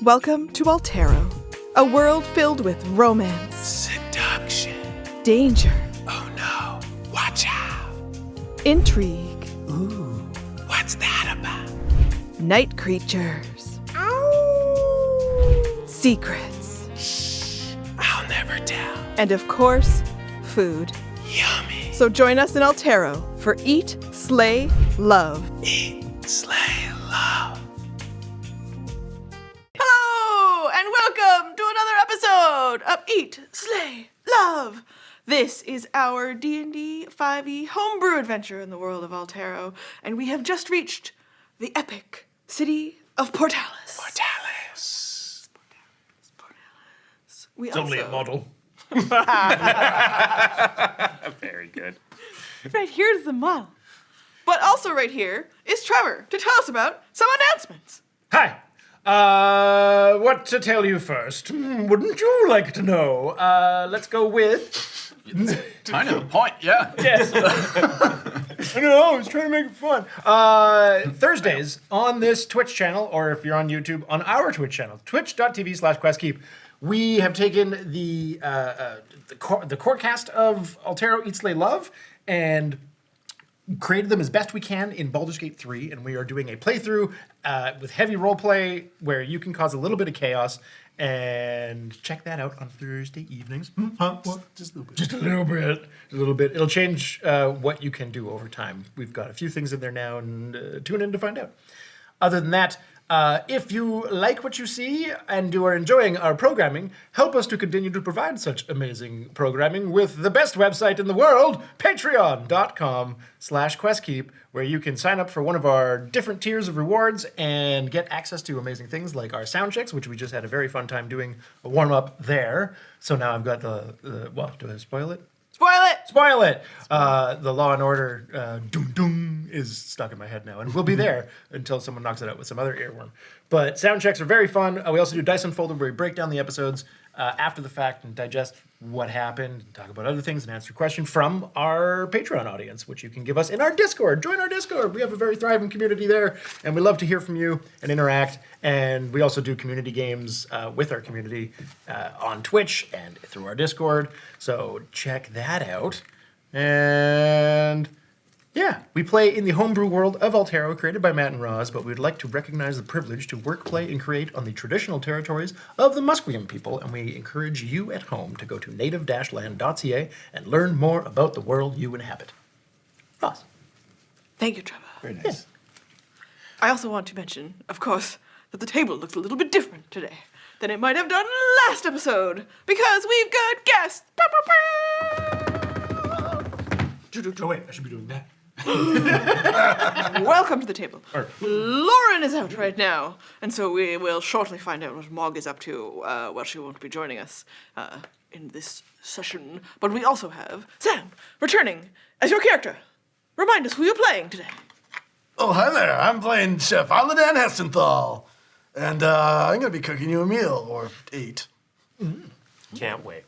Welcome to Altero, a world filled with romance, seduction, danger, oh no, watch out, intrigue, ooh, what's that about? night creatures, secrets, Shh, I'll never tell. and of course, food. Yummy. So join us in Altero for Eat, Slay, Love. Eat, slay, love. Hello, and welcome to another episode of Eat, Slay, Love. This is our D&D 5e homebrew adventure in the world of Altero, and we have just reached the epic city of Portalis. Portalis. We It's only a model. Very good. Right here's the model. But also right here is Trevor to tell us about some announcements. Hi. What to tell you first? Wouldn't you like to know? Let's go with... Kind of the point, yeah. Yes. I know, I was trying to make it fun. Thursdays on this Twitch channel, or if you're on YouTube, on our Twitch channel, twitch.tv/questkeep, we have taken the core cast of Altero Eat, Slay, Love and created them as best we can in Baldur's Gate 3, and we are doing a playthrough with heavy roleplay where you can cause a little bit of chaos, and check that out on Thursday evenings. Just a little bit. Just a little bit. A little bit. It'll change what you can do over time. We've got a few things in there now, and tune in to find out. Other than that, if you like what you see and you are enjoying our programming, help us to continue to provide such amazing programming with the best website in the world, patreon.com/questkeep, where you can sign up for one of our different tiers of rewards and get access to amazing things like our sound checks, which we just had a very fun time doing a warm-up there. So now I've got well, do I spoil it? Spoil it! Spoil it! The Law and Order doom doom is stuck in my head now, and we'll be there until someone knocks it out with some other earworm. But sound checks are very fun. We also do Dice Unfolded, where we break down the episodes after the fact and digest what happened, and talk about other things, and answer questions from our Patreon audience, which you can give us in our Discord. Join our Discord. We have a very thriving community there, and we love to hear from you and interact. And we also do community games with our community on Twitch and through our Discord. So check that out. And yeah, we play in the homebrew world of Altero, created by Matt and Roz, but we'd like to recognize the privilege to work, play, and create on the traditional territories of the Musqueam people, and we encourage you at home to go to native-land.ca and learn more about the world you inhabit. Roz. Thank you, Trevor. Very nice. I also want to mention, of course, that the table looks a little bit different today than it might have done last episode, because we've got guests. Oh wait, I should be doing that. Welcome to the table. Lauren is out right now, and so we will shortly find out what Mogg is up to. Well, she won't be joining us in this session, but we also have Sam returning as your character. Remind us who you're playing today. Oh, hi there. I'm playing Chef Aladan Hestenthal. And I'm going to be cooking you a meal, or 8. Can't wait.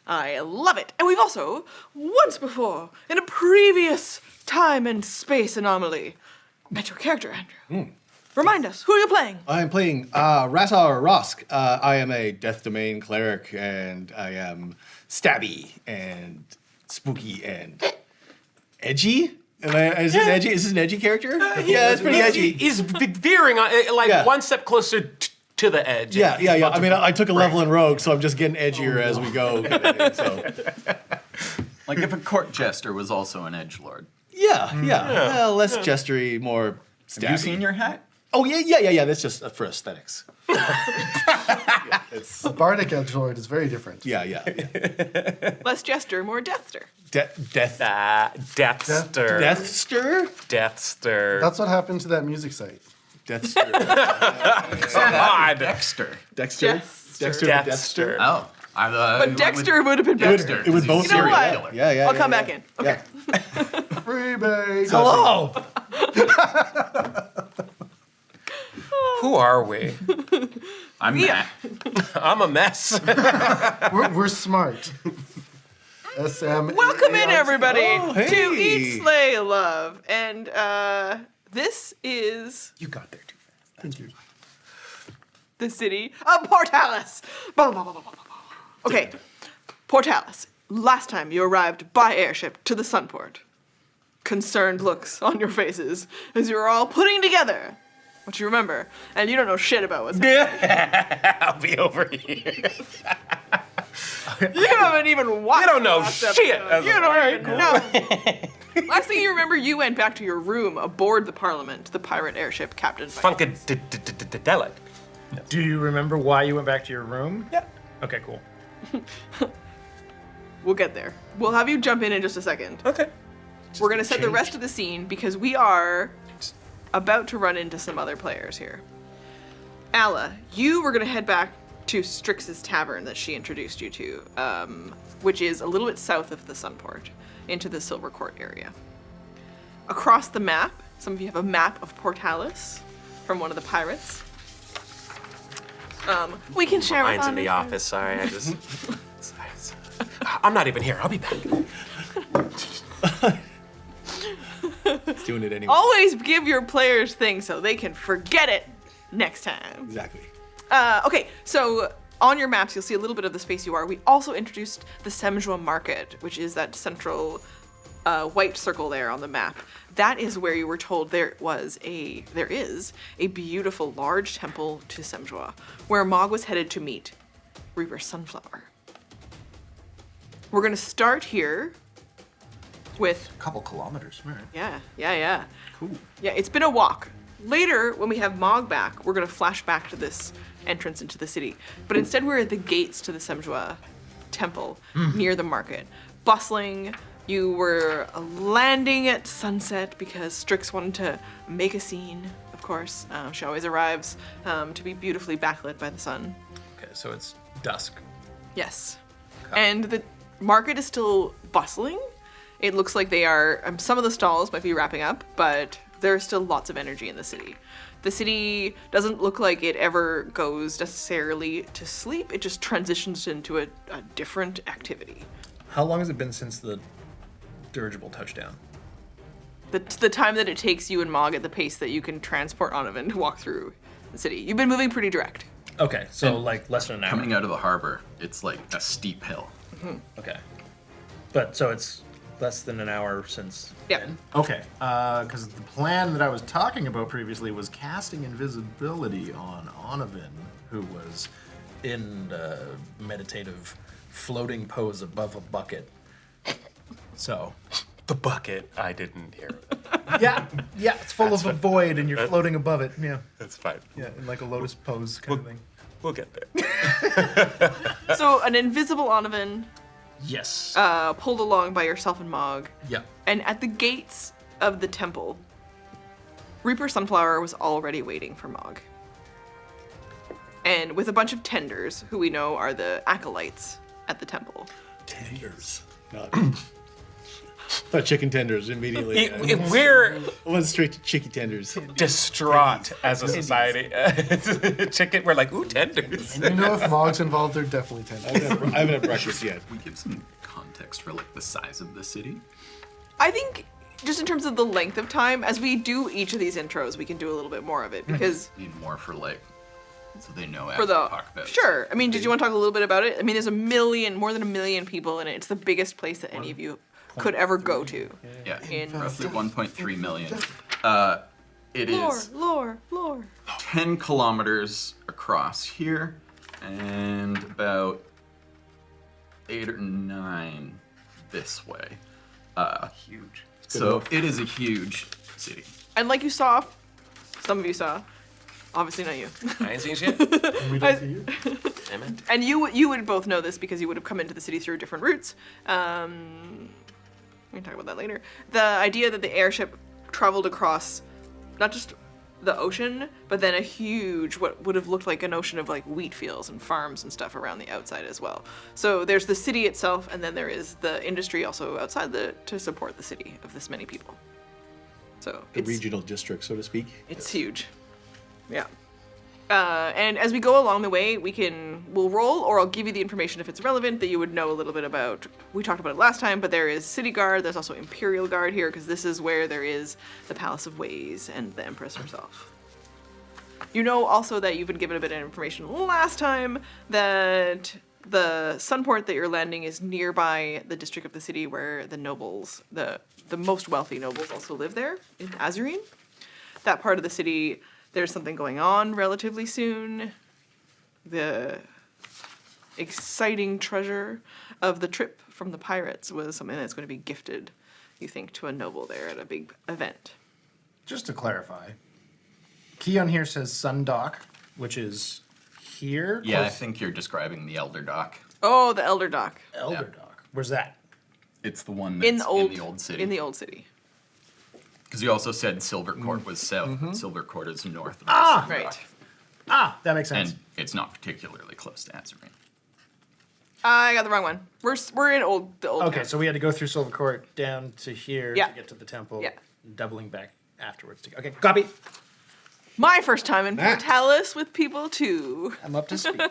I love it. And we've also, once before, in a previous time and space anomaly, met your character, Andrew. Remind us, who are you playing? I'm playing Ratar Rosk. I am a Death Domain cleric, and I am stabby and spooky and edgy. Is this edgy? Is this an edgy character? Yeah, it's pretty edgy. He's veering on, one step closer to the edge. Yeah. I mean, I took a level in Rogue, so I'm just getting edgier as we go. Kind of thing, so. Like if a court jester was also an edgelord. Yeah. Well, less gestury, more stabby. Have you seen your hat? Oh, yeah. That's just for aesthetics. A bardic edgelord is very different. Yeah. Less jester, more deathster. Deathster. Deathster? That's what happened to that music site. Deathster. Dexter. Dexter? Dexter. Oh. But Dexter would have been better. It would both You know be what? regular. Yeah. I'll come back in. Okay. Freebase. Hello! Who are we? I'm Matt. I'm a mess. We're smart. SM. Welcome in, everybody, hey. to Eat, Slay, Love. And this is... You got there too fast. Thank you. the city of Portalis. Blah, blah, blah, blah, blah, blah. Okay, Portalis. Last time you arrived by airship to the Sunport. Concerned looks on your faces as you were all putting together what you remember, and you don't know shit about what's happening. I'll be over here. You haven't even watched. You don't know the last shit. episode. You don't even know. Last thing you remember, you went back to your room aboard the Parliament, the pirate airship captained by. Funkadelic. Do you remember why you went back to your room? Yeah. Okay, cool. We'll get there. We'll have you jump in just a second. Okay. We're gonna set the rest of the scene because we are about to run into some other players here. Alla, you were gonna head back to Strix's Tavern that she introduced you to, which is a little bit south of the Sunport, into the Silver Court area. Across the map, some of you have a map of Portalis from one of the pirates. We can share Mine's with in the Onovan. office. Sorry, I just. I'm not even here. I'll be back. He's doing it anyway. Always give your players things so they can forget it next time. Exactly. Okay, so on your maps, you'll see a little bit of the space you are. We also introduced the Semzhua Market, which is that central white circle there on the map. That is where you were told there is a beautiful large temple to Semzhua, where Mogg was headed to meet Reaper Sunflower. We're gonna start here with A couple kilometers. All right. yeah. Cool. Yeah, it's been a walk. Later, when we have Mogg back, we're gonna flash back to this entrance into the city. But instead, we're at the gates to the Semzhua temple near the market. Bustling. You were landing at sunset because Strix wanted to make a scene, of course. She always arrives to be beautifully backlit by the sun. Okay, so it's dusk. Yes. And the market is still bustling. It looks like they are, some of the stalls might be wrapping up, but there's still lots of energy in the city. The city doesn't look like it ever goes necessarily to sleep. It just transitions into a different activity. How long has it been since the dirigible touchdown? The time that it takes you and Mogg at the pace that you can transport Onovan to walk through the city. You've been moving pretty direct. Okay, so like less than an hour. Coming out of the harbor, it's like a steep hill. Okay. But so it's less than an hour since. Yeah. Okay, because the plan that I was talking about previously was casting invisibility on Onovan, Who was in meditative floating pose above a bucket. So. The bucket. I didn't hear it. Yeah, it's full of a void and you're floating above it. Yeah. That's fine. Yeah, in like a lotus pose kind of thing. We'll get there. So an invisible Onovan Yes. pulled along by yourself and Mogg. Yeah. And at the gates of the temple, Reaper Sunflower was already waiting for Mogg. And with a bunch of tenders, who we know are the acolytes at the temple. Tenders. Not chicken tenders immediately. We're Went straight to chicken tenders. distraught as a society. Chicken, we're like, ooh, tenders. You know, if Mogg's involved, they're definitely tenders. I haven't had breakfast yet. We give some context for like the size of the city. I think just in terms of the length of time, as we do each of these intros, we can do a little bit more of it because Need more for like, so they know for after the we talk about it. sure. I mean, did you want to talk a little bit about it? I mean, there's more than a million people in it. It's the biggest place that any of you could ever go to. Yeah, In- roughly 1.3 million. It is Lore. 10 kilometers across here and about 8 or 9 this way. Huge. So it is a huge city. And like you saw, some of you saw, obviously not you. I ain't seen shit. Damn it. And you would both know this because you would have come into the city through different routes. We can talk about that later. The idea that the airship traveled across not just the ocean, but then a huge, what would have looked like an ocean of like wheat fields and farms and stuff around the outside as well. So there's the city itself, and then there is the industry also outside to support the city of this many people. So The regional district, so to speak. it's huge. Yeah. And as we go along the way, we'll roll, or I'll give you the information if it's relevant that you would know a little bit about. We talked about it last time, but there is City Guard. There's also Imperial Guard here, because this is where there is the Palace of Ways and the Empress herself. You know also that you've been given a bit of information last time that the sunport that you're landing is nearby the district of the city where the nobles, the most wealthy nobles also live there in Azurine. That part of the city, there's something going on relatively soon. The exciting treasure of the trip from the pirates was something that's going to be gifted, you think, to a noble there at a big event. Just to clarify, key on here says Sundock, which is here. Yeah, I close- think you're describing the Elder Dock. Oh, the Elder Dock. Elder Dock. Where's that? It's the one that's In the old city. In the old city. Because you also said Silver Court was south. Silver Court is north. Of Ah! the Elder Right. Dock. That makes sense. And it's not particularly close to Azurine. I got the wrong one. We're in the old Okay, town. so we had to go through Silver Court down to here Yeah. to get to the temple. Yeah. Doubling back afterwards. Okay, copy. My first time in Nice. Portalis with people too. I'm up to speed.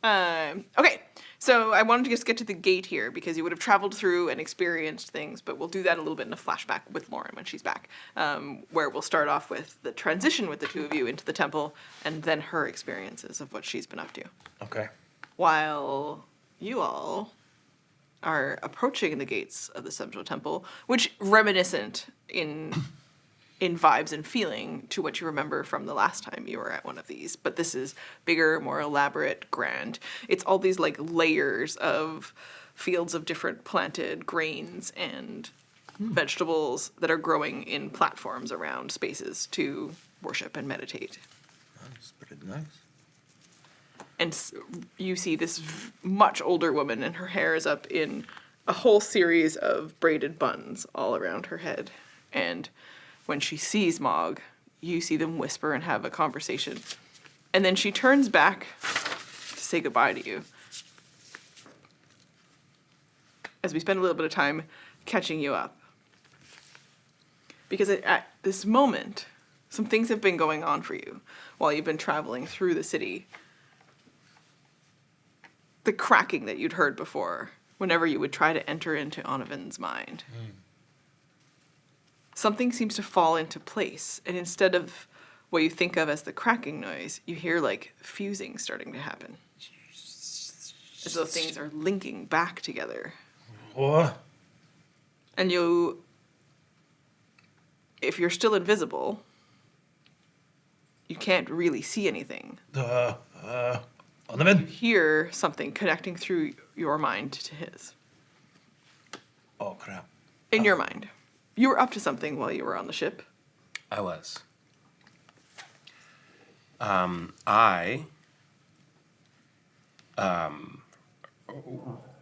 Okay, so I wanted to just get to the gate here because you would have traveled through and experienced things, but we'll do that a little bit in a flashback with Lauren when she's back, where we'll start off with the transition with the two of you into the temple and then her experiences of what she's been up to. Okay. While you all are approaching the gates of the Semzhua Temple, which reminiscent in vibes and feeling to what you remember from the last time you were at one of these. But this is bigger, more elaborate, grand. It's all these like layers of fields of different planted grains and vegetables that are growing in platforms around spaces to worship and meditate. That's pretty nice. And you see this much older woman, and her hair is up in a whole series of braided buns all around her head. And when she sees Mogg, you see them whisper and have a conversation. And then she turns back to say goodbye to you. As we spend a little bit of time catching you up. Because at this moment, some things have been going on for you while you've been traveling through the city. The cracking that you'd heard before whenever you would try to enter into Onovan's mind. Something seems to fall into place, and instead of what you think of as the cracking noise, you hear like fusing starting to happen. As though things are linking back together. What? And if you're still invisible, you can't really see anything. Onovan? Hear something connecting through your mind to his. Oh, crap. In your mind. You were up to something while you were on the ship. I was. I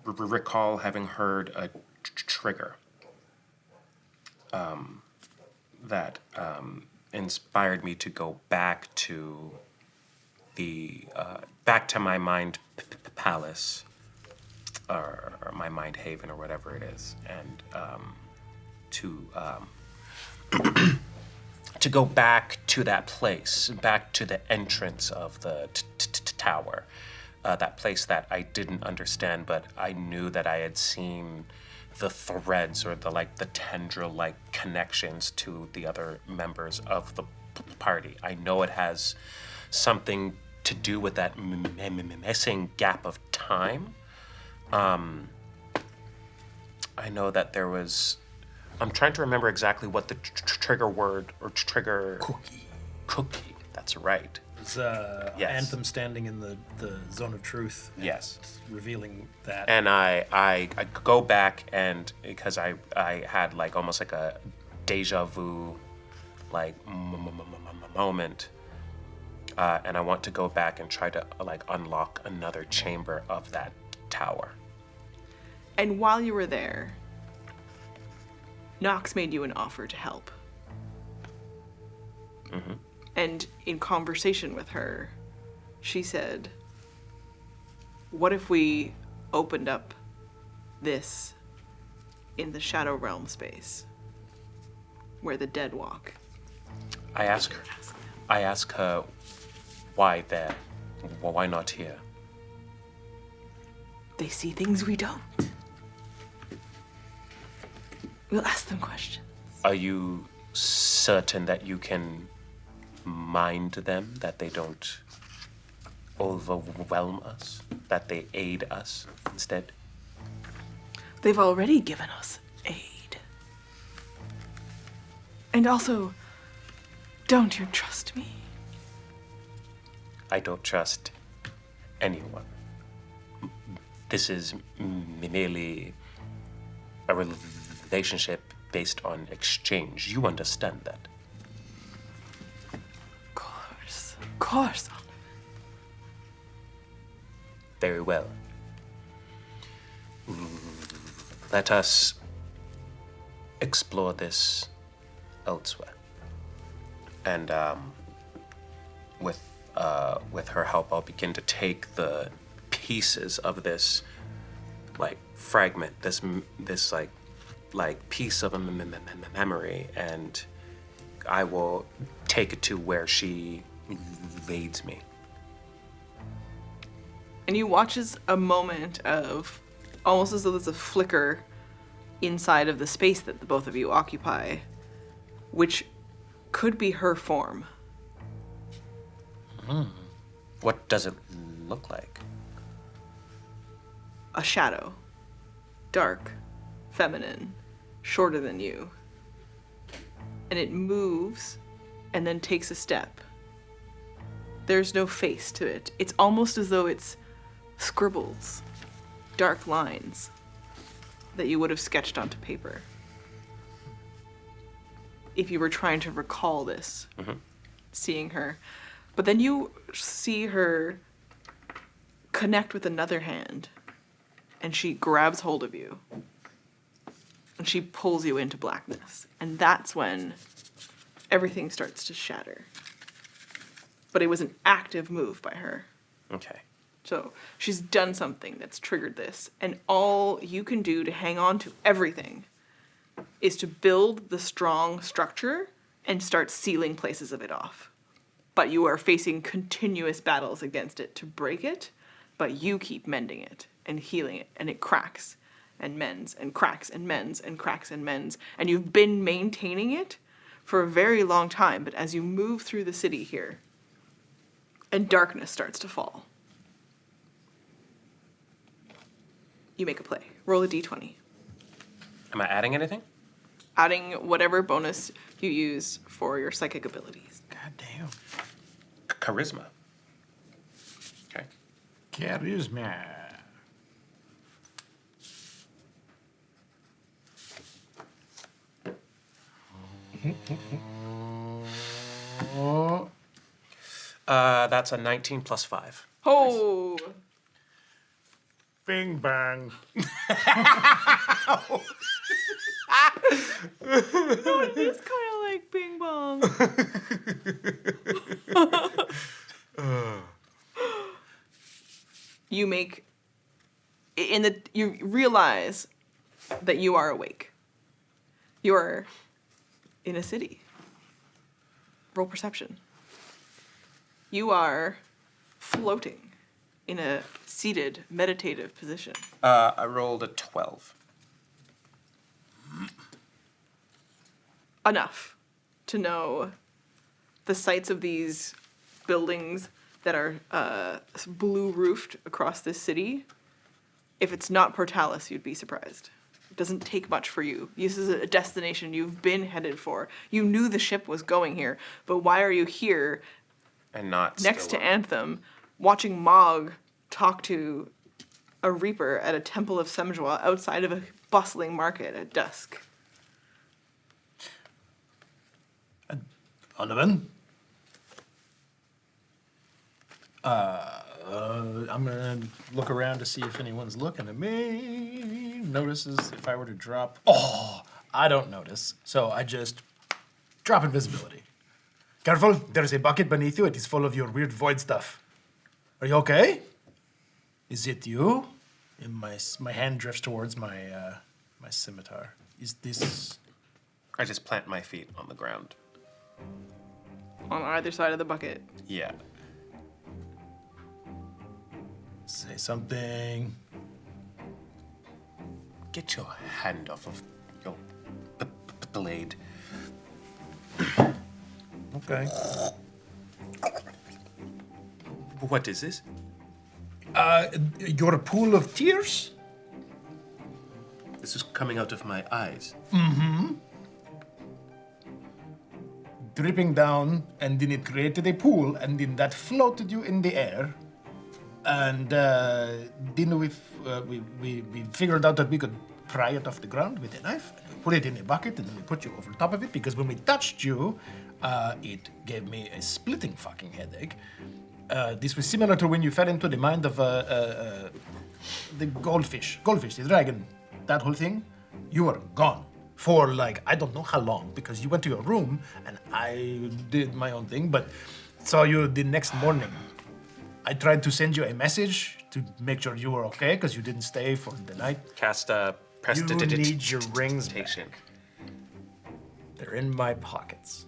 recall having heard a trigger that inspired me to go back to back to my mind palace or my mind haven or whatever it is, and to go back to that place, back to the entrance of the tower, that place that I didn't understand, but I knew that I had seen the threads or the tendril-like connections to the other members of the party. I know it has something to do with that missing gap of time. I know that there was. I'm trying to remember exactly what the trigger word or trigger. Cookie. That's right. It's Yes. Anthem standing in the zone of truth. and Yes. Revealing that. And I go back, and because I had like almost like a deja vu like moment, and I want to go back and try to like unlock another chamber of that tower. And while you were there, Nox made you an offer to help. Mm-hmm. And in conversation with her, she said, what if we opened up this in the Shadow Realm space, where the dead walk? I ask her, why there? Why not here? They see things we don't. We'll ask them questions. Are you certain that you can mind them, that they don't overwhelm us, that they aid us instead? They've already given us aid. And also, don't you trust me? I don't trust anyone. This is merely a relationship based on exchange. You understand that? Of course. Very well. Let us explore this elsewhere. And with her help, I'll begin to take the pieces of this, like, fragment, this like piece of a memory, and I will take it to where she leads me. And you watch as a moment of, almost as though there's a flicker inside of the space that the both of you occupy, which could be her form. What does it look like? A shadow. Dark, feminine, shorter than you. And it moves and then takes a step. There's no face to it. It's almost as though it's scribbles, dark lines that you would have sketched onto paper. If you were trying to recall this, seeing her. But then you see her connect with another hand, and she grabs hold of you, and she pulls you into blackness. And that's when everything starts to shatter. But it was an active move by her. Okay. So she's done something that's triggered this, and all you can do to hang on to everything is to build the strong structure and start sealing places of it off. But you are facing continuous battles against it to break it, but you keep mending it and healing it, and it cracks and mends and cracks and mends and cracks and mends, and you've been maintaining it for a very long time. But as you move through the city here, and darkness starts to fall, you make a play. Roll a d20. Am I adding anything? Adding whatever bonus you use for your psychic abilities. God damn. Charisma. Okay. Charisma. That's a 19 plus 5. Oh! Bing bang. It's kind of like Bing Bong. You realize that you are awake. You are in a city. Roll perception. You are floating in a seated, meditative position. I rolled a 12. Enough to know the sights of these buildings that are blue-roofed across this city. If it's not Portalis, you'd be surprised. It doesn't take much for you. This is a destination you've been headed for. You knew the ship was going here, but why are you here And not next to still- Anthem, watching Mogg talk to a reaper at a Temple of Semzhua outside of a bustling market at dusk? Onovan? I'm gonna look around to see if anyone's looking at me. Notices if I were to drop. Oh, I don't notice. So I just drop invisibility. Careful, there's a bucket beneath you. It is full of your weird void stuff. Are you okay? Is it you? And my hand drifts towards my my scimitar. Is this? I just plant my feet on the ground. On either side of the bucket. Yeah. Say something. Get your hand off of your blade. Okay. What is this? Your pool of tears? This is coming out of my eyes. Dripping down, and then it created a pool, and then that floated you in the air. And then we figured out that we could pry it off the ground with a knife, put it in a bucket, and then we put you over top of it, because when we touched you, it gave me a splitting fucking headache. This was similar to when you fell into the mind of the goldfish, the dragon, that whole thing. You were gone for like, I don't know how long, because you went to your room and I did my own thing, but saw you the next morning. I tried to send you a message to make sure you were okay, because you didn't stay for the night. Cast You prestidigitation. need your rings back. They're in my pockets.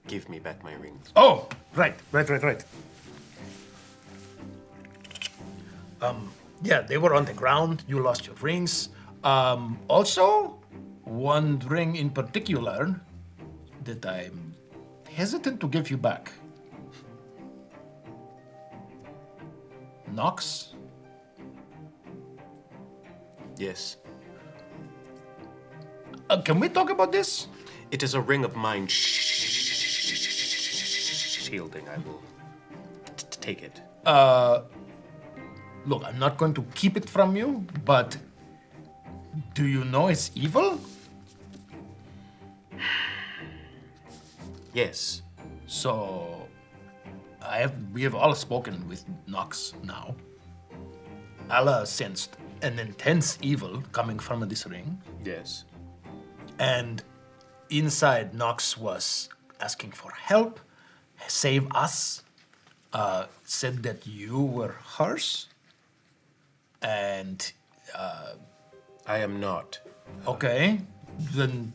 Give me back my rings. Oh, right. Yeah, they were on the ground. You lost your rings. Also, one ring in particular that I'm hesitant to give you back. Nox? Yes. Can we talk about this? It is a ring of mind shielding. I will take it. Look, I'm not going to keep it from you, but do you know it's evil? Yes. So, we have all spoken with Nox now. Allah sensed an intense evil coming from this ring, Yes. and inside Nox was asking for help, save us, said that you were hers, and I am not. okay, then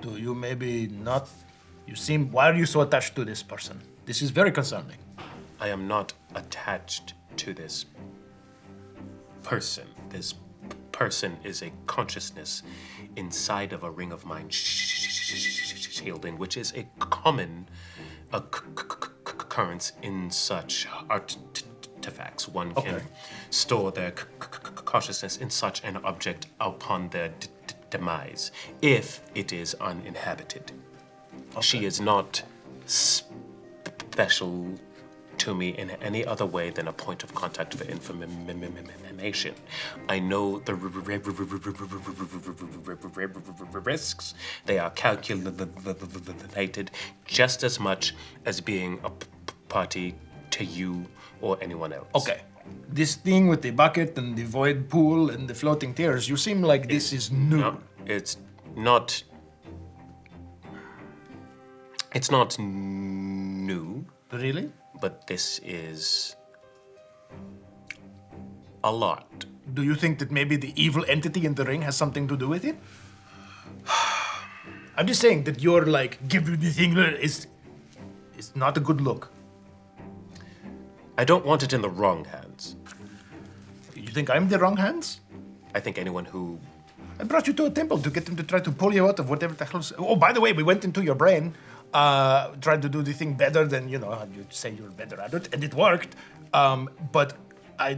do you maybe not? Why are you so attached to this person? This is very concerning. I am not attached to this person. This person is a consciousness inside of a ring of mind shielding, which is a common occurrence in such artifacts. One can store their consciousness in such an object upon their demise, if it is uninhabited. She is not special to me in any other way than a point of contact for information. I know the risks. They are calculated just as much as being a party to you or anyone else. Okay. This thing with the bucket and the void pool and the floating tears, you seem like this is new. No, it's not. It's not new, Really? but this is a lot. Do you think that maybe the evil entity in the ring has something to do with it? I'm just saying that you're like, give you the thing is not a good look. I don't want it in the wrong hands. You think I'm the wrong hands? I think anyone who... I brought you to a temple to get them to try to pull you out of whatever the hell's... Oh, by the way, we went into your brain, tried to do the thing better than, you say you're better at it, and it worked. But I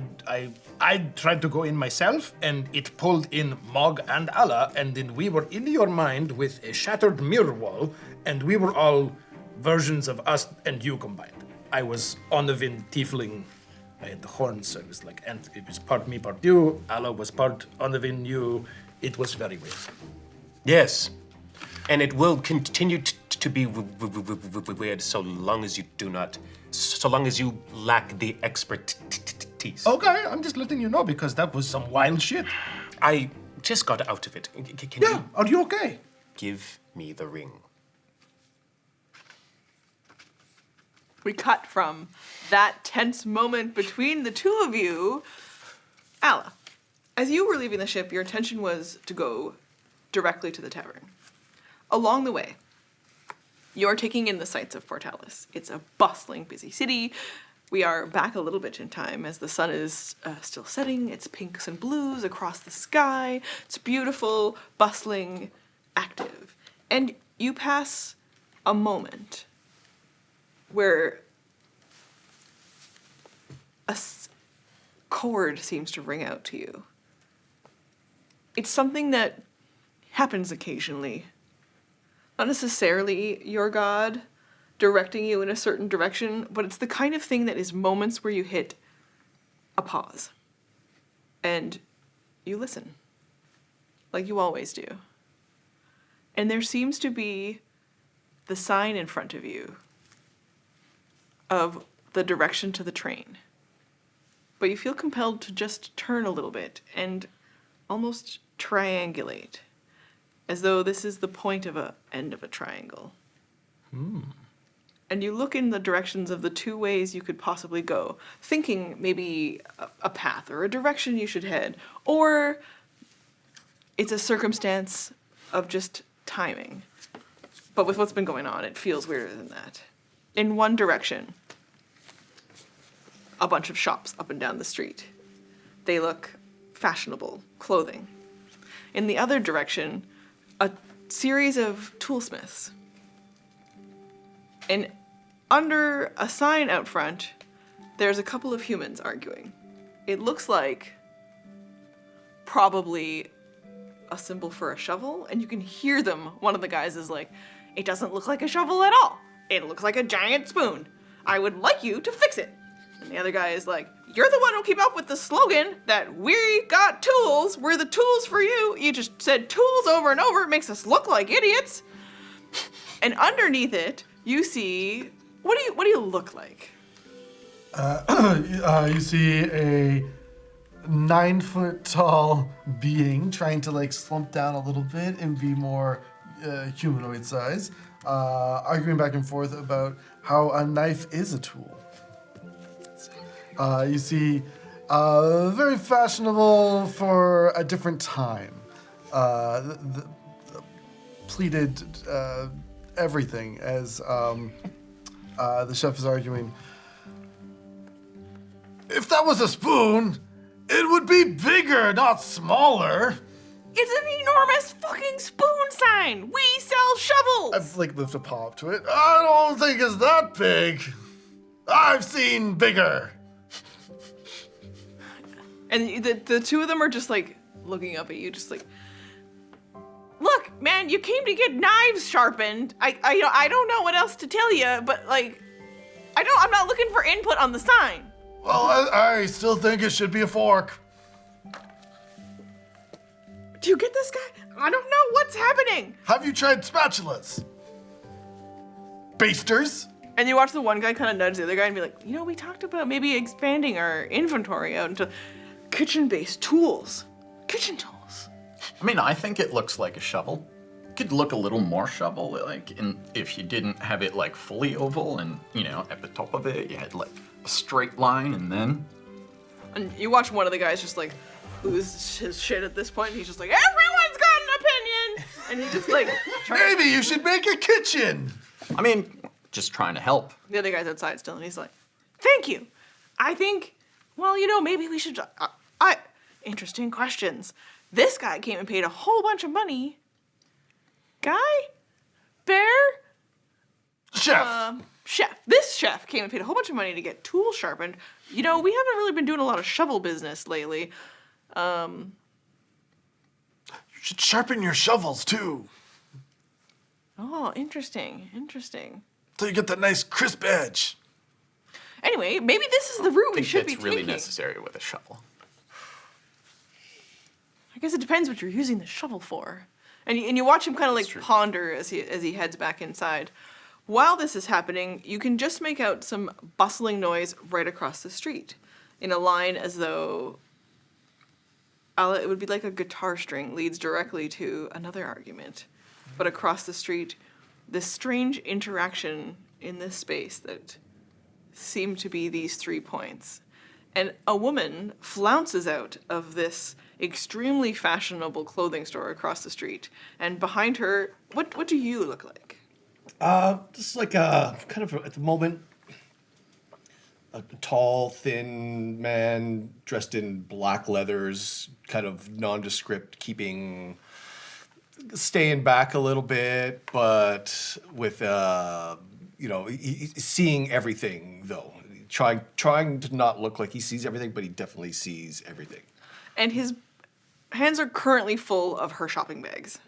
tried to go in myself, and it pulled in Mogg and Allah, and then we were in your mind with a shattered mirror wall, and we were all versions of us and you combined. I was Onovan tiefling. I had the horns, so it was like, and it was part me, part you. Allah was part Onovan, you. It was very weird. Yes. And it will continue to be weird so long as you do not... So long as you lack the expertise. Okay, I'm just letting you know because that was some wild shit. I just got out of it. Can Yeah, you are you okay? give me the ring? We cut from that tense moment between the two of you. Allah, as you were leaving the ship, your intention was to go directly to the tavern. Along the way, you're taking in the sights of Portalis. It's a bustling, busy city. We are back a little bit in time as the sun is still setting. It's pinks and blues across the sky. It's beautiful, bustling, active. And you pass a moment where a chord seems to ring out to you. It's something that happens occasionally. Not necessarily your god directing you in a certain direction, but it's the kind of thing that is moments where you hit a pause. And you listen. Like you always do. And there seems to be the sign in front of you of the direction to the train. But you feel compelled to just turn a little bit and almost triangulate, as though this is the point of a end of a triangle. And you look in the directions of the two ways you could possibly go, thinking maybe a path or a direction you should head, or it's a circumstance of just timing. But with what's been going on, it feels weirder than that. In one direction, a bunch of shops up and down the street. They look fashionable clothing. In the other direction, a series of toolsmiths. And under a sign out front, there's a couple of humans arguing. It looks like probably a symbol for a shovel, and you can hear them. One of the guys is like, "It doesn't look like a shovel at all. It looks like a giant spoon. I would like you to fix it." And the other guy is like, "You're the one who came up with the slogan that we got tools, we're the tools for you. You just said tools over and over, it makes us look like idiots." And underneath it, you see, what do you look like? You see a 9-foot tall being trying to like slump down a little bit and be more humanoid size, arguing back and forth about how a knife is a tool. You see very fashionable for a different time. The pleated everything as the chef is arguing. If that was a spoon, it would be bigger, not smaller. It's an enormous fucking spoon sign. We sell shovels. I've like lifted a paw up to it. I don't think it's that big. I've seen bigger. And the two of them are just like looking up at you, just like, "Look, man, you came to get knives sharpened. I don't know what else to tell you, but like, I'm not looking for input on the sign." Well, I still think it should be a fork. Do you get this guy? I don't know what's happening. Have you tried spatulas? Basters? And you watch the one guy kind of nudge the other guy and be like, "We talked about maybe expanding our inventory out into kitchen-based tools. Kitchen tools." I mean, I think it looks like a shovel. It could look a little more shovel, like, if you didn't have it like fully oval and, at the top of it, you had like a straight line and then. And you watch one of the guys just like lose his shit at this point. And he's just like, "Everyone's got an opinion." And he just like, Maybe you should make a kitchen. I mean, just trying to help. The other guy's outside still, and he's like, "Thank you. I think, well, maybe we should, interesting questions. This guy came and paid a whole bunch of money. Guy? Bear? Chef. Chef. This chef came and paid a whole bunch of money to get tools sharpened. We haven't really been doing a lot of shovel business lately. You should sharpen your shovels too. Oh, interesting. So you get that nice crisp edge. Anyway, maybe this is the route we I should think be that's really taking. necessary with a shovel. I guess it depends what you're using the shovel for. And you watch him kind of like ponder as he heads back inside. While this is happening, you can just make out some bustling noise right across the street, in a line as though it would be like a guitar string leads directly to another argument. But across the street, this strange interaction in this space that seem to be these 3 points. And a woman flounces out of this extremely fashionable clothing store across the street. And behind her, what do you look like? Just like a kind of at the moment, a tall, thin man dressed in black leathers, kind of nondescript, staying back a little bit, but with he's seeing everything though. Trying to not look like he sees everything, but he definitely sees everything. And his hands are currently full of her shopping bags.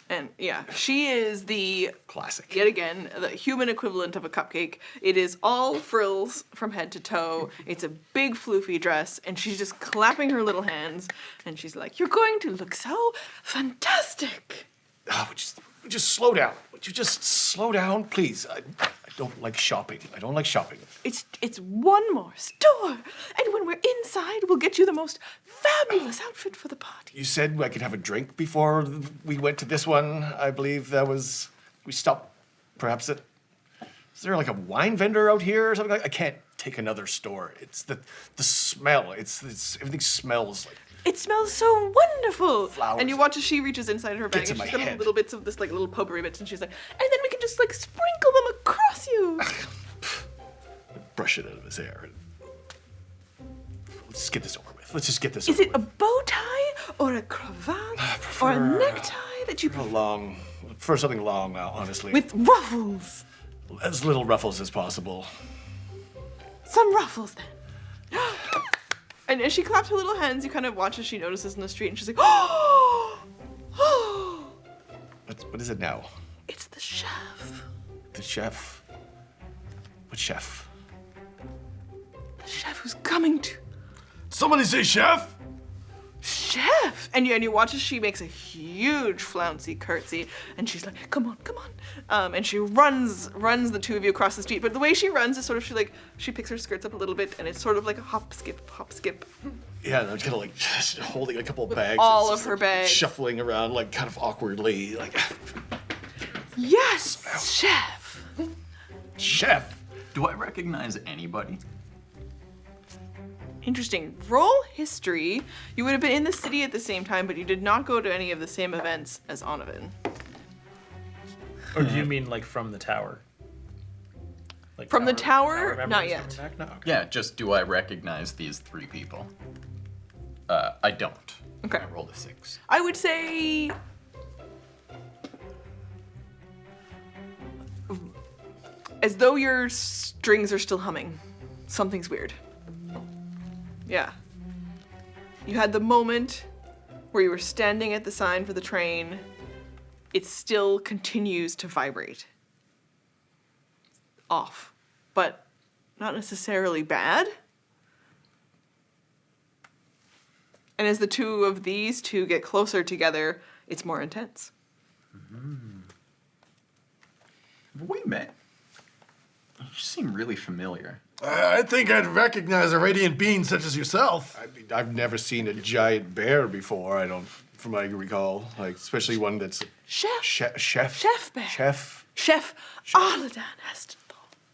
And yeah, she is the Classic. yet again, the human equivalent of a cupcake. It is all frills from head to toe. It's a big floofy dress, and she's just clapping her little hands, and she's like, "You're going to look so fantastic." Would you slow down? Would you just slow down, please? I don't like shopping. I don't like shopping. It's one more store, and when we're inside, we'll get you the most fabulous outfit for the party. You said I could have a drink before we went to this one. I believe we stopped perhaps at, is there like a wine vendor out here or something like? I can't take another store. It's the smell. It's everything smells like. It smells so wonderful. Flowers. And you watch as she reaches inside her bag Gets and in she's my got head. little bits of this, like little potpourri bits, and she's like, and then we can just like sprinkle them across you. Brush it out of his hair. Let's just get this over with. Let's just get this Is over it a bow tie or a cravat or a necktie that you prefer? For something long, honestly. With ruffles. As little ruffles as possible. Some ruffles then. And as she claps her little hands, you kind of watch as she notices in the street, and she's like, "Oh, oh!" What is it now? It's the chef. The chef? What chef? The chef who's coming to. Somebody say chef! Chef! And you watch as she makes a huge flouncy curtsy, and she's like, "Come on, come on!" And she runs the two of you across the street. But the way she runs is sort of she picks her skirts up a little bit, and it's sort of like a hop, skip, hop, skip. Yeah, I'm just kind of like just holding a couple of bags. all and of just, her bags. Shuffling around like kind of awkwardly. Like, Yes, chef. chef! Do I recognize anybody? Interesting. Roll history. You would have been in the city at the same time, but you did not go to any of the same events as Onovan. Or do you mean like from the tower? Like From the tower? members Not yet. coming back? No. Okay. Yeah, just do I recognize these three people? I don't. Okay. I rolled a 6. I would say as though your strings are still humming. Something's weird. Yeah. You had the moment where you were standing at the sign for the train. It still continues to vibrate. Off. But not necessarily bad. And as the two of these two get closer together, it's more intense. Have we met? You seem really familiar. I think I'd recognize a radiant being such as yourself. I've never seen a giant bear before, from what I recall. Like, especially one that's Chef. chef. Chef bear. Chef. Arladan Hestonthal.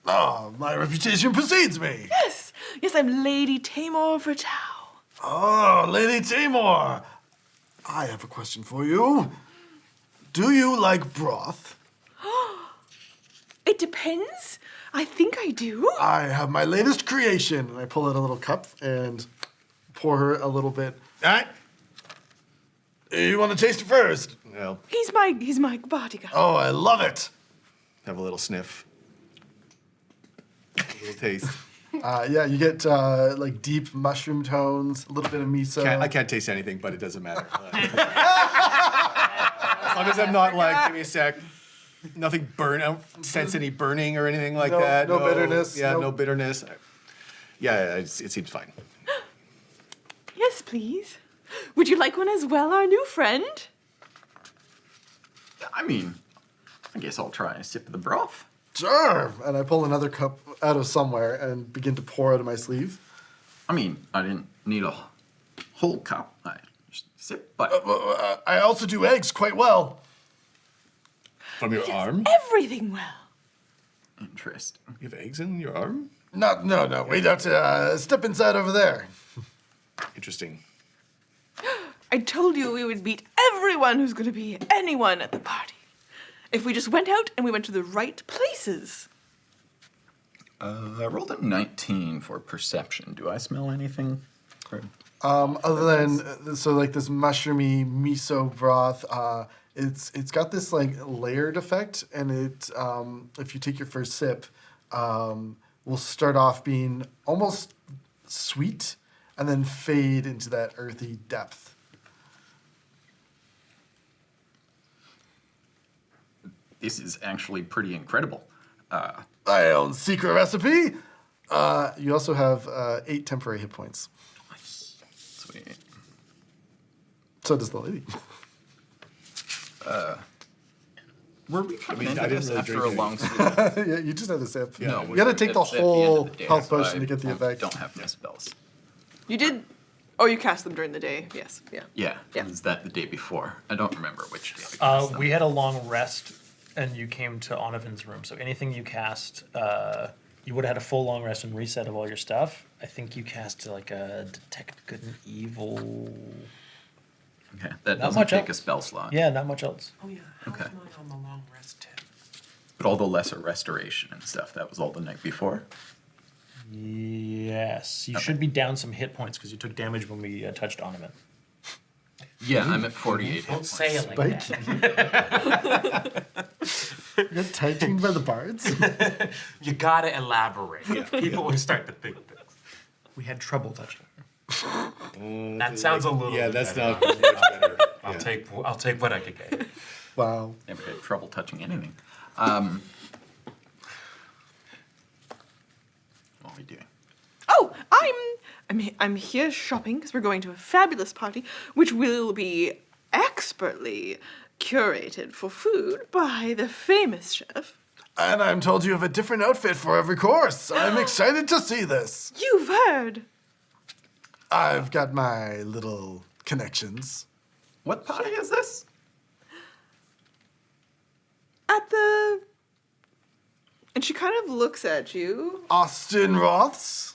Oh, my reputation precedes me. Yes. Yes, I'm Lady Tamor Vertau. Oh, Lady Timor. I have a question for you. Do you like broth? It depends. I think I do. I have my latest creation. And I pull out a little cup and pour her a little bit. All right. You want to taste it first? Well, He's my bodyguard. Oh, I love it. have a little sniff. A little taste. Yeah, you get like deep mushroom tones, a little bit of miso. I can't taste anything, but it doesn't matter. As long as I'm not like, give me a sec. Nothing burn. I don't sense any burning or anything like No- that. no bitterness, Yeah, nope. no bitterness. Yeah, it seems fine. Yes, please. Would you like one as well, our new friend? I mean, I guess I'll try a sip of the broth. Sure. And I pull another cup out of somewhere and begin to pour out of my sleeve. I mean, I didn't need a whole cup. I just sip, but I also do eggs quite well. From your arm? Everything well. interesting. You have eggs in your arm? No. Wait, that's step inside over there. Interesting. I told you we would beat everyone who's going to be anyone at the party. If we just went out and we went to the right places. I rolled a 19 for perception. Do I smell anything? Other than, so like this mushroomy miso broth, It's got this like layered effect, and it if you take your first sip, will start off being almost sweet, and then fade into that earthy depth. This is actually pretty incredible. My own secret recipe. You also have 8 temporary hit points. Sweet. So does the lady. Were we coming I into didn't this really after drink a any. long sleep? Yeah, you just had a sip. No, you got to take the it's at end of whole the day, health so potion to get the effect. Don't have no spells. You did. Oh, you cast them during the day. Yes. Yeah. Yeah, Yeah. is that the day before? I don't remember which day. I cast them. We had a long rest, and you came to Onovan's room. So anything you cast, you would have had a full long rest and reset of all your stuff. I think you cast like a detect good and evil. Okay, that Not doesn't much take a else. spell slot. Yeah, not much else. Oh yeah. Okay. How's mine on the long rest tip? But all the lesser restoration and stuff, that was all the night before? Yes, you should be down some hit points because you took damage when we touched Onovan. Yeah, I'm at 48 hit points. Say it like that. You got tag-teamed by the bards? You gotta elaborate. People will start to think things. We had trouble touching her. That sounds a little. Yeah, bit that's better. not much better. I'll Yeah. take what I could get. Wow. Never had trouble touching anything. What are we doing? Oh, I'm here shopping because we're going to a fabulous party, which will be expertly curated for food by the famous chef. And I'm told you have a different outfit for every course. I'm excited to see this. You've heard. I've got my little connections. What party is this? At the... And she kind of looks at you. Austin Roths?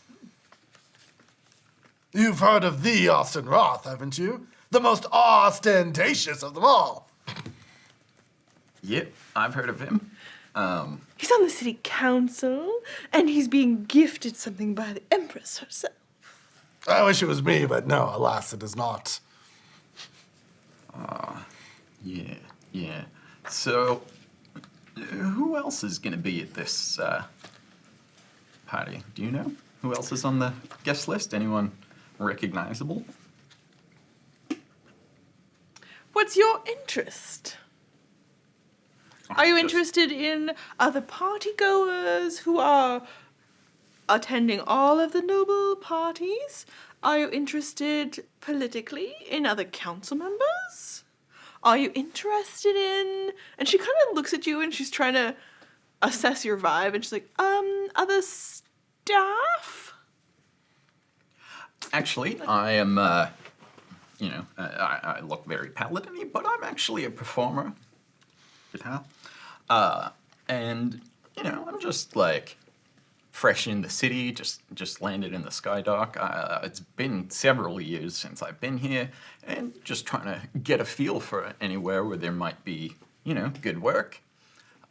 You've heard of the Austin Roth, haven't you? The most ostentatious of them all. Yep, I've heard of him. He's on the city council, and he's being gifted something by the Empress herself. I wish it was me, but no, alas, it is not. Yeah. So, who else is going to be at this party? Do you know? Who else is on the guest list? Anyone recognizable? What's your interest? Are you Just- interested in other partygoers who are attending all of the noble parties? Are you interested politically in other council members? Are you interested in... And she kind of looks at you and she's trying to assess your vibe and she's like, other staff? Actually, I am, I look very paladin-y, but I'm actually a performer. Guitar. And, I'm just, like, fresh in the city, just landed in the Skydock. It's been several years since I've been here, and just trying to get a feel for anywhere where there might be, good work.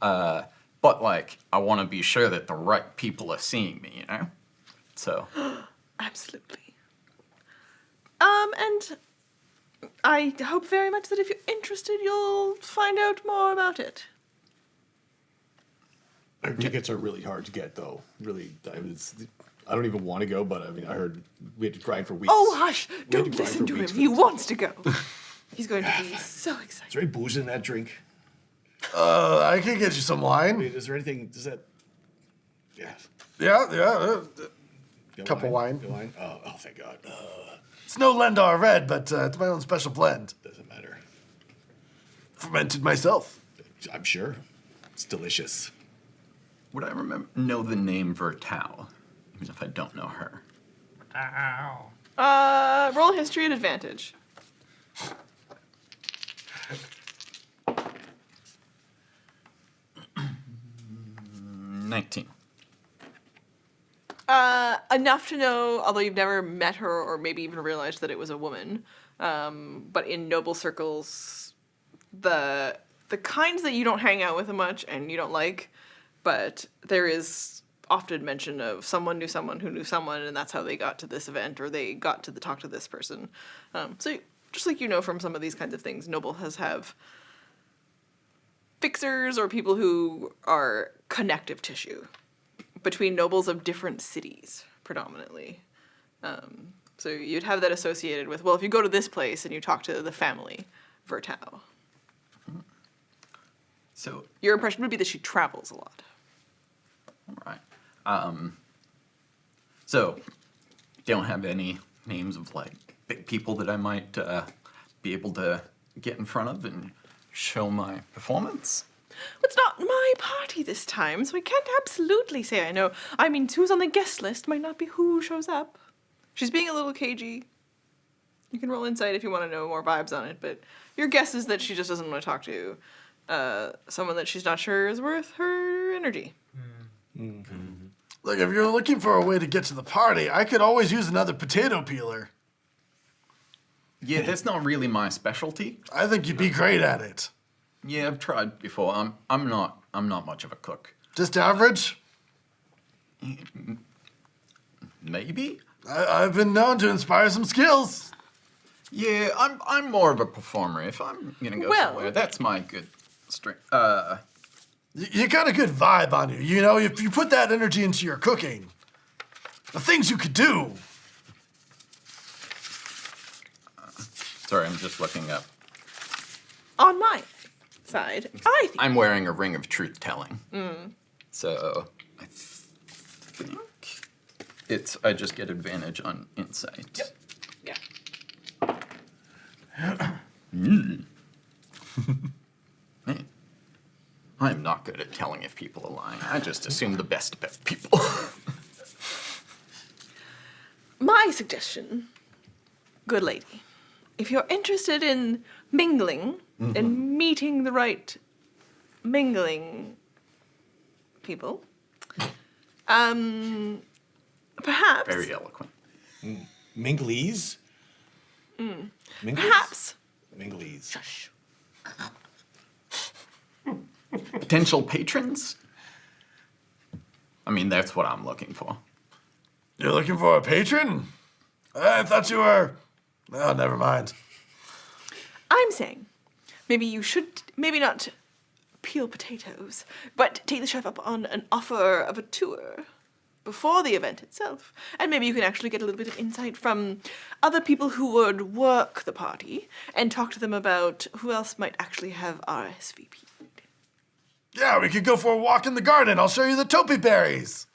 But, like, I want to be sure that the right people are seeing me, So... Absolutely. And I hope very much that if you're interested, you'll find out more about it. Our tickets are really hard to get, though. Really, I don't even want to go, but I heard we had to grind for weeks. Oh, hush! We had Don't grind listen for to him. weeks for He this. wants to go. He's going to be so Is excited. there any booze in that drink? I can get you some I wine. mean, is there anything? Does that? Yeah. Yeah. Got Couple wine. Got wine. Oh, thank God. It's no Lendar Red, but it's my own special blend. Doesn't matter. Fermented myself. I'm sure. It's delicious. Would I know the name Vertal, even if I don't know her? Roll history at advantage. Mm, 19. Enough to know, although you've never met her or maybe even realized that it was a woman. But in noble circles, the kinds that you don't hang out with much and you don't like, but there is often mention of someone knew someone who knew someone, and that's how they got to this event or they got to talk to this person. So just like from some of these kinds of things, nobles have fixers or people who are connective tissue between nobles of different cities, predominantly. So you'd have that associated with, well, if you go to this place and you talk to the family, Vertau. So, Your impression would be that she travels a lot. all right. So, don't have any names of like big people that I might be able to get in front of and show my performance? It's not my party this time, so I can't absolutely say I know. I mean, who's on the guest list might not be who shows up. She's being a little cagey. You can roll insight if you want to know more vibes on it, but your guess is that she just doesn't want to talk to someone that she's not sure is worth her energy. Look, if you're looking for a way to get to the party, I could always use another potato peeler. Yeah, that's not really my specialty. I think you'd be great at it. Yeah, I've tried before. I'm not much of a cook. Just average? Maybe. I've been known to inspire some skills. Yeah, I'm more of a performer. If I'm gonna go Well- somewhere, that's my good strength. You got a good vibe on you. You know, if you put that energy into your cooking, the things you could do. Sorry, I'm just looking up. On my side, I think I'm wearing a ring of truth telling. So I think I just get advantage on insight. yeah. Man, I'm not good at telling if people are lying. I just assume the best about people. My suggestion, good lady, if you're interested in mingling and meeting the right mingling people, perhaps, Very eloquent. Minglese? Mingles? perhaps, Minglese. shush, Potential patrons? I mean, that's what I'm looking for. You're looking for a patron? I thought you were... Oh, never mind. I'm saying maybe you should, maybe not peel potatoes, but take the chef up on an offer of a tour before the event itself. And maybe you can actually get a little bit of insight from other people who would work the party and talk to them about who else might actually have RSVP'd. Yeah, we could go for a walk in the garden. I'll show you the topi berries.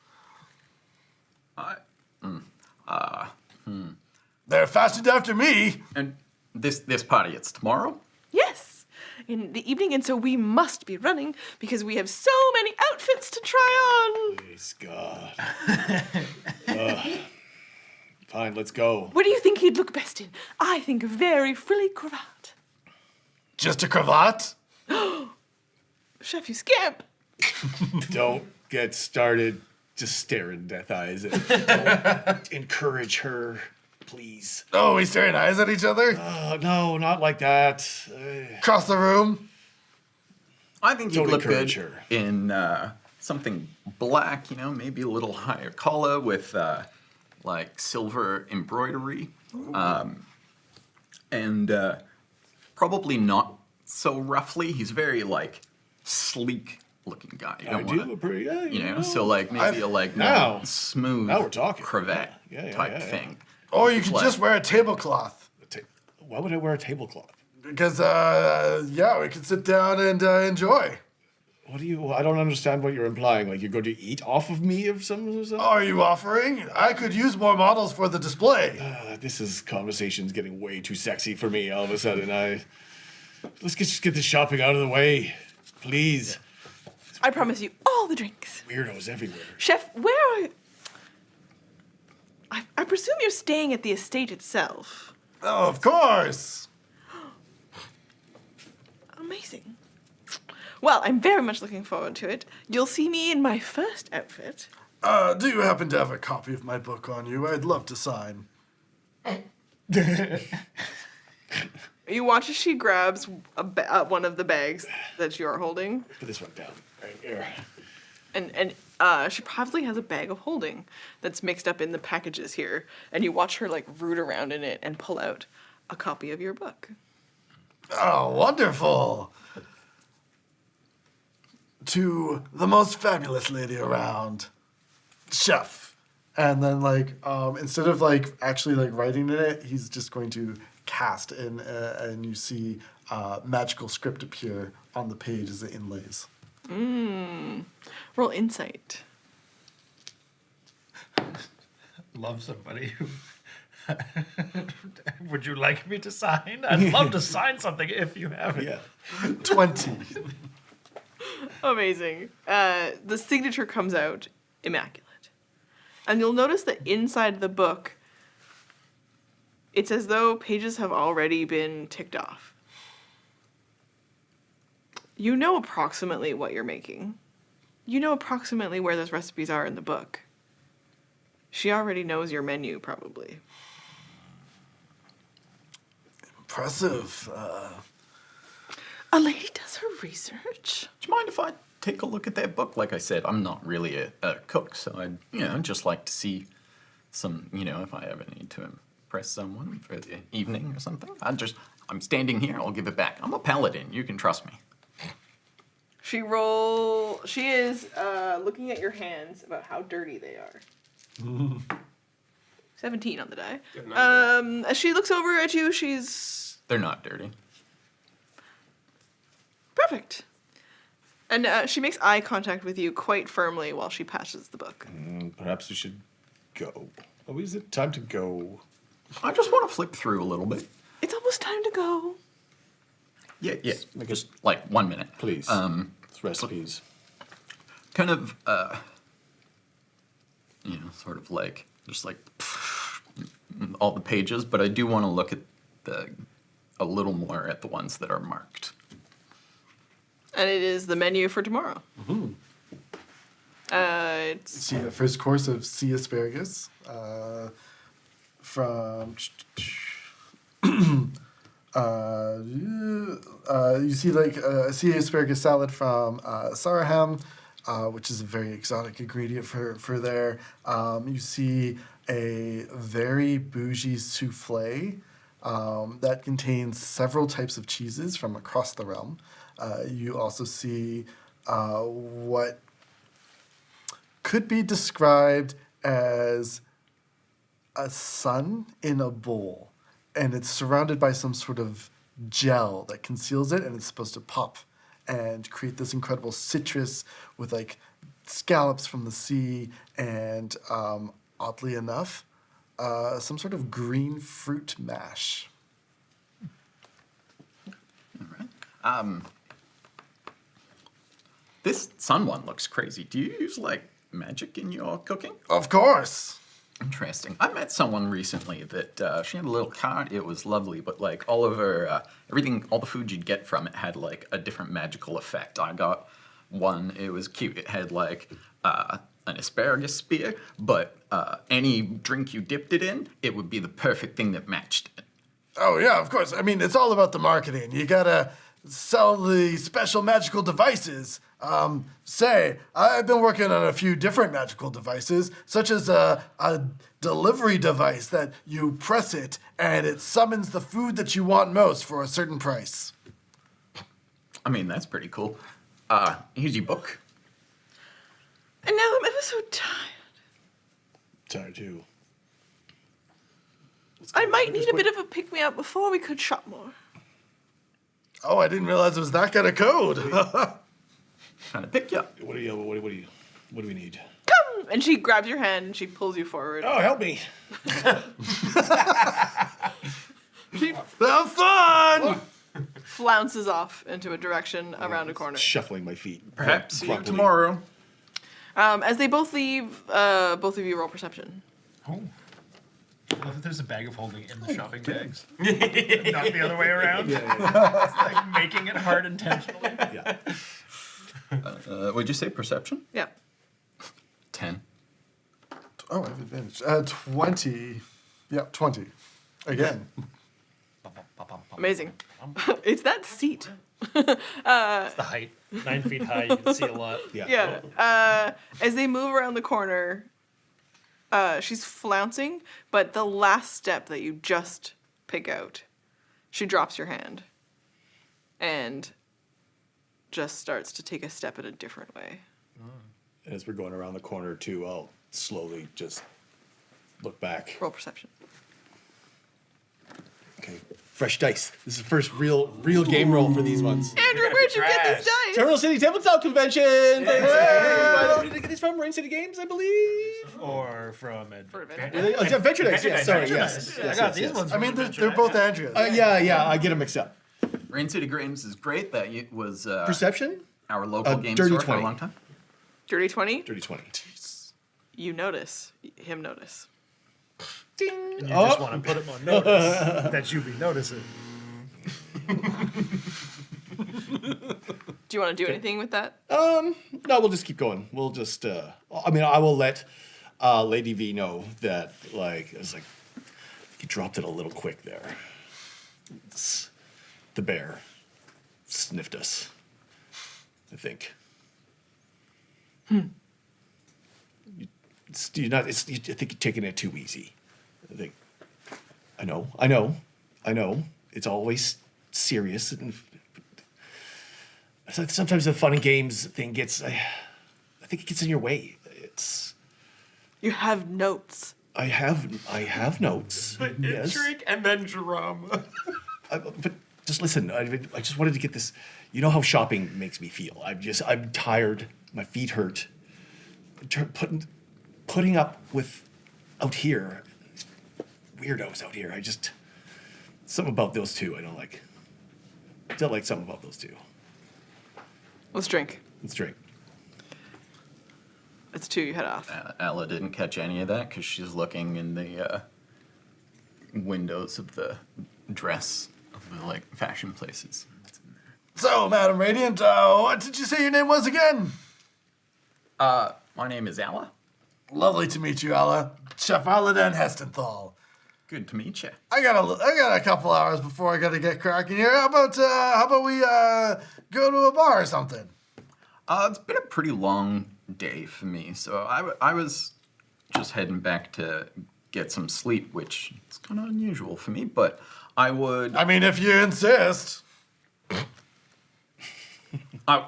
They're fashioned after me. And this party, it's tomorrow? Yes, in the evening, and so we must be running because we have so many outfits to try on. Praise God. Fine, let's go. What do you think he'd look best in? I think a very frilly cravat. Just a cravat? Chef, you scamp. Don't get started just staring death eyes. Don't encourage her, please. Oh, we staring eyes at each other? No, not like that. Across the room? I think you'd Don't look good encourage her. in something black, maybe a little higher collar with like silver embroidery. And probably not so roughly. He's very like sleek looking guy. You I don't do wanna- pretty good. so like maybe a like now- more smooth now we're talking. cravat Yeah, type yeah. thing. Or you could Like- just wear a tablecloth. Why would I wear a tablecloth? Because, yeah, we could sit down and enjoy. What do you? I don't understand what you're implying. Like you're going to eat off of me or something? Are you offering? I could use more models for the display. This conversation's getting way too sexy for me. All of a sudden, let's just get this shopping out of the way, please. I promise you all the drinks. Weirdos everywhere. Chef, where are you? I presume you're staying at the estate itself. Oh, of course. Amazing. Well, I'm very much looking forward to it. You'll see me in my first outfit. Do you happen to have a copy of my book on you? I'd love to sign. You watch as she grabs one of the bags that you're holding, Put this one down right here. and she probably has a bag of holding that's mixed up in the packages here. And you watch her like root around in it and pull out a copy of your book. Oh, wonderful. to the most fabulous lady around, chef. And then instead of actually writing in it, he's just going to cast and you see magical script appear on the page as it inlays. Roll insight. Love somebody who. Would you like me to sign? I'd love to sign something if you have it. Yeah. 20. Amazing. The signature comes out immaculate. And you'll notice that inside the book, it's as though pages have already been ticked off. You know approximately what you're making. You know approximately where those recipes are in the book. She already knows your menu, probably. Impressive. A lady does her research. Do you mind if I take a look at that book? Like I said, I'm not really a cook, so I'd just like to see some, if I ever need to impress someone for the evening or something. I'm standing here, I'll give it back. I'm a paladin, you can trust me. She is looking at your hands about how dirty they are. 17 on the die. As she looks over at you, They're not dirty. perfect. And she makes eye contact with you quite firmly while she passes the book. Perhaps we should go. Oh, is it time to go? I just want to flip through a little bit. It's almost time to go. Yeah. Just like 1 minute. Please. Recipes. Kind of, sort of just all the pages, but I do want to look at a little more at the ones that are marked. And it is the menu for tomorrow. It's See the first course of sea asparagus from. You see a sea asparagus salad from Saraham, which is a very exotic ingredient for there. You see a very bougie souffle that contains several types of cheeses from across the realm. You also see what could be described as a sun in a bowl, and it's surrounded by some sort of gel that conceals it, and it's supposed to pop and create this incredible citrus with scallops from the sea and oddly enough some sort of green fruit mash. All right. This sun one looks crazy. Do you use magic in your cooking? Of course. Interesting. I met someone recently that she had a little cart. It was lovely, but all of her everything, all the food you'd get from it had a different magical effect. I got one. It was cute. It had an asparagus spear, but any drink you dipped it in, it would be the perfect thing that matched it. Oh, yeah, of course. I mean, it's all about the marketing. You gotta sell the special magical devices. I've been working on a few different magical devices, such as a delivery device that you press it and it summons the food that you want most for a certain price. I mean, that's pretty cool. Here's your book. And now I'm ever so tired. Tired too. I might need a bit of a pick-me-up before we could shop more. Oh, I didn't realize it was that kind of code. Trying to pick you up. What do we need? Come! And she grabs your hand and she pulls you forward. Oh, help me! Have fun! Flounces off into a direction around a corner. Shuffling my feet. Perhaps see you Grumpily. tomorrow. As they both leave, both of you roll perception. Oh. I love that there's a bag of holding in the shopping bags. Not the other way around. It's making it hard intentionally. Yeah. Would you say perception? Yeah. 10. Oh, I have advantage. 20. Yeah, 20. Again. Amazing. It's that seat. It's the height. 9 feet high, you can see a lot. Yeah. Yeah. As they move around the corner, she's flouncing, but the last step that you just pick out, she drops your hand. And just starts to take a step in a different way. As we're going around the corner too, I'll slowly just look back. Roll perception. Okay, fresh dice. This is the first real game roll for these ones. Andrew, where'd you get these dice? Terminal City Tabletop Convention. Thanks, everybody. Did I get these from Rain City Games, I believe? Or from For adventure. Oh, it's Adventure Dice. Yeah, sorry. Yes. I got these ones. I mean, they're both Andreas. Yeah. I get them mixed up. Rain City Games is great. That was Perception. our local game dirty store for a 20. long time. Dirty 20? Dirty 20. You notice. Him notice. Ding. And you just want to put him on notice that you be noticing. Do you want to do anything with that? No, we'll just keep going. We'll just. I will let Lady V know that. Like, I was like, he dropped it a little quick there. The bear sniffed us. I think. I think you're taking it too easy. I think. I know. It's always serious. And sometimes the fun and games thing gets. I think it gets in your way. You have notes. I have notes. But Yes. intrigue and then drama. But just listen. I just wanted to get this. You know how shopping makes me feel. I'm tired. My feet hurt. Putting up with out here, these weirdos out here. Something about those two I don't like. Don't like something about those two. Let's drink. Let's drink. It's 2, you head off. Ella didn't catch any of that because she's looking in the windows of the dress of the fashion places. So, Madam Radiant, what did you say your name was again? My name is Ella. Lovely to meet you, Alla. Chef Aladan Hestenthal. Good to meet you. I got a couple hours before I gotta get cracking here. How about we go to a bar or something? It's been a pretty long day for me, so I was just heading back to get some sleep, which is kind of unusual for me, but I would... I mean, if you insist. I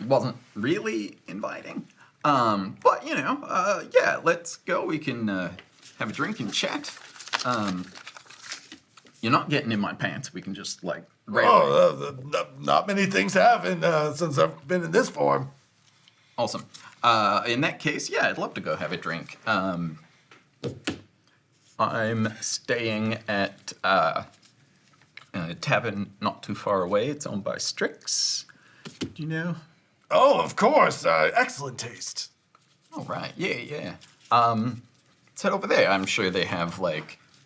wasn't really inviting. But, yeah, let's go. We can have a drink and chat. You're not getting in my pants. We can just, Not many things have since I've been in this form. Awesome. In that case, yeah, I'd love to go have a drink. I'm staying at a tavern not too far away. It's owned by Strix. Do you know? Oh, of course. Excellent taste. Oh, right. Yeah. Let's head over there. I'm sure they have,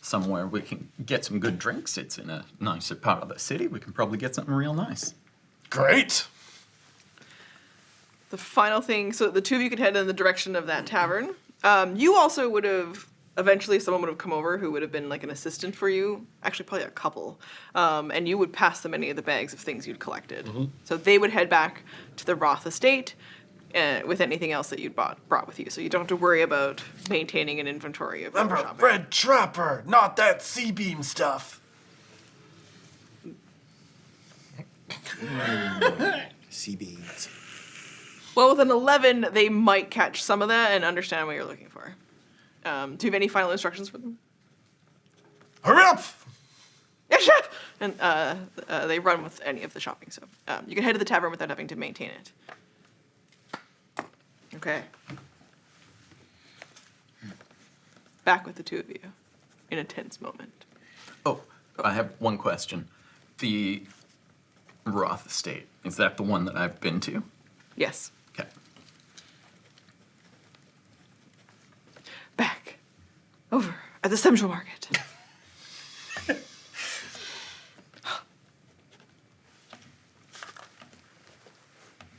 somewhere we can get some good drinks. It's in a nicer part of the city. We can probably get something real nice. Great. The final thing, so the two of you could head in the direction of that tavern. You also would have, eventually someone would have come over who would have been an assistant for you, actually probably a couple, and you would pass them any of the bags of things you'd collected. Mm-hmm. So they would head back to the Roth estate with anything else that you'd brought with you. So you don't have to worry about maintaining an inventory of your Remember, shopping. Red Trapper, not that C-beam stuff. Sea beans. Well, with an 11, they might catch some of that and understand what you're looking for. Do you have any final instructions for them? Hurry up! Yes, chef! And they run with any of the shopping, so you can head to the tavern without having to maintain it. Okay. Back with the two of you in a tense moment. Oh, I have one question. The Roth estate, is that the one that I've been to? Yes. Okay. Back. Over at the Semzhua market.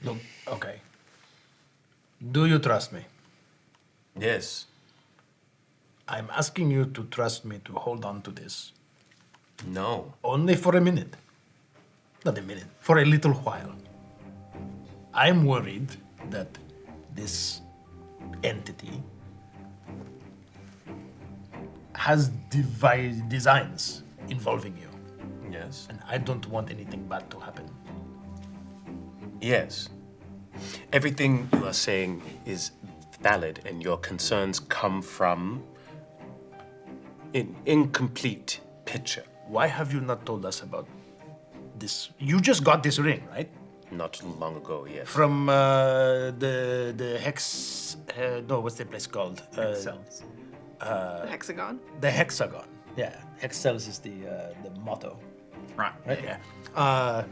Look, okay. Do you trust me? Yes. I'm asking you to trust me to hold on to this. No. Only for a minute. Not a minute, for a little while. I'm worried that this entity has designs involving you. Yes. And I don't want anything bad to happen. Yes. Everything you are saying is valid, and your concerns come from an incomplete picture. Why have you not told us about this? You just got this ring, right? Not long ago, yes. From the hex. No, what's the place called? Cells. The hexagon. The hexagon. Yeah, hex cells is the motto, Right. right? Yeah.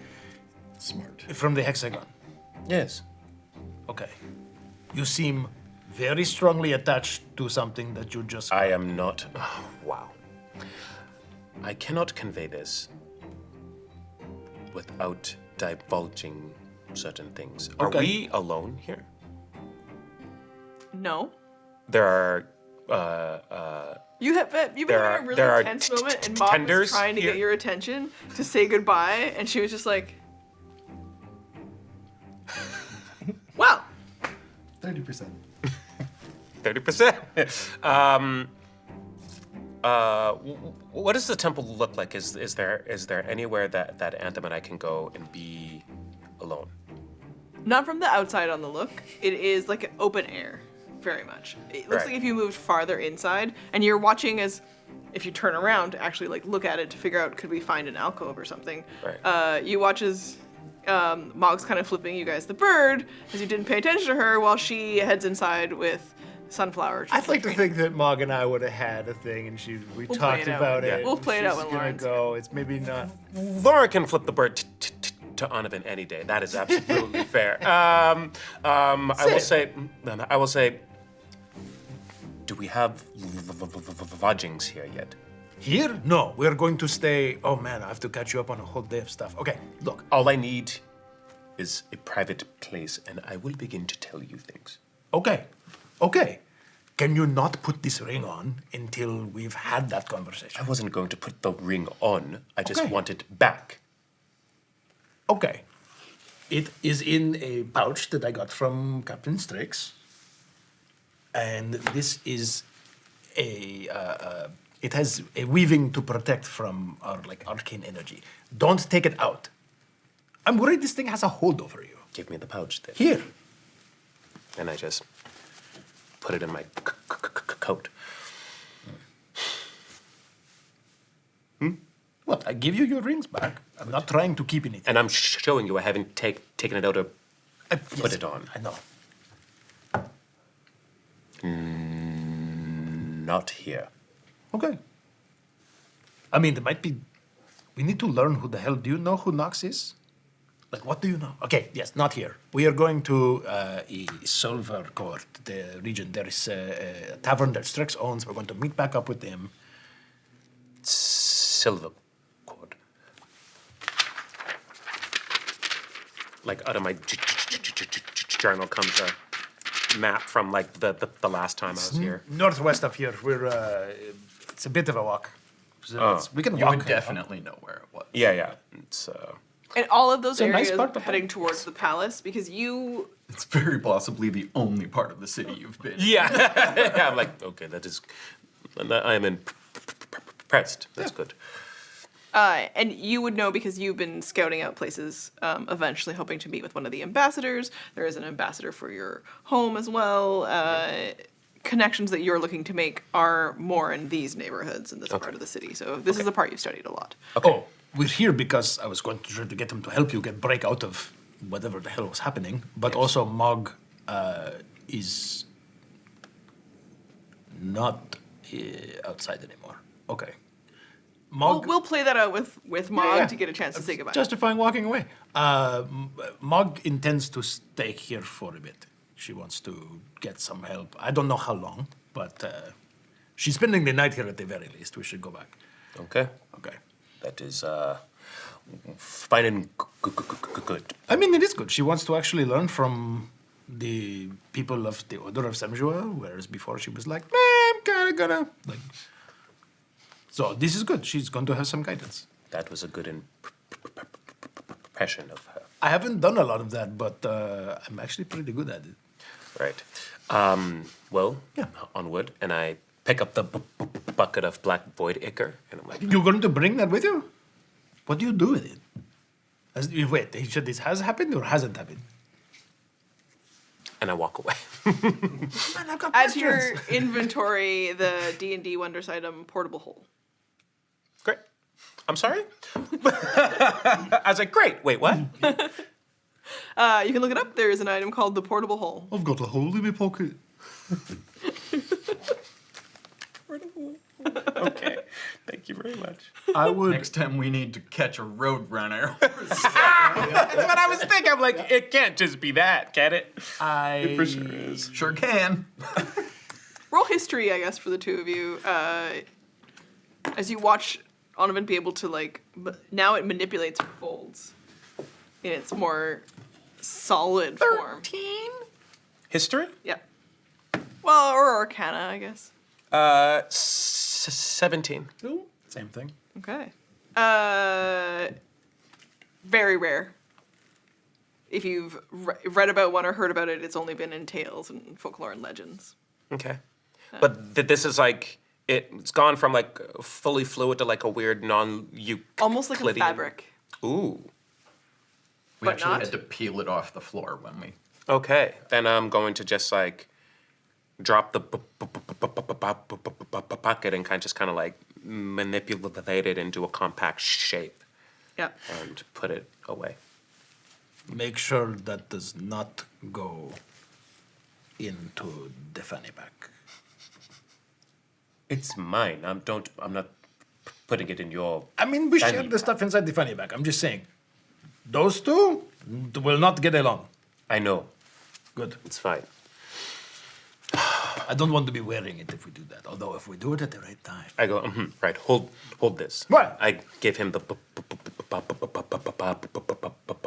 Smart. From the hexagon. Yes. Okay. You seem very strongly attached to something that you just. I am not. Oh, wow. I cannot convey this without divulging certain things. Are Okay. we alone here? No. There are. You've been There having are- a really there are tense moment, and Mogg was tenders trying to here. get your attention to say goodbye, and she was just like, "Wow, 30%. 30%. What does the temple look like? Is there anywhere that Anthem and I can go and be alone? not from the outside on the look. It is like an open air, very much. It looks Right. like if you moved farther inside, and you're watching as." If you turn around to actually like look at it to figure out could we find an alcove or something, Right. you watch as Mogg's kind of flipping you guys the bird as you didn't pay attention to her while she heads inside with Sunflower. I'd like to think that Mogg and I would have had a thing, and we We'll talked play it out. about Yeah. it. We'll play it out She's when gonna Lauren's go. It's maybe not. Laura can flip the bird to Onovan any day. That is absolutely fair. I will say, do we have lodgings here yet? Here? No, we're going to stay. Oh man, I have to catch you up on a whole day of stuff. Okay, look. All I need is a private place, and I will begin to tell you things. Okay. Can you not put this ring on until we've had that conversation? I wasn't going to put the ring on. I just Okay. want it back. Okay. It is in a pouch that I got from Captain Strix. And this is it has a weaving to protect from our arcane energy. Don't take it out. I'm worried this thing has a hold over you. Give me the pouch then. Here. And I just put it in my coat. What? I give you your rings back. I'm not trying to keep anything. And I'm showing you I haven't taken it out or put Yes, it on. I know. Not here. Okay. I mean, there might be. We need to learn who the hell. Do you know who Nox is? Like, what do you know? Okay, yes, not here. We are going to Silver Court, the region. There is a tavern that Strix owns. We're going to meet back up with them. Silver cord. Like out of my journal comes a map from like the last time I was here. Northwest of here. We're. It's a bit of a walk. So we can You walk. would definitely know where it was. Yeah. It's And all of those It's a nice areas part of heading towards the palace because you. It's very possibly the only part of the city you've been. yeah. I'm like, okay, that is. I am impressed. That's good. And you would know because you've been scouting out places, eventually hoping to meet with one of the ambassadors. There is an ambassador for your home as well. Connections that you're looking to make are more in these neighborhoods in this part of the city. So this is the part you've studied a lot. Oh, we're here because I was going to try to get them to help you break out of whatever the hell was happening. But also, Mogg is not outside anymore. Okay. Mogg, We'll play that out with Mogg yeah. to get a chance to say goodbye. justifying walking away. Mogg intends to stay here for a bit. She wants to get some help. I don't know how long, but she's spending the night here at the very least. We should go back. Okay. Okay. That is fine and good. I mean, it is good. She wants to actually learn from the people of the Order of Semzhua, whereas before she was like, I'm kind of gonna like. So this is good. She's going to have some guidance. That was a good impression of her. I haven't done a lot of that, but I'm actually pretty good at it. Right. Well, Yeah. onward. And I pick up the bucket of black void ichor, and I'm like, You're going to bring that with you? What do you do with it? Wait, he said this has happened or hasn't happened? And I walk away. Man, I've got Add to your questions. inventory the D&D Wondrous item portable hole. Great. I'm sorry? I was like, great. Wait, what? You can look it up. There is an item called the portable hole. I've got a hole in my pocket. Okay. Thank you very much. I would. Next time we need to catch a road runner. That's what I was thinking. I'm like, it can't just be that, can it? I For sure is. Sure can. Roll history, I guess, for the two of you. As you watch Onovan be able to, like, now it manipulates her folds in its more solid form. History? Yeah. Well, or Arcana, I guess. 17. Same thing. Okay. Very rare. If you've read about one or heard about it, it's only been in tales and folklore and legends. Okay. But this is like, it's gone from like fully fluid to like a weird non-Euclidean. Almost like a fabric. Ooh. We But actually not? had to peel it off the floor when we. Okay. Then I'm going to just like drop the bucket and just kind of like manipulate it into a compact shape Yeah. and put it away. Make sure that does not go into the fanny pack. It's mine. I'm not putting it in your. I mean, we Fanny shared the pack. stuff inside the fanny pack. I'm just saying. Those two will not get along. I know. Good. It's fine. I don't want to be wearing it if we do that. Although if we do it at the right time. I go, right, hold this. What? I give him the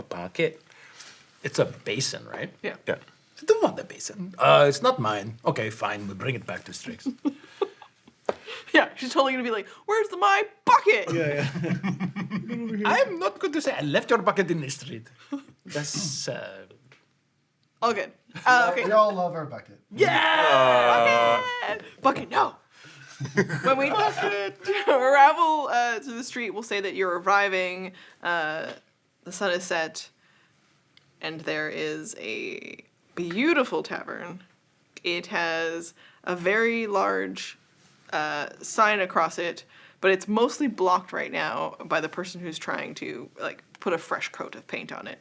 pocket. It's a basin, right? Yeah. Yeah. I don't want the basin. It's not mine. Okay, fine. We bring it back to Strix. Yeah, she's totally gonna be like, "Where's my bucket?" I'm not going to say I left your bucket in the street. That's All good. Okay. We all love our bucket. Bucket, no. When we travel to the street, we'll say that you're arriving. The sun is set, and there is a beautiful tavern. It has a very large sign across it, but it's mostly blocked right now by the person who's trying to like put a fresh coat of paint on it.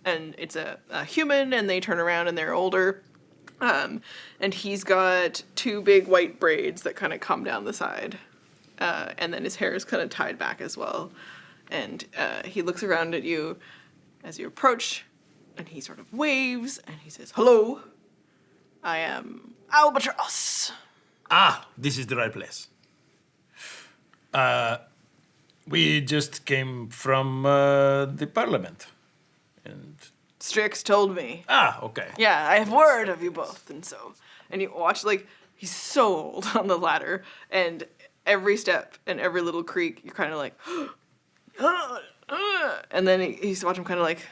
And it's a human, and they turn around and they're older. And he's got two big white braids that kind of come down the side. And then his hair is kind of tied back as well. And he looks around at you as you approach, and he sort of waves, and he says, "Hello, I am Albatross." this is the right place. We just came from the parliament. And Strix told me. okay. Yeah, I have word of you both, and so, and you watch, like, he's so old on the ladder, and every step and every little creak, you're kind of like, and then he's watch him kind of like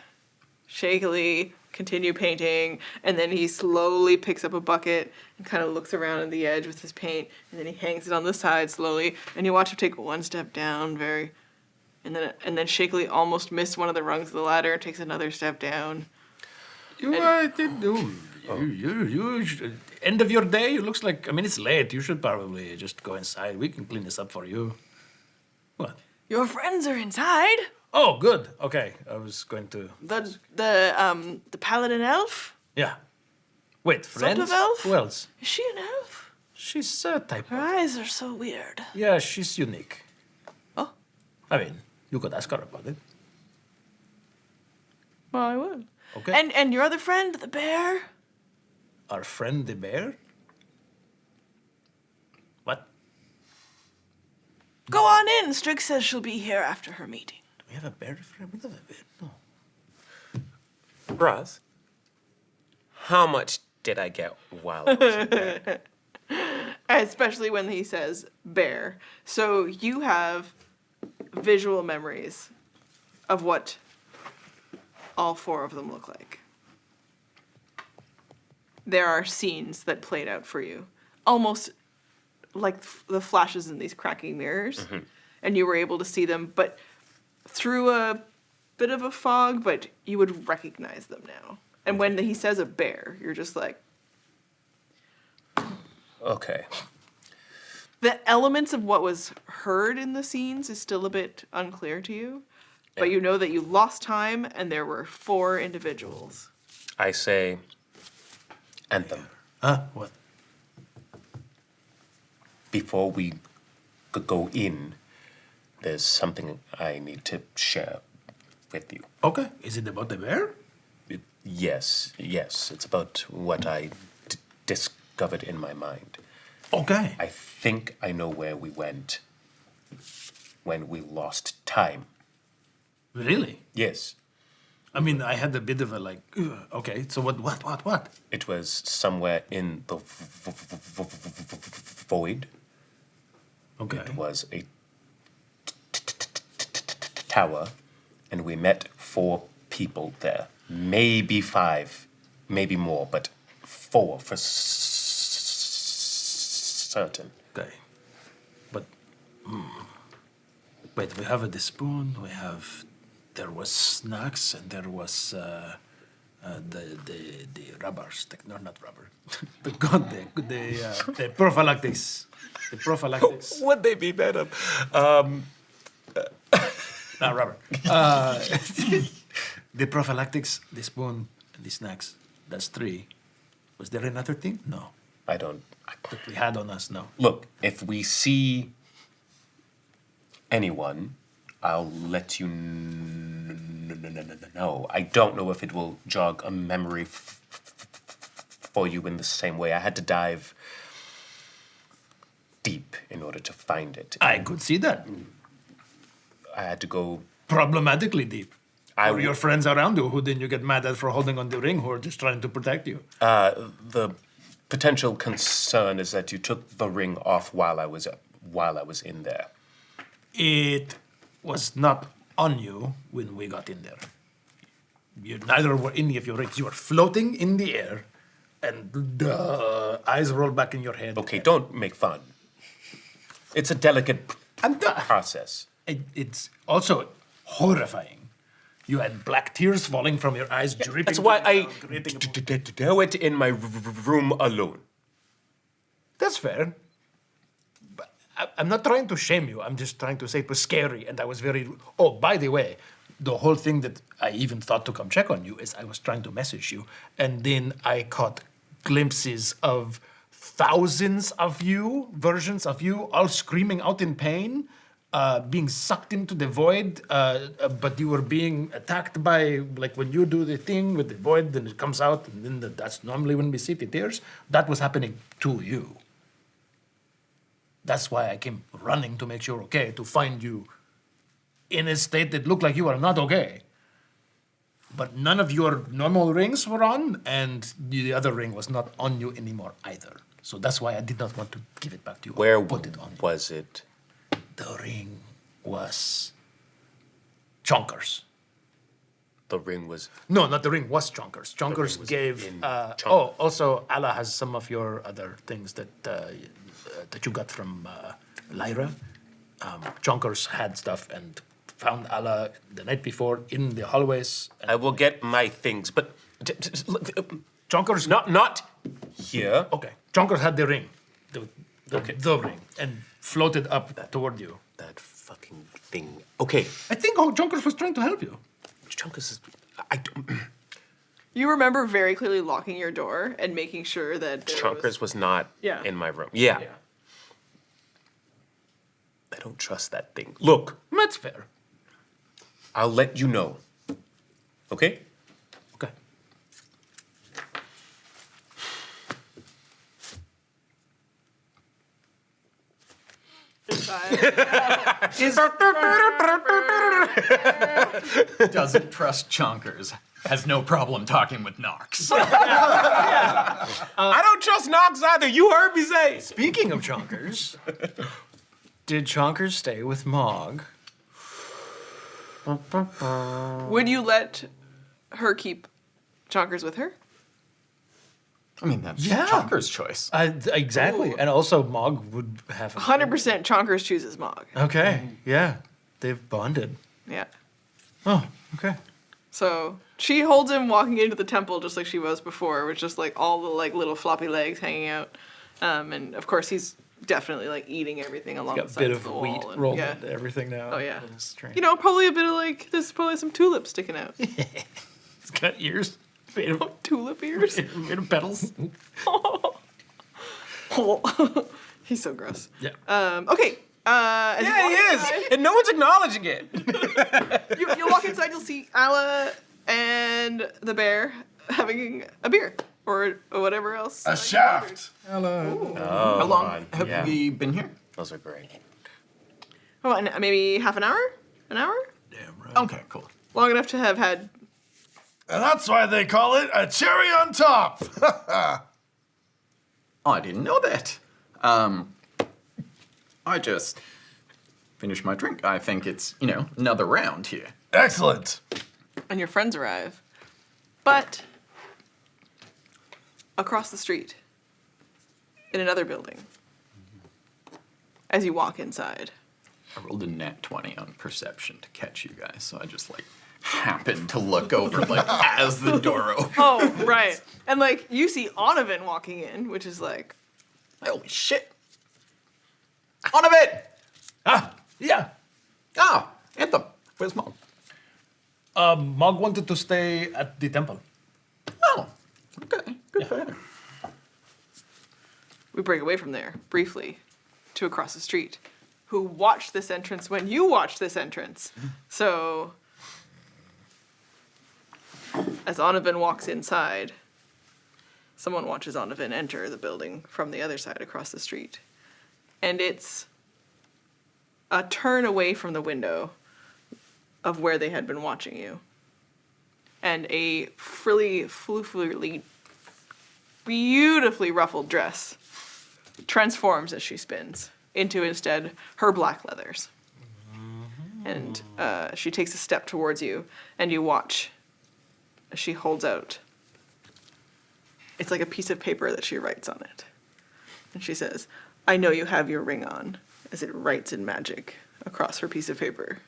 shakily continue painting, and then he slowly picks up a bucket and kind of looks around at the edge with his paint, and then he hangs it on the side slowly, and you watch him take one step down, and then shakily almost miss one of the rungs of the ladder, takes another step down. End of your day, it looks like, I mean, it's late. You should probably just go inside. We can clean this up for you. What? Your friends are inside. Oh, good. Okay, I was going to. The paladin elf. Yeah. Wait, friends? of elf? Who else? Is she an elf? She's a type. Her eyes are so weird. Yeah, she's unique. Oh, I mean, you could ask her about it. well, I would. Okay. And your other friend, the bear. Our friend the bear? What? Go on in. Strix says she'll be here after her meeting. Do we have a bear friend? We don't have a bear. No. Roth, how much did I get while I was in there? Especially when he says bear. So you have visual memories of what all four of them look like. There are scenes that played out for you, almost like the flashes in these cracking mirrors, and you were able to see them, but through a bit of a fog, but you would recognize them now. And when he says a bear, you're just like, Okay. the elements of what was heard in the scenes is still a bit unclear to you, but you know that you lost time and there were 4 individuals. I say, Anthem, Huh? What? before we go in, there's something I need to share with you. Okay. Is it about the bear? Yes, it's about what I discovered in my mind. Okay. I think I know where we went when we lost time. Really? Yes, I mean, I had a bit of a like, ugh, okay, so what? it was somewhere in the void. Okay. It was a tower, and we met 4 people there. Maybe 5, maybe more, but 4 for certain. Okay. But, wait, we have the spoon, there was snacks, and there was the rubbers, not rubber, the prophylactics. The prophylactics. Would they be better? Not rubber. The prophylactics, the spoon, and the snacks. That's 3. Was there another thing? No. I don't. That we had on us? No. Look, if we see anyone, I'll let you know. I don't know if it will jog a memory for you in the same way. I had to dive deep in order to find it. I could see that. I had to go. Problematically deep. I Or your friends around you who then you get mad at for holding on the ring who are just trying to protect you. The potential concern is that you took the ring off while I was in there. It was not on you when we got in there. You neither were any of your rings. You were floating in the air, and the eyes rolled back in your head. Okay, don't make fun. It's a delicate process. It's also horrifying. You had black tears falling from your eyes, dripping. That's why to the I ground, creating a- do it in my room alone. That's fair. But I'm not trying to shame you. I'm just trying to say it was scary, and I was very. Oh, by the way, the whole thing that I even thought to come check on you is I was trying to message you, and then I caught glimpses of thousands of you, versions of you, all screaming out in pain, being sucked into the void, but you were being attacked by, like when you do the thing with the void, then it comes out, and then that's normally when we see the tears. That was happening to you. That's why I came running to make sure okay, to find you in a state that looked like you are not okay. But none of your normal rings were on, and the other ring was not on you anymore either. So that's why I did not want to give it back to you. Where Put it on you. was it? The ring was Chonkers. The ring was. No, not the ring, was Chonkers. Chonkers was gave. in Oh, also, Allah has some of your other things that you got from Lyra. Chonkers had stuff and found Allah the night before in the hallways. I will get my things, but Chonkers. not here. Okay. Chonkers had the ring. Okay. The ring. And floated up toward you. That fucking thing. Okay, I think Chonkers was trying to help you. Chunkus is. I don't. You remember very clearly locking your door and making sure that there Chunkers was not Yeah. in my room. Yeah. I don't trust that thing. Look, That's fair. I'll let you know. Okay? Okay. Doesn't trust Chonkers. Has no problem talking with Nox. I don't trust Knox either. You heard me say. Speaking of Chonkers, did Chonkers stay with Mogg? Would you let her keep Chonkers with her? I mean, that's Yeah. Chonkers' choice. Exactly. And also, Mogg would have. 100% Chonkers chooses Mogg. Okay. Yeah. They've bonded. Yeah. Oh, okay. So she holds him walking into the temple just like she was before, with just like all the like little floppy legs hanging out. And of course he's definitely like eating everything along Got the a sides bit of of the wheat wall. And, rolled yeah. into everything now. Oh yeah. in his train. You know, probably a bit of like there's probably some tulips sticking out. It's got ears made of, Tulip ears. made of petals. He's so gross. Yeah. Okay. As you Yeah, walk he is, inside- and no one's acknowledging it. you walk inside, you'll see Ala and the bear having a beer or whatever else. A you shaft. Hello. Oh, How long have yeah. we been here? Those are great. ordered. Oh, maybe half an hour? An hour? Damn right. Okay, cool. Long enough to have had. And that's why they call it a cherry on top. Oh, I didn't know that. I just finished my drink. I think it's, another round here. Excellent. And your friends arrive. But across the street, in another building, as you walk inside. I rolled a nat 20 on perception to catch you guys, so I just, happened to look over, as the door opens. Oh, right. And, you see Onovan walking in, which is Holy shit. Onovan! Yeah. Ah, Anthem. Where's Mom? Mogg wanted to stay at the temple. Oh, okay. Good for her. we break away from there, briefly, to across the street, who watched this entrance when you watched this entrance. So, as Onovan walks inside, someone watches Onovan enter the building from the other side across the street. And it's a turn away from the window of where they had been watching you. And a frilly, beautifully ruffled dress transforms as she spins into instead her black leathers. And she takes a step towards you, and you watch as she holds out. It's like a piece of paper that she writes on it. And she says, "I know you have your ring on," as it writes in magic across her piece of paper.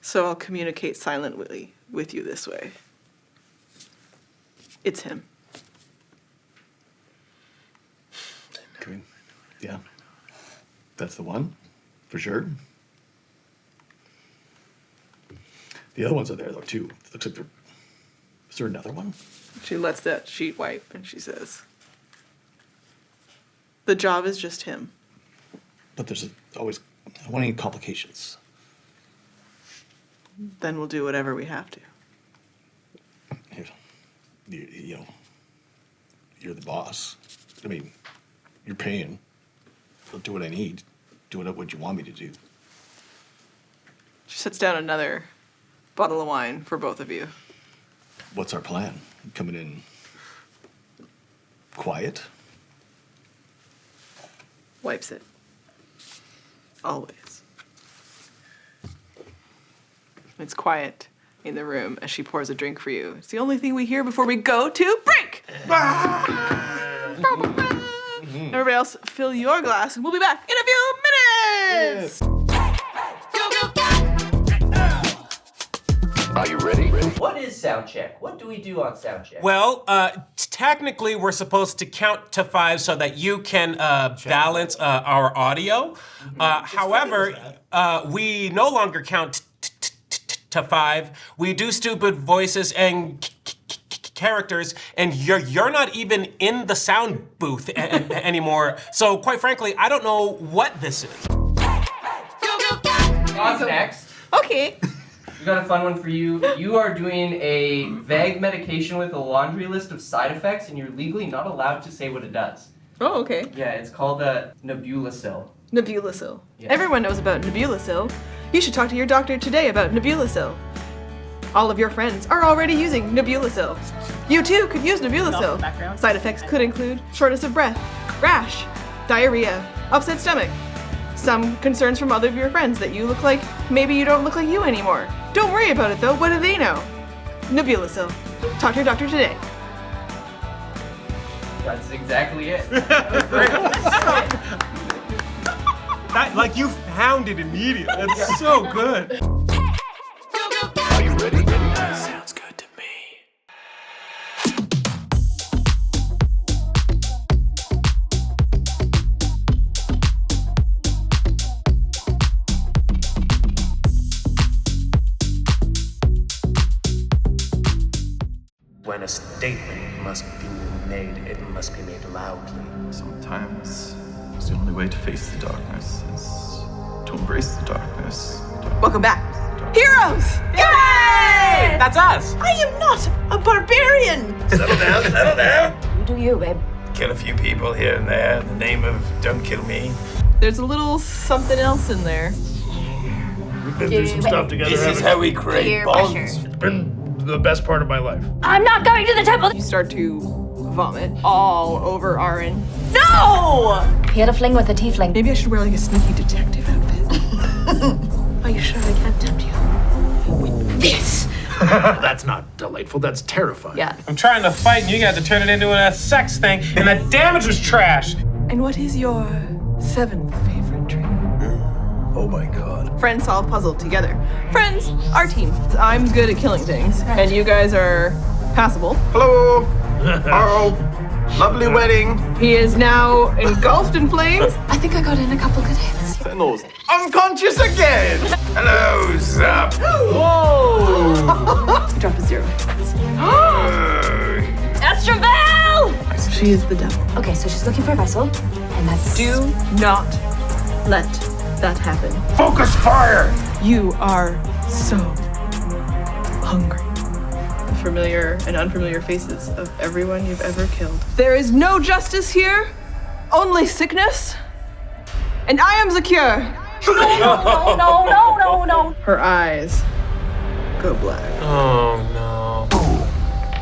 "So I'll communicate silently with you this way. It's him." Okay. Yeah. That's the one, for sure. The other ones are there, though, too. It looks like they're... Is there another one? She lets that sheet wipe, and she says, "The job is just him." But there's always... I don't want any complications. "Then we'll do whatever we have to." You know, you're the boss. I mean, you're paying. I'll do what I need. Do what you want me to do. She sets down another bottle of wine for both of you. What's our plan? Coming in quiet? Wipes it. Always. It's quiet in the room as she pours a drink for you. It's the only thing we hear before we go to break. Everybody else, fill your glass, and we'll be back in a few minutes. Are you ready? What is sound check? What do we do on sound check? Well, technically, we're supposed to count to 5 so that you can balance our audio. However, we no longer count to 5. We do stupid voices and characters, and you're not even in the sound booth anymore. So, quite frankly, I don't know what this is. On next. Okay. We got a fun one for you. You are doing a vague medication with a laundry list of side effects, and you're legally not allowed to say what it does. Oh, okay. Yeah, it's called a Nebulasil. Nebulasil. Yes. Everyone knows about Nebulasil. You should talk to your doctor today about Nebulasil. All of your friends are already using Nebulasil. You too could use Nebulasil. Side effects could include shortness of breath, rash, diarrhea, upset stomach. Some concerns from other of your friends that you look like maybe you don't look like you anymore. Don't worry about it though, what do they know? Nebulasil. Talk to your doctor today. That's exactly it. You found it immediately. That's so good. a statement must be made, it must be made loudly. Sometimes the only way to face the darkness is to embrace the darkness. Welcome back. Heroes! Yay! That's us! I am not a barbarian! Settle down, settle down. You do you, babe. Kill a few people here and there in the name of don't kill me. There's a little something else in there. We've been through some stuff together. This is how we create Peer bonds. pressure. It's been the best part of my life. I'm not going to the temple. You start to vomit all over Arin. No! He had a fling with a tiefling. Maybe I should wear like a sneaky detective outfit. Are you sure I can't tempt you? With this! That's not delightful. That's terrifying. Yeah. I'm trying to fight and you got to turn it into a sex thing, and the damage was trash. And what is your 7th favorite drink? Oh my god. Friends solve puzzle together. Friends, our team. I'm good at killing things, and you guys are passable. Hello. Oh, lovely wedding. He is now engulfed in flames. I think I got in a couple good hits. Sentinels unconscious again. Hello, Zap. Drop a 0. Estravel! She is the devil. Okay, so she's looking for a vessel, and that's... Do not let that happen. Focus fire. You are so hungry. The familiar and unfamiliar faces of everyone you've ever killed. There is no justice here, only sickness. And I am the cure. No. Her eyes go black. Oh no.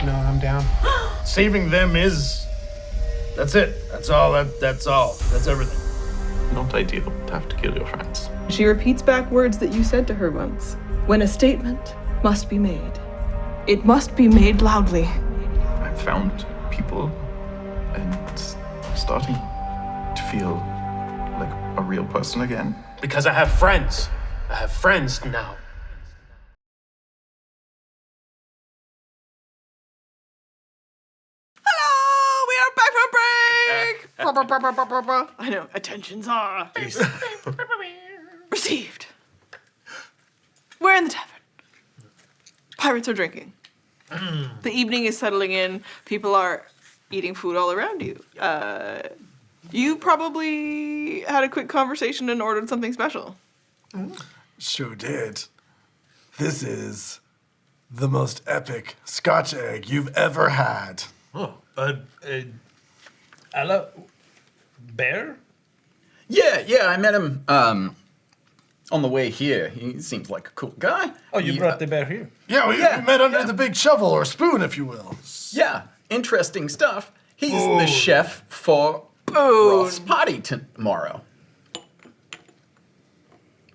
No, I'm down. Saving them is. That's it. That's all. That's all. That's everything. Not ideal to have to kill your friends. She repeats back words that you said to her once. When a statement must be made, it must be made loudly. I've found people and starting to feel like a real person again. Because I have friends. I have friends now. Hello, we are back from break. I know, attentions are received. We're in the tavern. Pirates are drinking. The evening is settling in. People are eating food all around you. You probably had a quick conversation and ordered something special. Sure did. This is the most epic Scotch egg you've ever had. Oh, Ella, bear? Yeah, I met him on the way here. He seems like a cool guy. Oh, you brought the bear here. Yeah, we met under the big shovel or spoon, if you will. Yeah, interesting stuff. He's the chef for Roth's party tomorrow.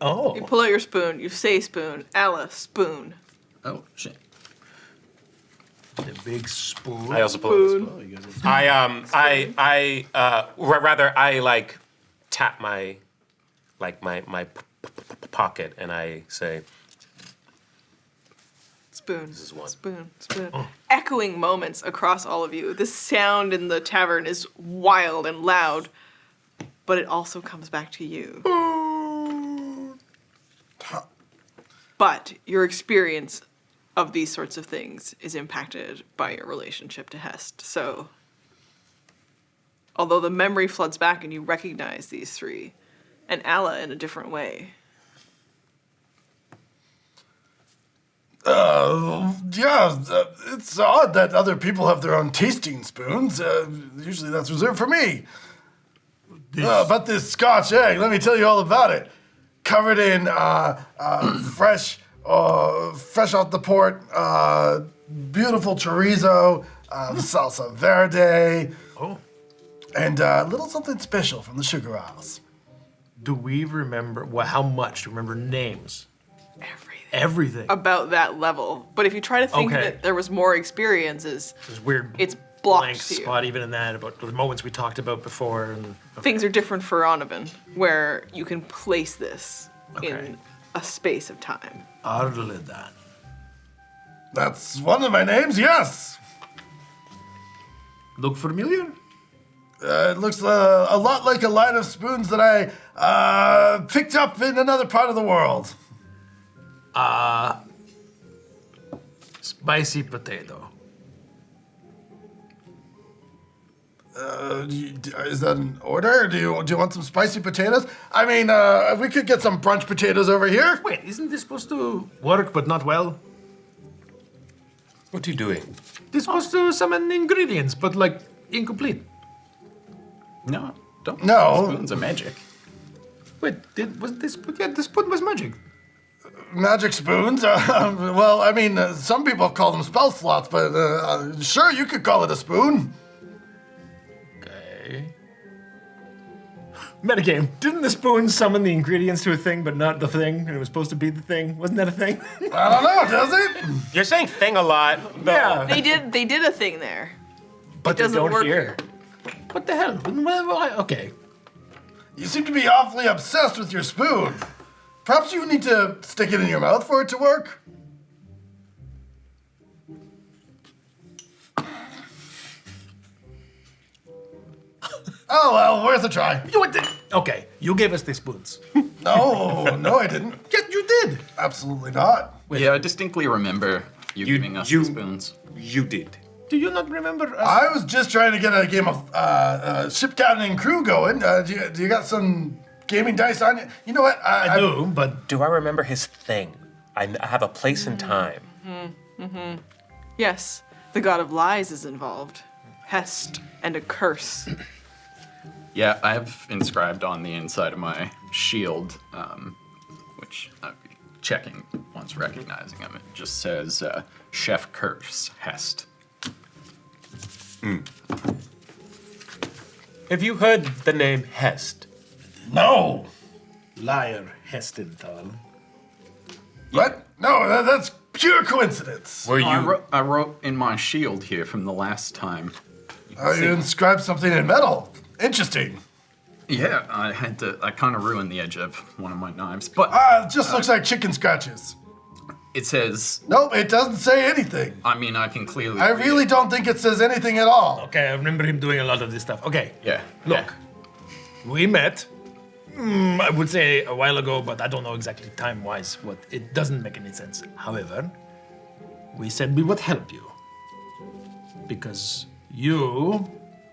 Oh. You pull out your spoon. You say spoon. Ella, spoon. Oh, shit. The big spoon. I also pull out the spoon. I like tap my pocket and I say, Spoon. This is one. Spoon. Echoing moments across all of you. The sound in the tavern is wild and loud, but it also comes back to you. But your experience of these sorts of things is impacted by your relationship to Hest. So, although the memory floods back and you recognize these three, and Alla in a different way. It's odd that other people have their own tasting spoons. Usually that's reserved for me. But this Scotch egg, let me tell you all about it. Covered in fresh off the port, beautiful chorizo, salsa verde, and a little something special from the Sugar Isles. Do we remember, how much? Do we remember names? Everything. About that level. But if you try to think Okay. that there was more experiences, There's weird it's blocked blank to you. spot even in that about the moments we talked about before. And Things are different for Onovan, where you can place this Okay. in a space of time. Arledan. That's one of my names, yes. Look familiar? It looks a lot like a line of spoons that I picked up in another part of the world. Spicy potato. Is that an order? Do you want some spicy potatoes? I mean, we could get some brunch potatoes over here. Wait, isn't this supposed to work but not well? What are you doing? This supposed to summon ingredients, but like incomplete. No, don't. No. Spoons are magic. Wait, was this? Yeah, this spoon was magic. Magic spoons? Well, I mean, some people call them spell slots, but sure, you could call it a spoon. Okay. Metagame. Didn't the spoon summon the ingredients to a thing, but not the thing? And it was supposed to be the thing. Wasn't that a thing? I don't know, does it? You're saying thing a lot. Though. Yeah. They did a thing there. But they doesn't don't work hear. What the hell? Okay. You seem to be awfully obsessed with your spoon. Perhaps you need to stick it in your mouth for it to work? Oh, well, worth a try. Okay, you gave us the spoons. No, I didn't. Yes, you did. Absolutely not. Yeah, I distinctly remember you giving us the spoons. You did. Do you not remember us? I was just trying to get a game of ship captain and crew going. Do you got some gaming dice on you? You know what? I do, but Do I remember his thing? I have a place and time. Yes, the god of lies is involved. Hest and a curse. Yeah, I have inscribed on the inside of my shield, which I'll be checking once recognizing him. It just says Chef Curse Hest. Have you heard the name Hest? No. liar Hestenthal. What? No, that's pure coincidence. Were I wrote in my shield here from the last time. You inscribed something in metal. Interesting. Yeah, I kind of ruined the edge of one of my knives, but It just looks like chicken scratches. it says, Nope, it doesn't say anything. I mean, I can clearly I read really it. don't think it says anything at all. Okay, I remember him doing a lot of this stuff. Okay, Yeah, look, we met, I would say a while ago, but I don't know exactly time-wise what, it doesn't make any sense. However, we said we would help you. Because you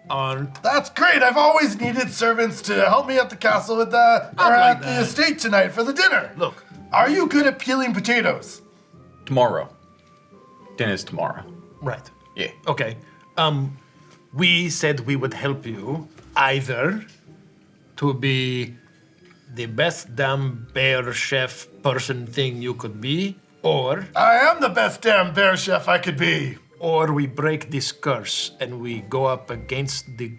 aren't... That's great. I've always needed servants to help me at the castle with or like at the that. estate tonight for the dinner. Look, Are you good at peeling potatoes? Tomorrow. Dinner's tomorrow. right. Yeah. Okay. We said we would help you either to be the best damn bear chef person thing you could be, or I am the best damn bear chef I could be. we break this curse and we go up against the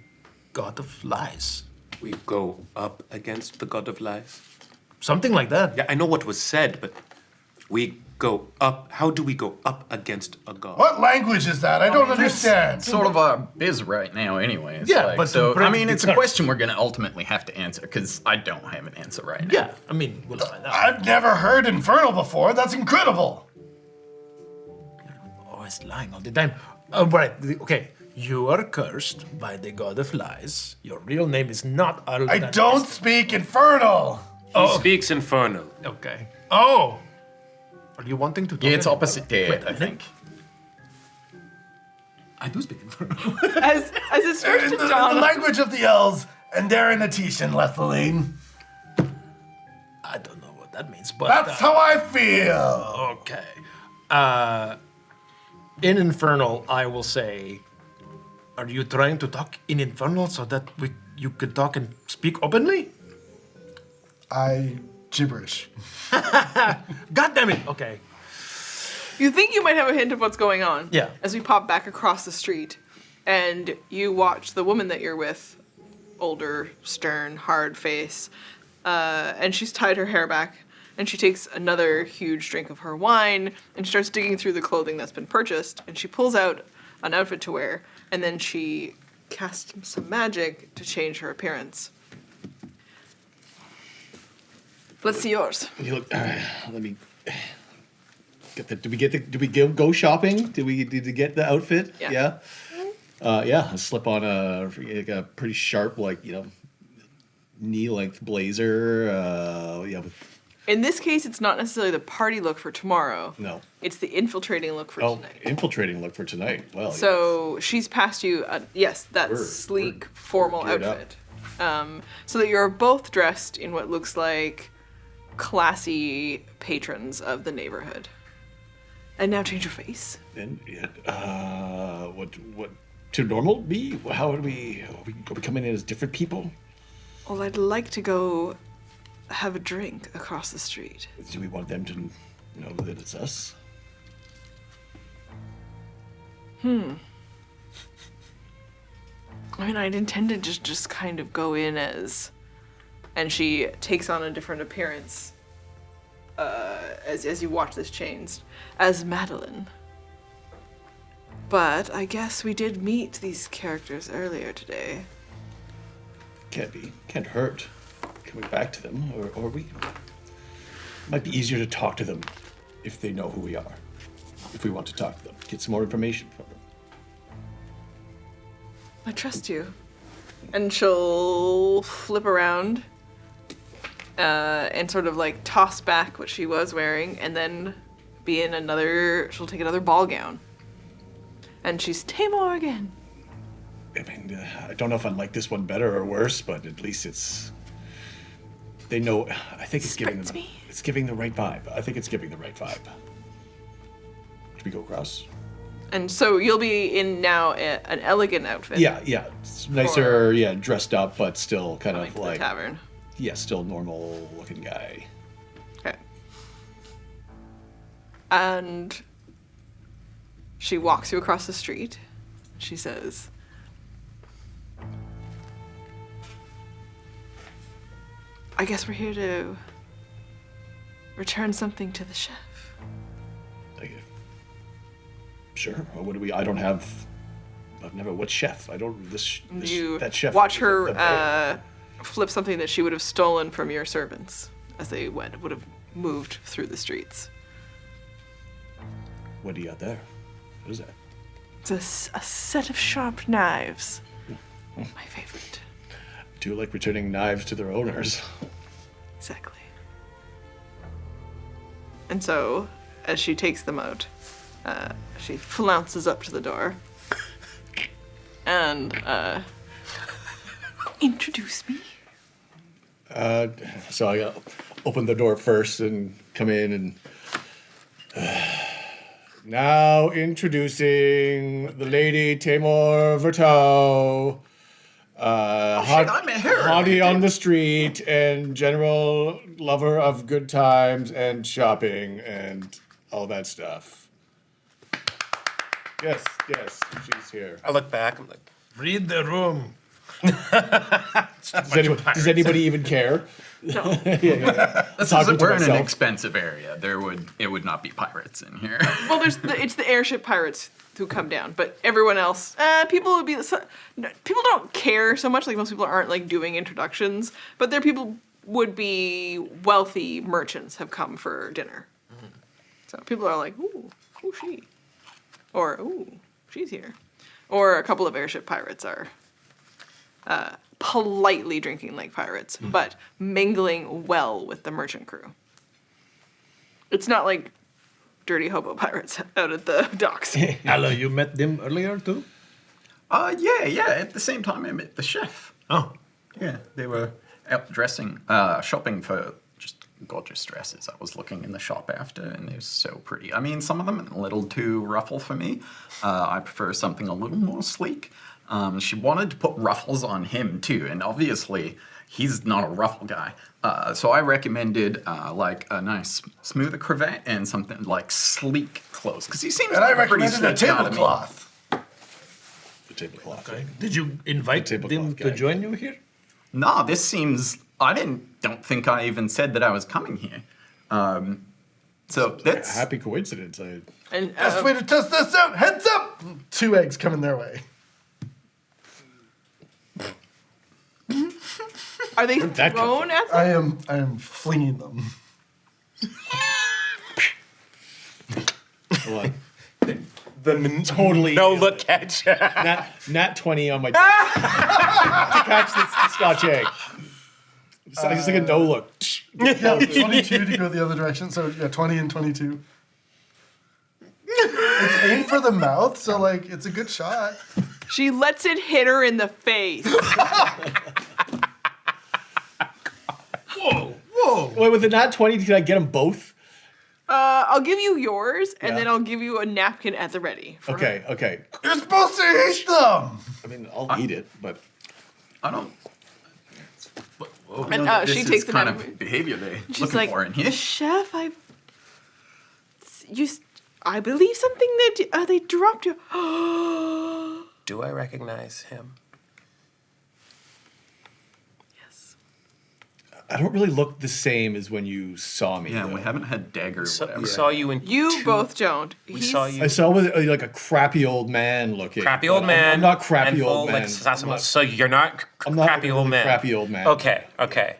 god of lies. We go up against the god of lies? Something like that. Yeah, I know what was said, but we go up. How do we go up against a god? What language is that? I don't understand. Sort of our biz right now, anyways. Yeah, like, but so to break I mean, the it's a curse. question we're gonna ultimately have to answer because I don't have an answer right now. Yeah, I mean, we'll find out. I've never heard Infernal before. That's incredible. Always lying all the time. Right, okay. You are cursed by the god of lies. Your real name is not Altan. I don't speak Infernal. He speaks infernal. Okay. Oh! Are you wanting to talk? Yeah, it's about- opposite dead, Wait, I think. I do speak infernal. As it starts In to the dawn. language of the elves, and Darren Atishan, Lethaline. I don't know what that means, but... That's how I feel. Okay. In Infernal, I will say, are you trying to talk in Infernal so that you could talk and speak openly? Gibberish. God damn it! Okay. You think you might have a hint of what's going on. Yeah. As we pop back across the street, and you watch the woman that you're with, older, stern, hard face, and she's tied her hair back, and she takes another huge drink of her wine, and she starts digging through the clothing that's been purchased, and she pulls out an outfit to wear, and then she casts some magic to change her appearance. Let's see yours. You look. Let me get the. Do we go shopping? Did we get the outfit? Yeah. Yeah. I slip on a pretty sharp, knee length blazer. With In this case, it's not necessarily the party look for tomorrow. No. It's the infiltrating look for tonight. Infiltrating look for tonight. Well, So she's passed you, that sleek, formal geared up. outfit. So that you're both dressed in what looks like classy patrons of the neighborhood. And now change your face. And what to normal be? How are we coming in as different people? Well, I'd like to go have a drink across the street. Do we want them to know that it's us? I mean, I'd intended to just kind of go in as, and she takes on a different appearance as you watch this change, as Madeline. But I guess we did meet these characters earlier today. Can't hurt coming back to them, or we might be easier to talk to them if they know who we are. If we want to talk to them, get some more information from them. I trust you. And she'll flip around and sort of like toss back what she was wearing and then she'll take another ball gown. And she's Tamor again. I mean, I don't know if I like this one better or worse, but at least they know. I think it's giving the right vibe. I think it's giving the right vibe. Should we go across? And so you'll be in now an elegant outfit. Yeah. It's nicer, dressed up, but still kind of the like tavern. Yeah, still normal looking guy. Okay. And she walks you across the street. She says, I guess we're here to return something to the chef. Sure. What do we? I've never. What chef? I don't. That chef. Watch her flip something that she would have stolen from your servants as they would have moved through the streets. What do you got there? What is that? It's a set of sharp knives. My favorite. I do like returning knives to their owners. Exactly. And so, as she takes them out, she flounces up to the door and introduce me. So I open the door first and come in and now introducing the lady Tamor Vertau. I met her. Hottie on the street and general lover of good times and shopping and all that stuff. Yes, she's here. I look back. I'm like, Read the room. Does anybody even care? No. We're in an expensive area. It would not be pirates in here. Well, it's the airship pirates who come down, but everyone else, people don't care so much. Like most people aren't like doing introductions, but would be wealthy merchants have come for dinner. Mm-hmm. So people are like, ooh, who's she? Or, ooh, she's here. Or a couple of airship pirates are politely drinking like pirates, but mingling well with the merchant crew. It's not like dirty hobo pirates out at the docks. Hello, you met them earlier too? Yeah. At the same time I met the chef. Oh. Yeah, they were out shopping for just gorgeous dresses. I was looking in the shop after, and they're so pretty. I mean, some of them are a little too ruffle for me. I prefer something a little more sleek. She wanted to put ruffles on him, too, and obviously, he's not a ruffle guy. So I recommended, like, a nice smoother cravat and something, like, sleek clothes, because he seems And I pretty recommended a sleek out of me. tablecloth. The tablecloth. Okay. Did you invite them to join you here? No, this seems... I don't think I even said that I was coming here. So that's... A happy coincidence. And Best way to test this out, heads up! 2 eggs coming their way. are they thrown at them? I am flinging them. Hold on. Totally no look catch. Nat 20 on my to catch this Scotch egg. It's like a no look. Yeah, 22 to go the other direction. So yeah, 20 and 22. It's aimed for the mouth, so like it's a good shot. She lets it hit her in the face. Whoa! Wait, with the nat 20, can I get them both? I'll give you yours, and Yeah. then I'll give you a napkin at the ready. for her. Okay. You're supposed to eat them. I mean, I'll eat it, but I don't. And this she is takes the kind napkin. of behavior they She's looking like, for in here. Chef, I believe something that they dropped you. Do I recognize him? Yes. I don't really look the same as when you saw me. Yeah, though. we haven't had dagger or whatever. We saw you in You both don't. We saw you. I saw with like a crappy old man looking. Crappy but old man. I'm not crappy and full, old man. Like, so you're not I'm not crappy really old man. crappy old man. Okay.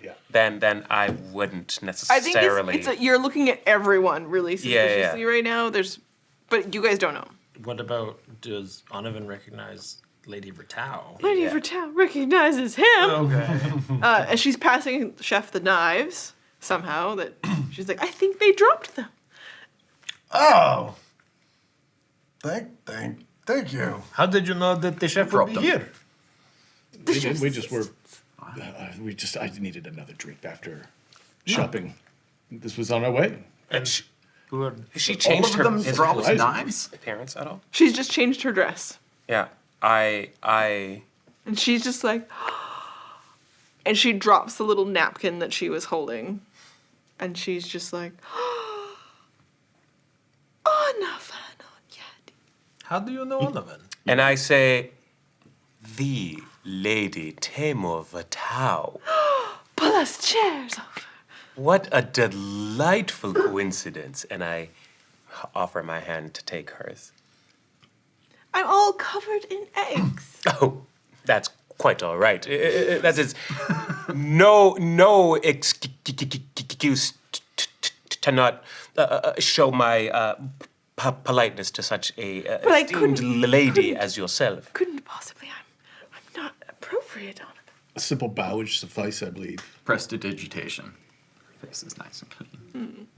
Yeah. Then I wouldn't I necessarily. think you're looking at everyone really Yeah, yeah. suspiciously right now. But you guys don't know. What about, does Onovan recognize Lady Vertau? Lady Vertau recognizes him. Okay. As she's passing Chef the knives, somehow, that she's like, I think they dropped them. Oh. Thank you. How did you know that the chef would Dropped be them. here? I needed another drink after shopping. This was on our way. And who are, Has she All changed of her them dropped surprising. knives? appearance at all? She's just changed her dress. Yeah. I. And she's just like, and she drops the little napkin that she was holding. And she's just like, Onovan on yet. how do you know Onovan? And I say, the Lady Temple of Semzhua. Pull us chairs over. What a delightful coincidence. And I offer my hand to take hers. I'm all covered in eggs. Oh, that's quite all right. That is no excuse to not show my politeness to such a But I esteemed couldn't- lady as yourself. Couldn't possibly. I'm not appropriate on it. A simple bow would suffice, I believe. Prestidigitation. Her face is nice and clean.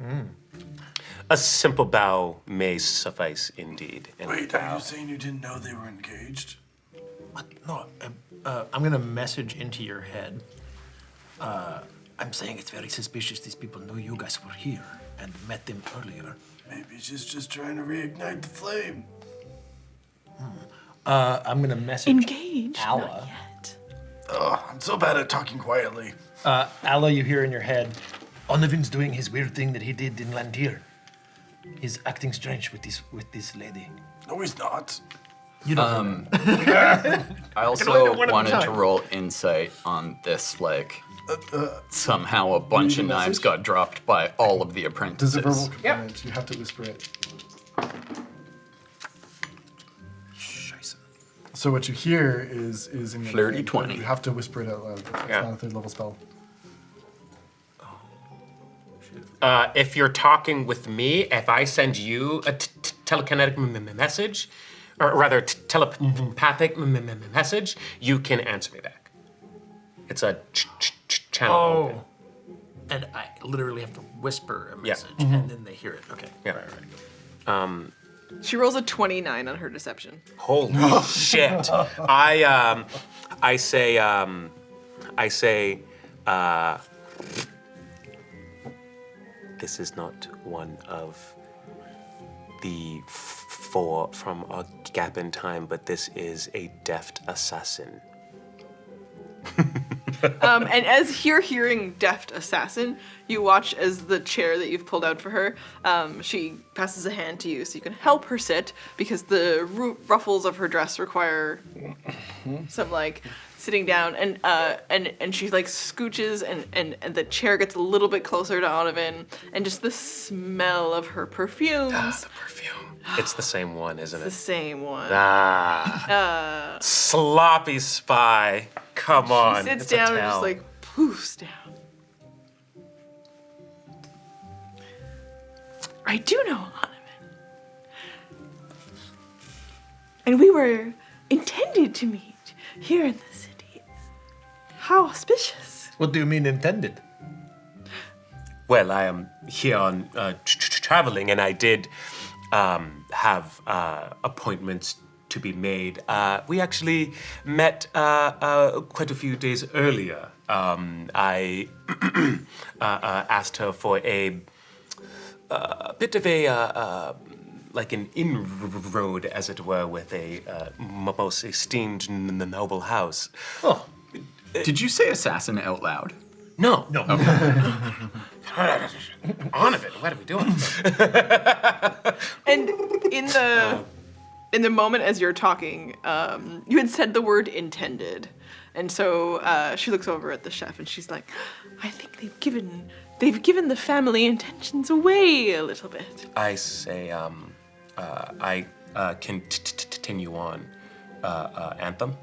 A simple bow may suffice indeed. And Wait, are you saying you didn't know they were engaged? No, I'm going to message into your head. I'm saying it's very suspicious these people knew you guys were here and met them earlier. Maybe she's just trying to reignite the flame. I'm going to message Engaged? Alla. Not yet. Ugh, I'm so bad at talking quietly. Alla, you hear in your head, Onovan's doing his weird thing that he did in Lantir. He's acting strange with this lady. No, he's not. You don't know. I also wanted to roll insight on this, like, somehow a bunch of knives got dropped by all of the There's apprentices. a verbal component. You have to whisper it. So what you hear is in your Flirty mind, 20. You have to whisper it out loud. It's Yeah. not a third level spell. If you're talking with me, if I send you a telekinetic message, or rather telepathic message, you can answer me back. It's a channel. open. Oh. And I literally have to whisper a Yeah. message, and then they hear it. Okay. Yeah. She rolls a 29 on her deception. Holy shit! I say, this is not one of the four from a gap in time, but this is a deft assassin. And as you're hearing deft assassin, you watch as the chair that you've pulled out for her, she passes a hand to you so you can help her sit because the ruffles of her dress require some like sitting down, and she like scooches and the chair gets a little bit closer to Onovan, and just the smell of her perfumes. The perfume. It's the same one, isn't The it? same one. Sloppy spy. Come on. Sits it's a down and tell. just like poofs down. I do know Onovan. And we were intended to meet here in the city. How auspicious. What do you mean intended? Well, I am here on traveling, and I did have appointments to be made. We actually met quite a few days earlier. I asked her for a bit of a like an inroad, as it were, with a most esteemed noble house. Oh, Did you say assassin out loud? No. Onovan, what are we doing? And in the moment as you're talking, you had said the word intended, and so she looks over at the chef and she's like, "I think they've given the family intentions away a little bit." I say, I can continue on. Anthem?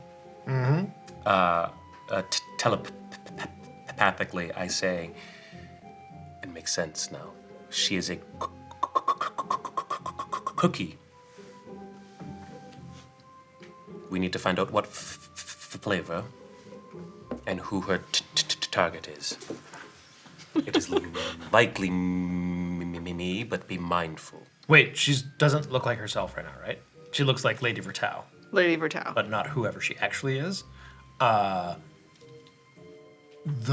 Telepathically, I say, it makes sense now. She is a cookie. We need to find out what flavor and who her target is. It is likely me, but be mindful. wait, she doesn't look like herself right now, right? She looks like Lady Vertau, Lady Vertau. but not whoever she actually is. The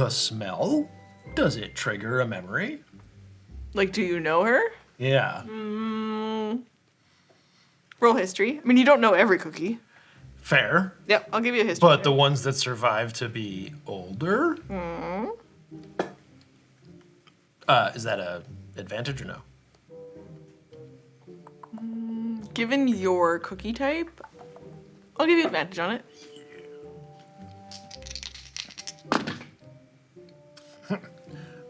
smell? Does it trigger a memory? Like, do you know her? Yeah. Roll history. I mean, you don't know every cookie. Fair. Yep, I'll give you a history. But the ones that survive to be older? Is that a advantage or no? Given your cookie type, I'll give you advantage on it.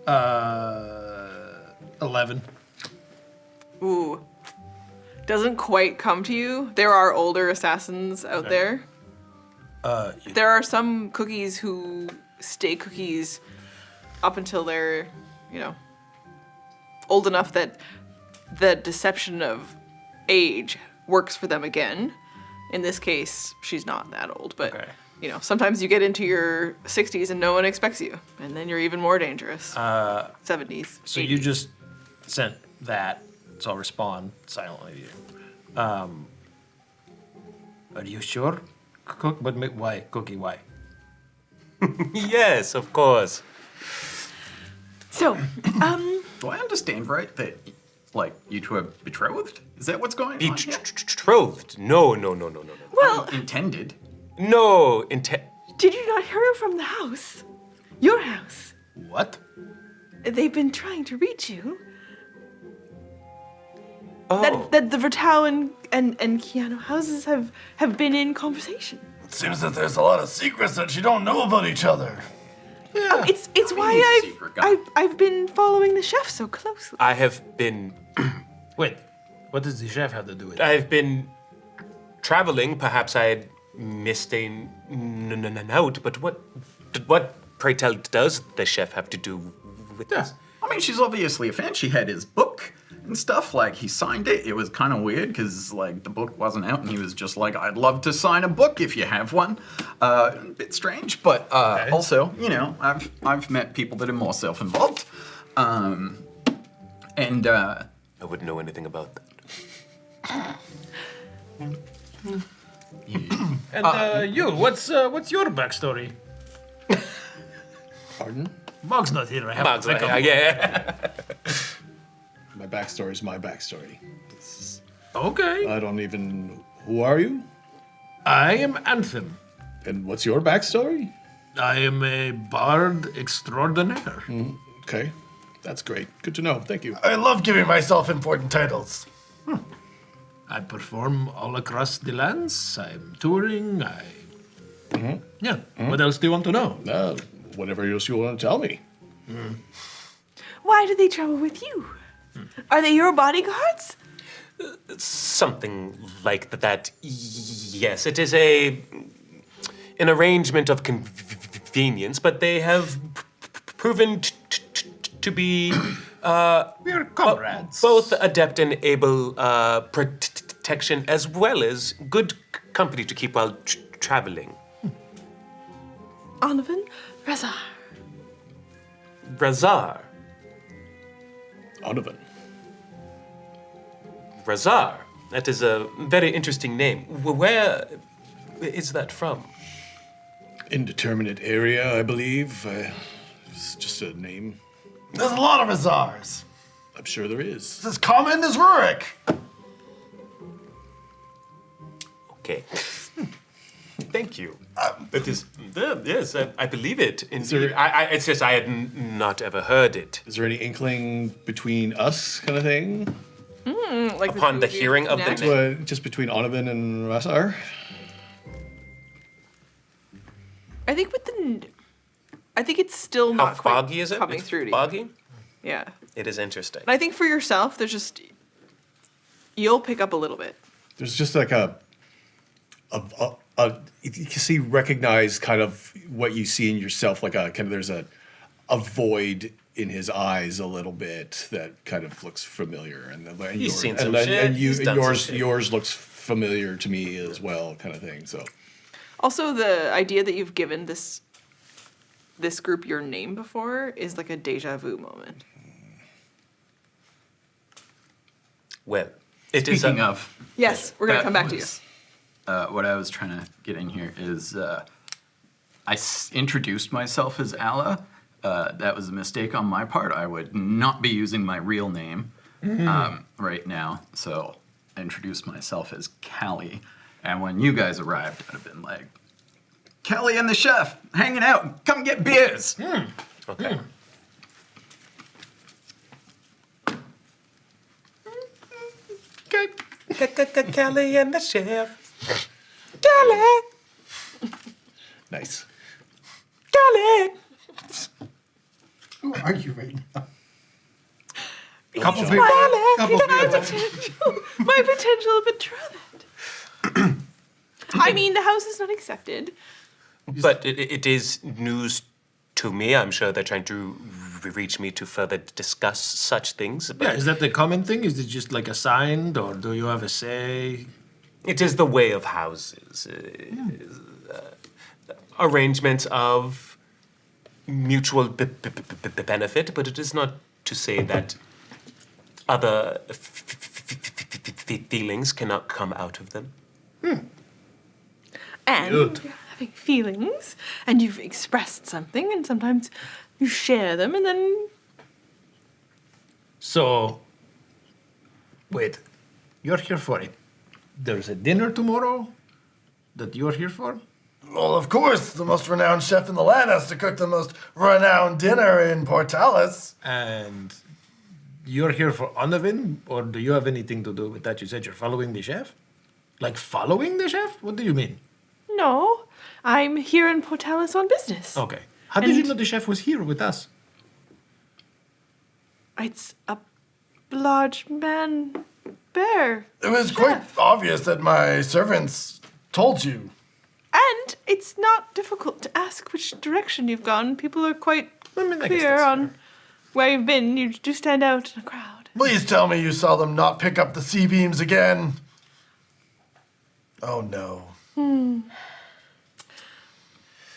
Uh, 11. Ooh. Doesn't quite come to you. There are older assassins out there. There are some cookies who stay cookies up until they're, old enough that the deception of age works for them again. In this case, she's not that old, but Okay. Sometimes you get into your 60s and no one expects you, and then you're even more dangerous. 70s. So 80s. you just sent that, so I'll respond silently to you. Are you sure? Cook, but why? Cookie, why? Yes, of course. So, Do I understand right that, you two are betrothed? Is that what's going on? here? Betrothed? No. well, Intended. No, did you not hear from the house? Your house. What? They've been trying to reach you. Oh. That the Vertau and Keanu houses have been in conversation. It seems that there's a lot of secrets that you don't know about each other. It's he's a why secret guy. I've been following the chef so closely. I have been Wait, what does the chef have to do with it? I've been traveling. Perhaps I had missed a note, but what, pray tell, does the chef have to do with this? I mean, she's obviously a fan. She had his book and stuff. He signed it. It was kind of weird because, the book wasn't out, and he was just like, "I'd love to sign a book if you have one." A bit strange, but also, I've met people that are more self-involved, and I wouldn't know anything about that. And you, what's your backstory? Pardon? Mogg's not here. I have to think of Yeah. My backstory is my backstory. Okay. I don't even. Who are you? I am Anthem. And what's your backstory? I am a bard extraordinaire. Okay, that's great. Good to know. Thank you. I love giving myself important titles. I perform all across the lands. I'm touring. Yeah. What else do you want to know? Whatever else you want to tell me. Why do they travel with you? Are they your bodyguards? Something like that. Yes, it is an arrangement of convenience, but they have proven to be We are comrades. both adept and able protection, as well as good company to keep while traveling. Onovan, Reza. Razar. Onovan. Razar. That is a very interesting name. Where is that from? Indeterminate area, I believe. It's just a name. There's a lot of Razars. I'm sure there is. It's as common as Rurik. Okay. Thank you. That is, yes, I believe it. Indeed. It's just I had not ever heard it. Is there any inkling between us, kind of thing? Like Upon the two of you hearing of the connect? name. Just between Onovan and Razar? I think it's still How not quite foggy is it? coming It's through to you. foggy? Yeah. It is interesting. And I think for yourself, there's just you'll pick up a little bit. There's just like you can see, recognize kind of what you see in yourself, like a kind of there's a void in his eyes a little bit that kind of looks familiar, and He's seen some shit. He's done some shit. yours looks familiar to me as well, kind of thing. So Also, the idea that you've given this group your name before is like a deja vu moment. Well, it is Speaking of, Yes, we're gonna that come back to you. was, what I was trying to get in here is I introduced myself as Allah. That was a mistake on my part. I would not be using my real name right now. So I introduced myself as Callie. And when you guys arrived, I'd have been like, Callie and the chef hanging out. Come get beers. Okay. Kelly and the chef. Kelly. nice. Kelly. Who are you right now? Couple It's people. my Couple people. potential, my potential betrothed. I mean, the house is not accepted. But it is news to me. I'm sure they're trying to reach me to further discuss such things. But Yeah, is that the common thing? Is it just like assigned, or do you have a say? it is the way of houses. Arrangements of mutual benefit, but it is not to say that other feelings cannot come out of them. And Good. you're having feelings, and you've expressed something, and sometimes you share them, and then So, wait, you're here for it. There's a dinner tomorrow that you're here for? Well, of course, the most renowned chef in the land has to cook the most renowned dinner in Portalis. And you're here for Onovan, or do you have anything to do with that? You said you're following the chef? Like following the chef? What do you mean? no, I'm here in Portalis on business. Okay. How did you And- know the chef was here with us? It's a large man bear. It was quite obvious that my servants told you. And it's not difficult to ask which direction you've gone. People are quite I guess clear that's on where you've been. You do stand out in a crowd. Please tell me you saw them not pick up the C-beams again. Oh no.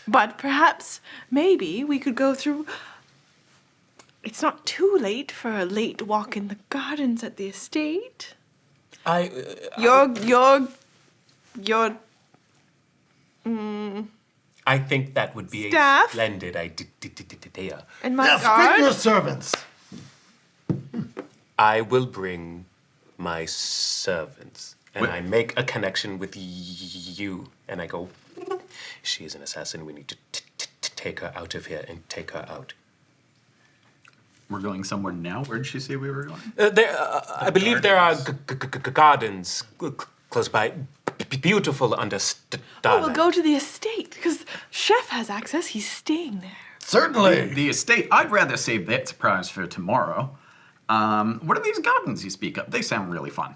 But perhaps, maybe we could go through. It's not too late for a late walk in the gardens at the estate. Your I think that would be Staff? a splendid idea. and my Yes, guard. bring your servants. I will bring my servants, and I make a connection with you, and I go, she is an assassin. We need to take her out of here and take her out. We're going somewhere now. Where did she say we were going? I believe there are gardens close by, beautiful under starlight. Oh, we'll go to the estate because Chef has access. He's staying there. Certainly. The estate. I'd rather save that surprise for tomorrow. What are these gardens you speak of? They sound really fun.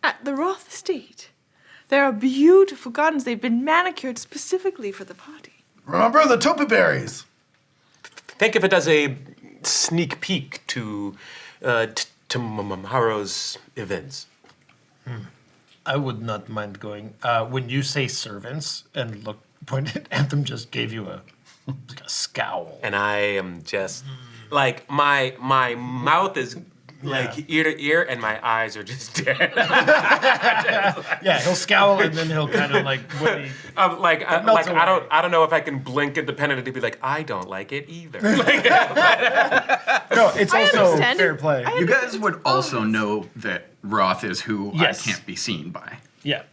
At the Roth estate, there are beautiful gardens. They've been manicured specifically for the party. Remember the topa berries. Think of it as a sneak peek to tomorrow's events. I would not mind going. When you say servants and look pointed, Anthem just gave you a He's got a scowl. And I am just like my mouth is like ear to ear, and my eyes are just dead. Yeah, he'll scowl and then he'll kind of like when he melts away. I don't know if I can blink independently to be like, I don't like it either. No, it's also understand fair it. play. You guys would also know that Roth is who Yes. I can't be seen by. Yeah.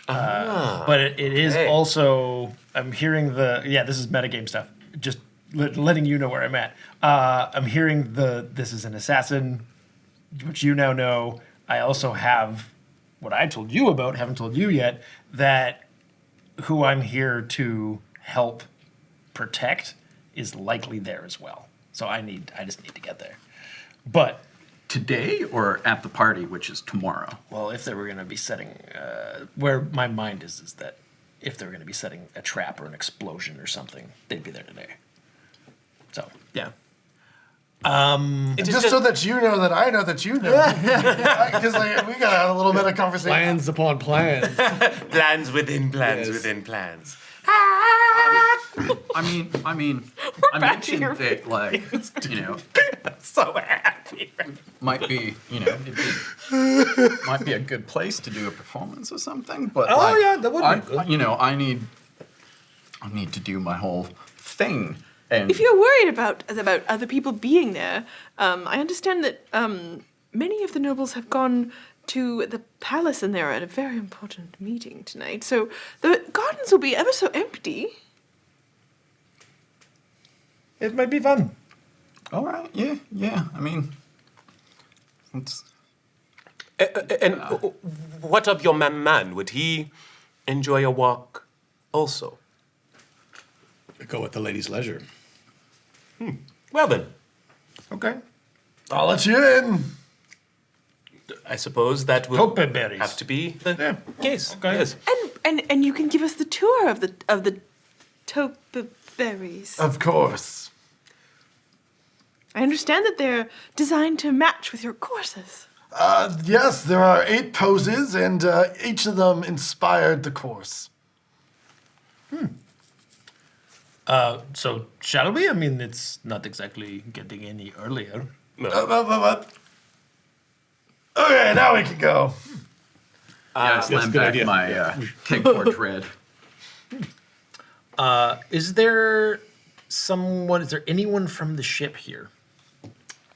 But it is okay. also, I'm hearing this is metagame stuff. Just letting you know where I'm at. I'm hearing this is an assassin, which you now know. I also have what I told you about, haven't told you yet, that who I'm here to help protect is likely there as well. So I just need to get there. But Today or at the party, which is tomorrow? well, if they were going to be setting, where my mind is that if they were going to be setting a trap or an explosion or something, they'd be there today. So yeah, Just so that you know that I know that you know. Because we got to have a little bit of conversation. Plans upon plans. Plans within plans Yes. within plans. I mean, I back to mentioned your that, like, you know, So happy. might be, you know, might be a good place to do a performance or something. But Oh, like, yeah, that would be good. You know, I need to do my whole thing. And If you're worried about other people being there, I understand that many of the nobles have gone to the palace and they're at a very important meeting tonight. So the gardens will be ever so empty. it might be fun. all right, yeah. I mean, it's And what of your man? Would he enjoy a walk also? Go at the lady's leisure. Well then, Okay. I'll let you in. I suppose that will Tope berries. have to be the case. Yes. And you can give us the tour of the taupe berries. Of course. I understand that they're designed to match with your courses. Yes, there are 8 poses, and each of them inspired the course. So shall we? I mean, it's not exactly getting any earlier. Okay, now we can go. I slammed good back idea. my keg forge red. Is there anyone from the ship here?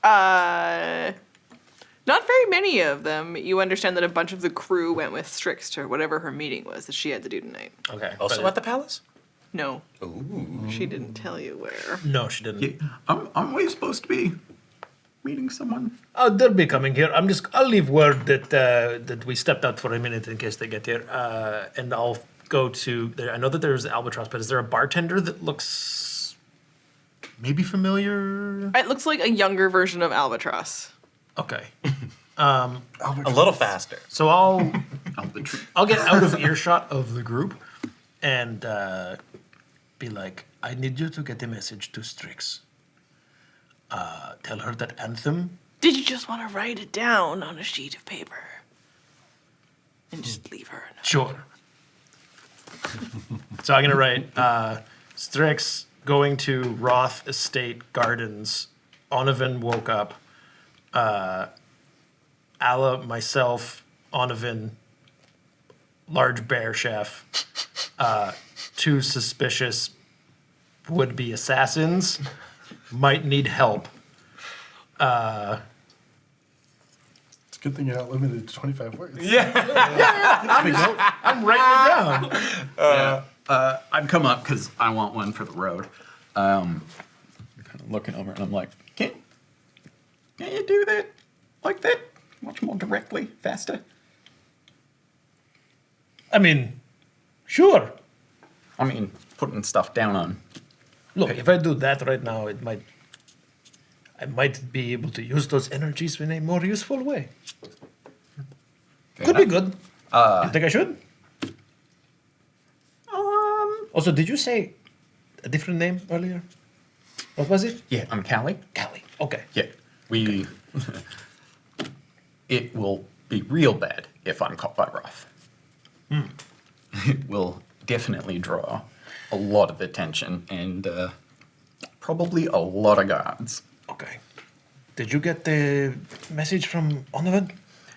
Not very many of them. You understand that a bunch of the crew went with Strix to whatever her meeting was that she had to do tonight. Okay. Also at the palace? No. Ooh. She didn't tell you where. No, she didn't. Yeah, aren't we supposed to be meeting someone? Oh, they'll be coming here. I'll leave word that we stepped out for a minute in case they get here, and I'll go to there. I know that there's Albatross, but is there a bartender that looks maybe familiar? It looks like a younger version of Albatross. Okay. A little faster. So I'll Albatross. get out of earshot of the group and be like, I need you to get a message to Strix. Tell her that Anthem. Did you just want to write it down on a sheet of paper? And just leave her a note? Sure. So I'm gonna write Strix going to Roth Estate Gardens. Onovan woke up. Alla, myself, Onovan, large bear chef, 2 suspicious would-be assassins, might need help. It's a good thing you're not limited to 25 words. I'm writing it down. I've come up because I want one for the road. Kind of looking over and I'm like, can you do that like that? Much more directly, faster. I mean, sure. I mean, putting stuff down on. Look, if I do that right now, I might be able to use those energies in a more useful way. Could be good. You think I should? Also, did you say a different name earlier? What was it? Yeah, I'm Callie. Callie. Okay. Yeah, we. It will be real bad if I'm caught by Roth. It will definitely draw a lot of attention and probably a lot of guards. Okay. Did you get the message from Onovan?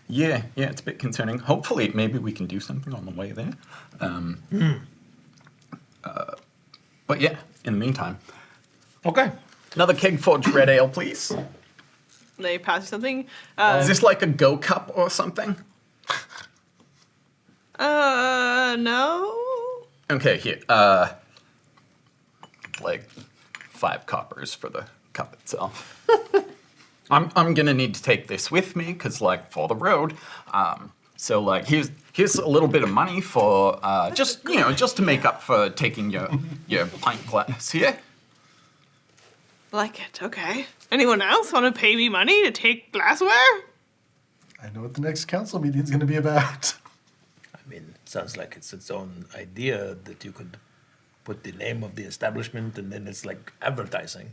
Yeah, it's a bit concerning. Hopefully, maybe we can do something on the way there. But yeah, in the meantime. Okay. Another keg forged red ale, please. They pass you something. Is this like a go cup or something? No. Okay, here. Like 5 coppers for the cup itself. I'm gonna need to take this with me because, like, for the road. So, like, here's a little bit of money for just to make up for taking your pint glass here. Like it. Okay. Anyone else want to pay me money to take glassware? I know what the next council meeting is going to be about. I mean, it sounds like it's its own idea that you could put the name of the establishment and then it's like advertising.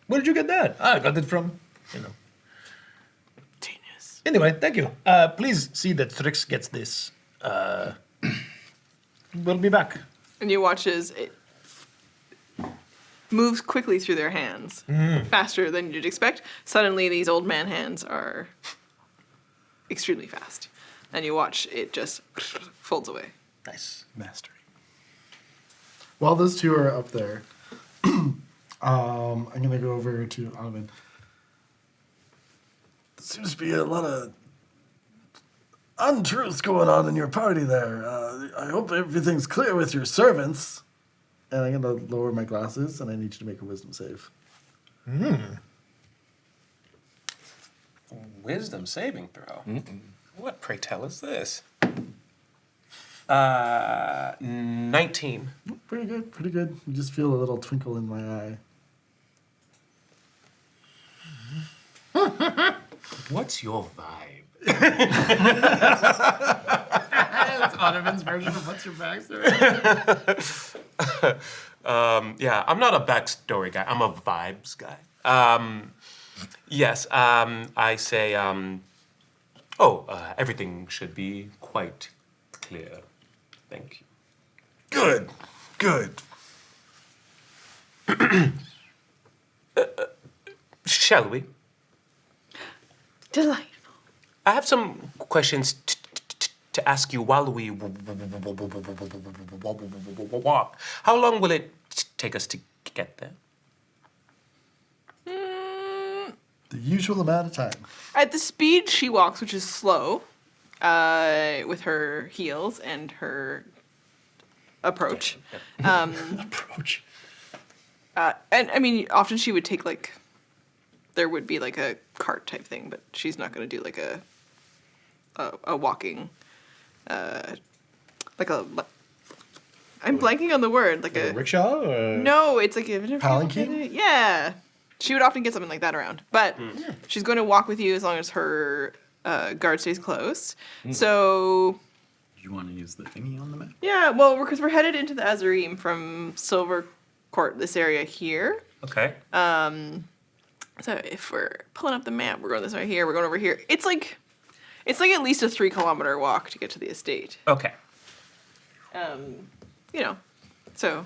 Where did you get that? I got it from, Genius. Anyway, thank you. Please see that Trix gets this. We'll be back. And you watch as it moves quickly through their hands, faster than you'd expect. Suddenly, these old man hands are extremely fast, and you watch it just folds away. Nice. Mastery. While those two are up there, I'm going to go over to Onovan. There seems to be a lot of untruths going on in your party there. I hope everything's clear with your servants. And I'm going to lower my glasses, and I need you to make a wisdom save. Wisdom saving throw. What, pray tell, is this? 19. Pretty good, pretty good. You just feel a little twinkle in my eye. What's your vibe? That's Onovan's version of what's your backstory. Yeah, I'm not a backstory guy. I'm a vibes guy. Yes, I say, everything should be quite clear. Thank you. Good. Shall we? Delightful. I have some questions to ask you while we walk. How long will it take us to get there? The usual amount of time. At the speed she walks, which is slow, with her heels and her approach. Approach. And I mean, often she would take there would be like a cart type thing, but she's not going to do like a walking, I'm blanking on the word, like a rickshaw? Or? No, it's like a palanquin? Yeah. She would often get something like that around. But she's going to walk with you as long as her guard stays close. So, You want to use the thingy on the map? yeah, well, because we're headed into the Azarim from Silver Court, this area here. Okay. So if we're pulling up the map, we're going this way here, we're going over here. It's like at least a 3-kilometer walk to get to the estate. Okay. So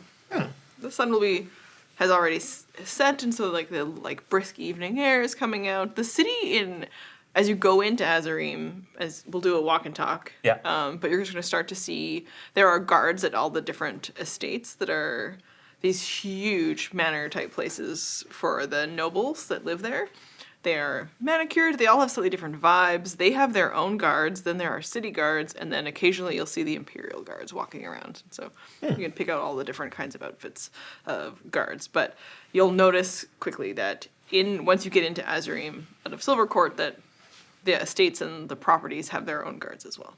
the sun has already set, and so the brisk evening air is coming out. The city as you go into Azarim, as we'll do a walk and talk. Yeah. But you're just going to start to see there are guards at all the different estates that are these huge manor type places for the nobles that live there. They are manicured. They all have slightly different vibes. They have their own guards. Then there are city guards, and then occasionally you'll see the imperial guards walking around. So you can pick out all the different kinds of outfits of guards. But you'll notice quickly that once you get into Azarim out of Silvercourt, that the estates and the properties have their own guards as well.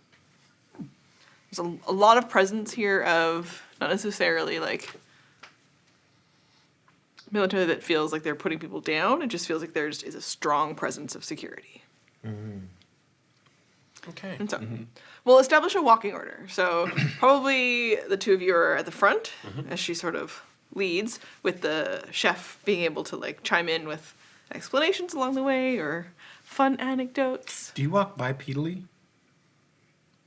There's a lot of presence here of not necessarily military that feels like they're putting people down. It just feels like there is a strong presence of security. Okay. And so we'll establish a walking order. So probably the two of you are at the front as she sort of leads, with the chef being able to chime in with explanations along the way or fun anecdotes. Do you walk bipedally?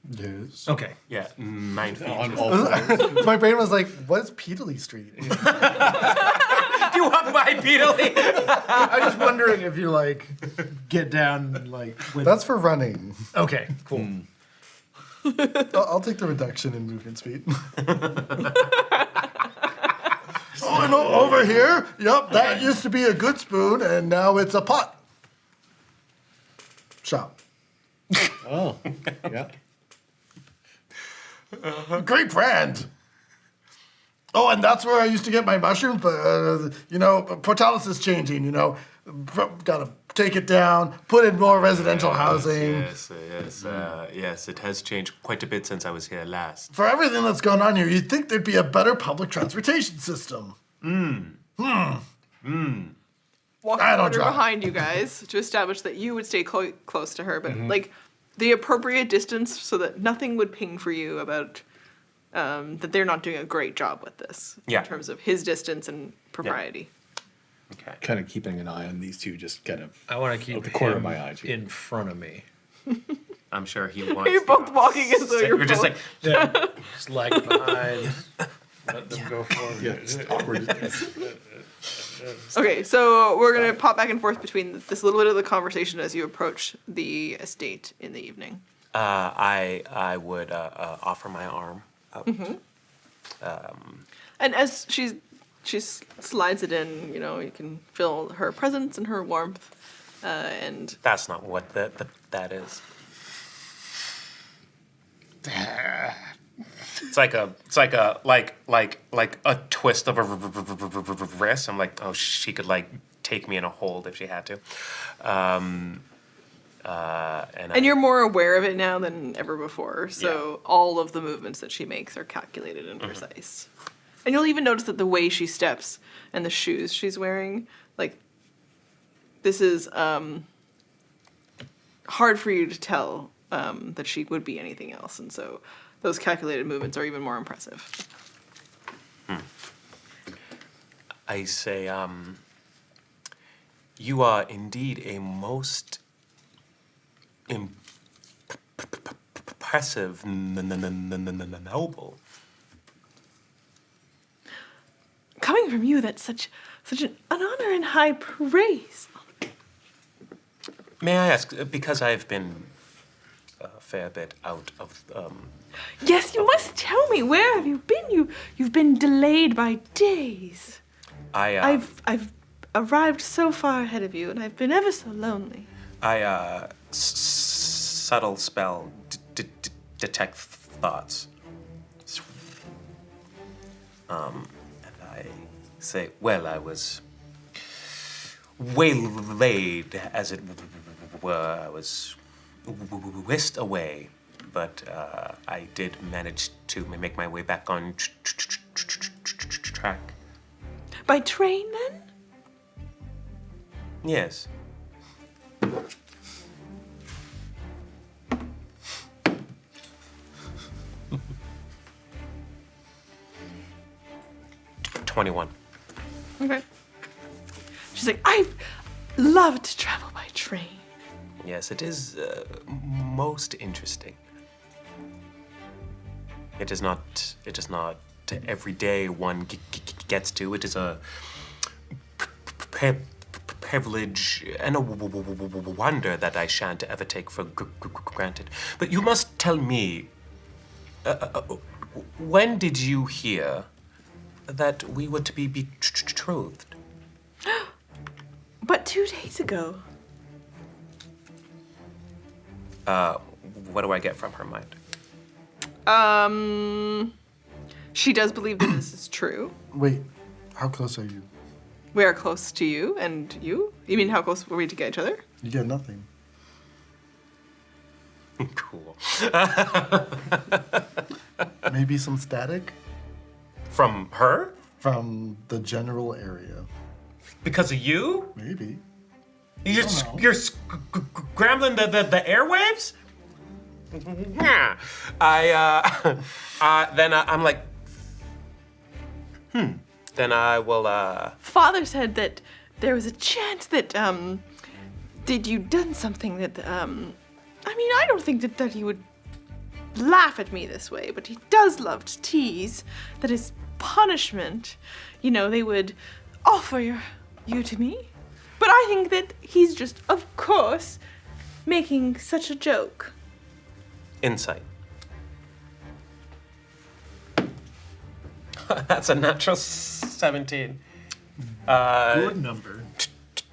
Yes. Okay. Yeah, 9 feet. On all fours. My brain was like, what is Peterlee Street? You walk by Beetley. I'm just wondering if you like get down like. With... That's for running. Okay. Cool. I'll take the reduction in movement speed. Oh, and over here, yep, that used to be a good spoon, and now it's a pot. Shop. Oh, yeah. Great brand. Oh, and that's where I used to get my mushrooms, but, Portalis is changing, Gotta take it down, put in more residential housing. Yes, it has changed quite a bit since I was here last. For everything that's gone on here, you'd think there'd be a better public transportation system. Walking I don't order drive. behind you guys to establish that you would stay close to her, but like the appropriate distance so that nothing would ping for you about that they're not doing a great job with this Yeah. in terms of his distance and propriety. Okay. Kind of keeping an eye on these two, just kind of. I want to keep the corner him of my eye, too. in front of me. I'm sure he wants. You're both walking as though you're just both- like. Yeah. Just lag behind. Let them go forward. Yeah, just awkward. Okay, so we're gonna pop back and forth between this little bit of the conversation as you approach the estate in the evening. I would offer my arm out. And as she slides it in, you can feel her presence and her warmth, and That's not what that is. It's like a twist of a wrist. I'm like, oh, she could like take me in a hold if she had to. and you're more aware of it now than ever before. So all of the movements that she makes are calculated and precise. And you'll even notice that the way she steps and the shoes she's wearing, like this is hard for you to tell that she would be anything else, and so those calculated movements are even more impressive. I say, you are indeed a most impressive noble. Coming from you, that's such an honor and high praise. May I ask, because I've been a fair bit out of Yes, you must tell me. Where have you been? You've been delayed by days. I've arrived so far ahead of you, and I've been ever so lonely. Subtle spell detect thoughts. And I say, well, I was waylaid, as it were. I was whisked away, but I did manage to make my way back on track. By train, then? Yes. $21. Okay. She's like, I love to travel by train. Yes, it is most interesting. It is not every day one gets to. It is a privilege and a wonder that I shan't ever take for granted. But you must tell me, when did you hear that we were to be betrothed? But 2 days ago. What do I get from her mind? She does believe that this is true. Wait, how close are you? We are close to you, and you? You mean how close were we to get each other? You get nothing. Cool. Maybe some static From her? from the general area. Because of you? Maybe. You're scrambling the airwaves? Yeah. Then I'm like, Then I will, Father said that there was a chance that, you'd done something that, I don't think that he would laugh at me this way, but he does love to tease that his punishment, they would offer you to me. But I think that he's just, of course, making such a joke. Insight. That's a natural 17. Good number.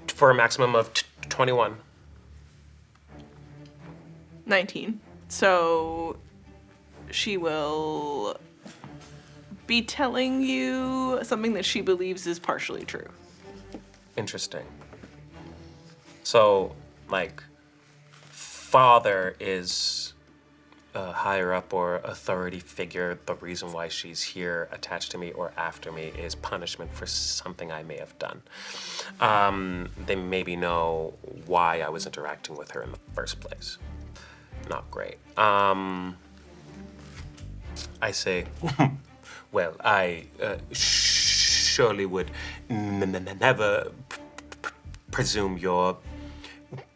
For a maximum of 21. 19. So she will be telling you something that she believes is partially true. Interesting. So, father is a higher up or authority figure. The reason why she's here attached to me or after me is punishment for something I may have done. They maybe know why I was interacting with her in the first place. Not great. I say, well, I surely would never presume your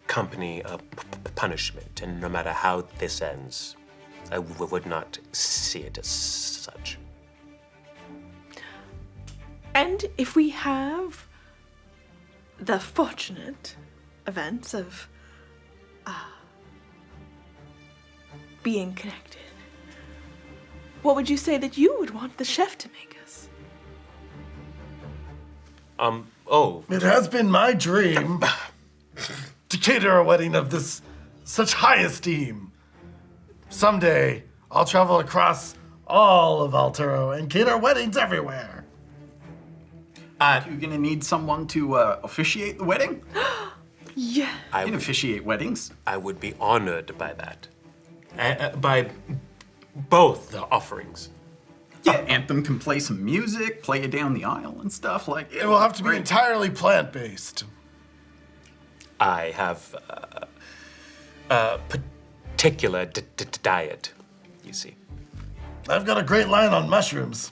company a punishment, and no matter how this ends, I would not see it as such. And if we have the fortunate events of being connected, what would you say that you would want the chef to make us? It has been my dream to cater a wedding of this such high esteem. Someday, I'll travel across all of Altero and cater weddings everywhere. You're gonna need someone to officiate the wedding? Yeah. You can officiate weddings. I would be honored by that. By both the offerings. Yeah, Anthem can play some music, play it down the aisle and stuff like. It will have to be entirely plant-based. I have a particular diet, you see. I've got a great line on mushrooms.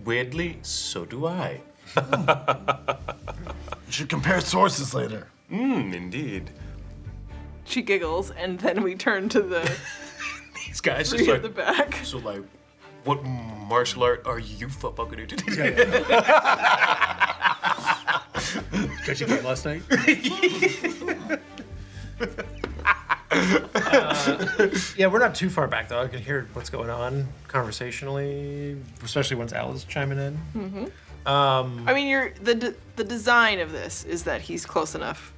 Weirdly, so do I. You should compare sources later. Indeed. She giggles, and then we turn to the These guys three at the back. So what martial art are you fucking doing? Catch a game last night? Yeah, we're not too far back though. I can hear what's going on conversationally, especially once Al is chiming in. Mm-hmm. I mean, the design of this is that he's close enough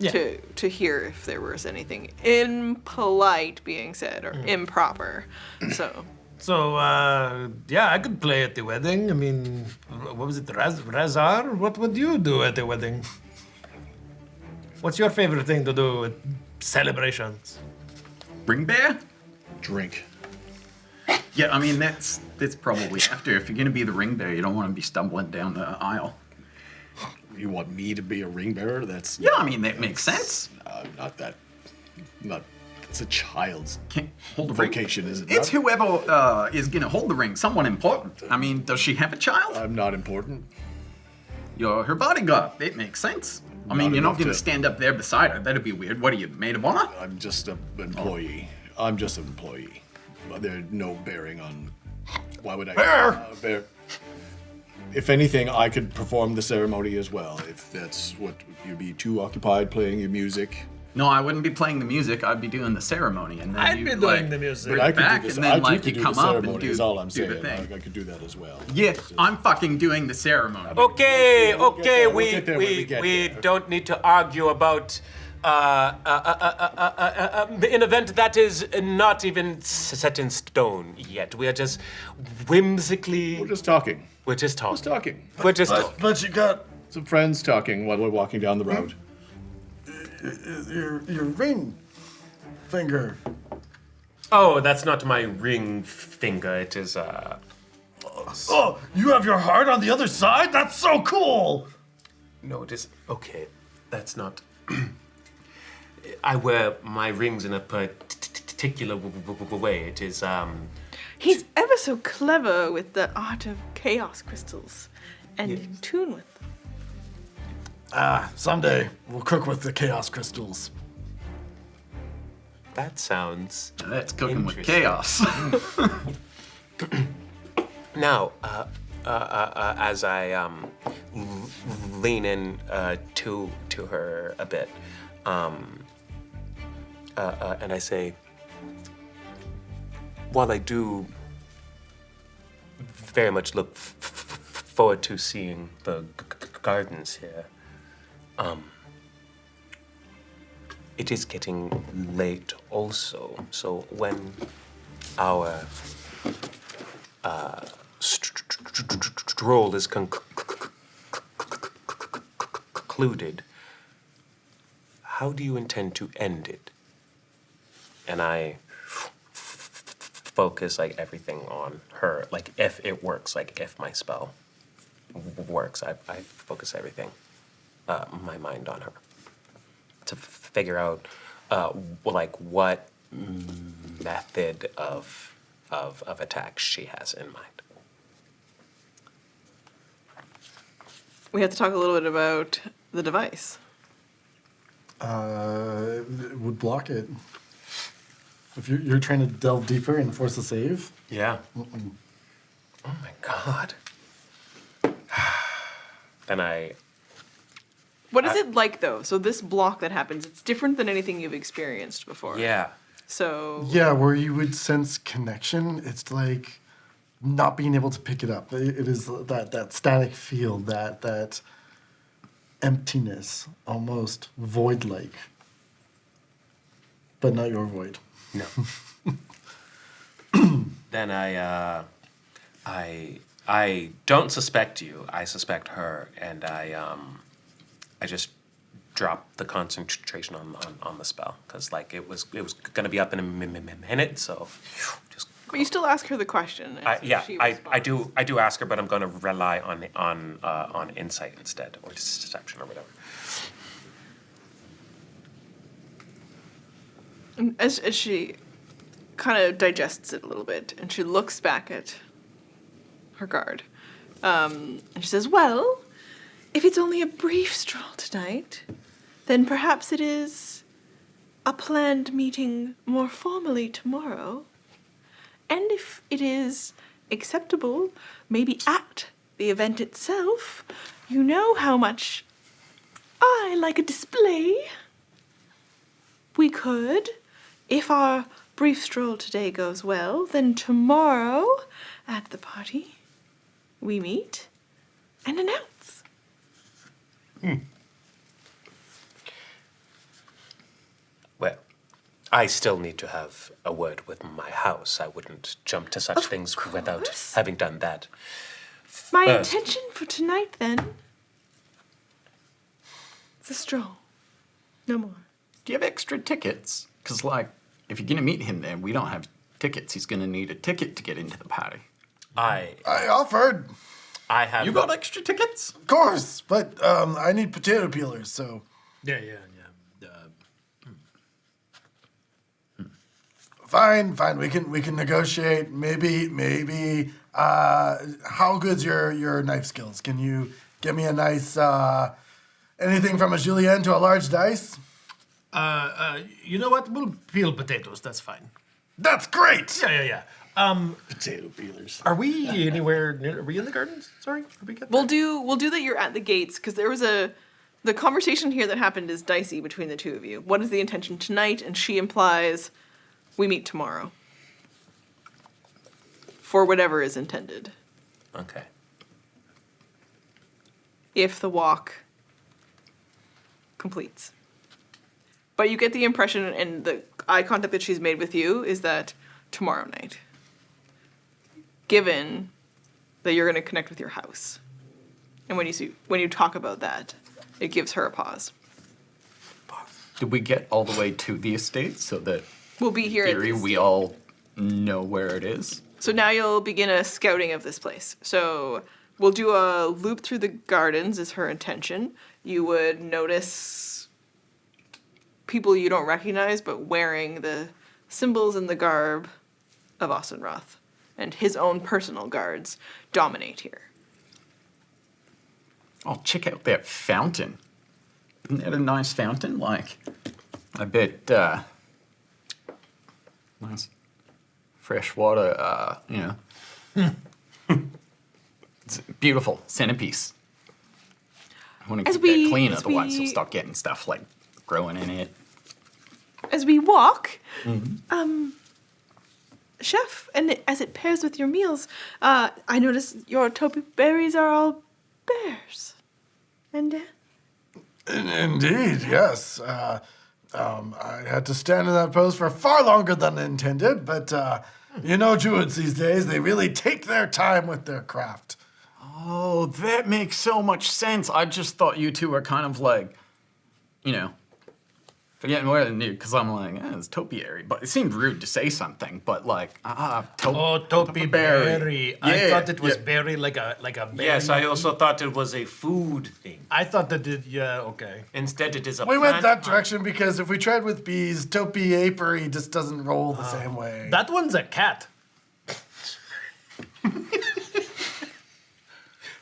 to hear if there was anything impolite being said or improper. So Yeah, I could play at the wedding. I mean, what was it, Razar? What would you do at the wedding? What's your favorite thing to do at celebrations? Ring bear? Drink. Yeah, I mean, that's probably after. If you're gonna be the ring bearer, you don't want to be stumbling down the aisle. You want me to be a ring bearer? Yeah, I mean, that makes sense. Not that. It's a child's Can't hold the ring. vocation, is it It's not? whoever is gonna hold the ring, someone important. I mean, does she have a child? I'm not important. You're her bodyguard. It makes sense. I mean, Not you're not enough gonna to- stand up there beside her. That'd be weird. What are you, maid of honor? I'm just an employee. I'm just an employee. But there's no bearing on. Why would I? Bear. If anything, I could perform the ceremony as well. If that's what you'd be too occupied playing your music. No, I wouldn't be playing the music. I'd be doing the ceremony, and then I'd you be like, doing the music. bring I it could back, do this. and then I like could you do come the up ceremony. and do, Is all I'm do saying. the thing. I could do that as well. Yeah, I'm fucking doing the ceremony. Okay, We'll get there, we'll we get there when we get there. don't need to argue about an event that is not even set in stone yet. We are just whimsically. We're just talking. We're just talking. Just talking. We're just talking. But you got Some friends talking while we're walking down the road. your ring finger. Oh, that's not my ring finger. It is Oh, you have your heart on the other side? That's so cool! No, it is okay. That's not. I wear my rings in a particular way. It is he's ever so clever with the art of chaos crystals and in tune with them. Someday we'll cook with the chaos crystals. That sounds That's cooking with interesting. chaos. Now, as I lean in to her a bit, and I say, while I do very much look forward to seeing the gardens here, it is getting late also. So when our stroll is concluded, how do you intend to end it? And I focus like everything on her, like if it works, like if my spell works, I focus everything, my mind on her to figure out like what method of attack she has in mind. We have to talk a little bit about the device. It would block it. If you're trying to delve deeper and force a save. Yeah. Oh my god. Then What is it like, though? So this block that happens, it's different than anything you've experienced before. Yeah. So... Yeah, where you would sense connection, it's like not being able to pick it up. It is that static field, that emptiness, almost void-like. But not your void. No. Then I don't suspect you. I suspect her, and I just drop the concentration on the spell because like it was gonna be up in a minute. So just. But you still ask her the question. I responds. do ask her, but I'm gonna rely on insight instead, or deception, or whatever. And as she kind of digests it a little bit, and she looks back at her guard, and she says, well, if it's only a brief stroll tonight, then perhaps it is a planned meeting more formally tomorrow. And if it is acceptable, maybe at the event itself, you know how much I like a display. We could, if our brief stroll today goes well, then tomorrow at the party, we meet and announce. Well, I still need to have a word with my house. I wouldn't jump to such things without course. having done that. My First. intention for tonight, then, is a stroll. No more. Do you have extra tickets? Because, like, if you're going to meet him there, we don't have tickets. He's going to need a ticket to get into the party. I offered. I have. You got extra tickets? Of course, but I need potato peelers, so. Yeah. Fine. We can negotiate. Maybe. How good's your knife skills? Can you give me a nice anything from a julienne to a large dice? You know what? We'll peel potatoes. That's fine. That's great. Yeah. Potato peelers. Are we anywhere near? Are we in the gardens? Sorry, did we get We'll do that. You're at the gates because there was the conversation here that happened is dicey between the two of you. What is the intention tonight? And she implies we meet tomorrow for whatever is intended. Okay. If the walk completes. But you get the impression, and the eye contact that she's made with you is that tomorrow night, given that you're going to connect with your house. And when you talk about that, it gives her a pause. Did we get all the way to the estate so that We'll be here in at theory the we all know where it is? So now you'll begin a scouting of this place. So we'll do a loop through the gardens is her intention. You would notice people you don't recognize, but wearing the symbols and the garb of Austin Roth. And his own personal guards dominate here. Oh, check out that fountain. Isn't that a nice fountain? Like, I bet Nice. Fresh water, It's a beautiful centerpiece. I want to keep that clean, otherwise you'll start getting stuff like growing in it. As we walk, chef, and as it pairs with your meals, I notice your topi berries are all bears. And Indeed, yes. I had to stand in that pose for far longer than intended, but Druids these days, they really take their time with their craft. Oh, that makes so much sense. I just thought you two were kind of like, forgetting what I knew, because I'm like, it's topiary. But it seemed rude to say something, but like, topiary. I thought it was berry like a berry. Yes, I also thought it was a food thing. I thought that okay. Instead, it is a We plant. went that direction because if we tried with bees, topiary just doesn't roll the same way. That one's a cat.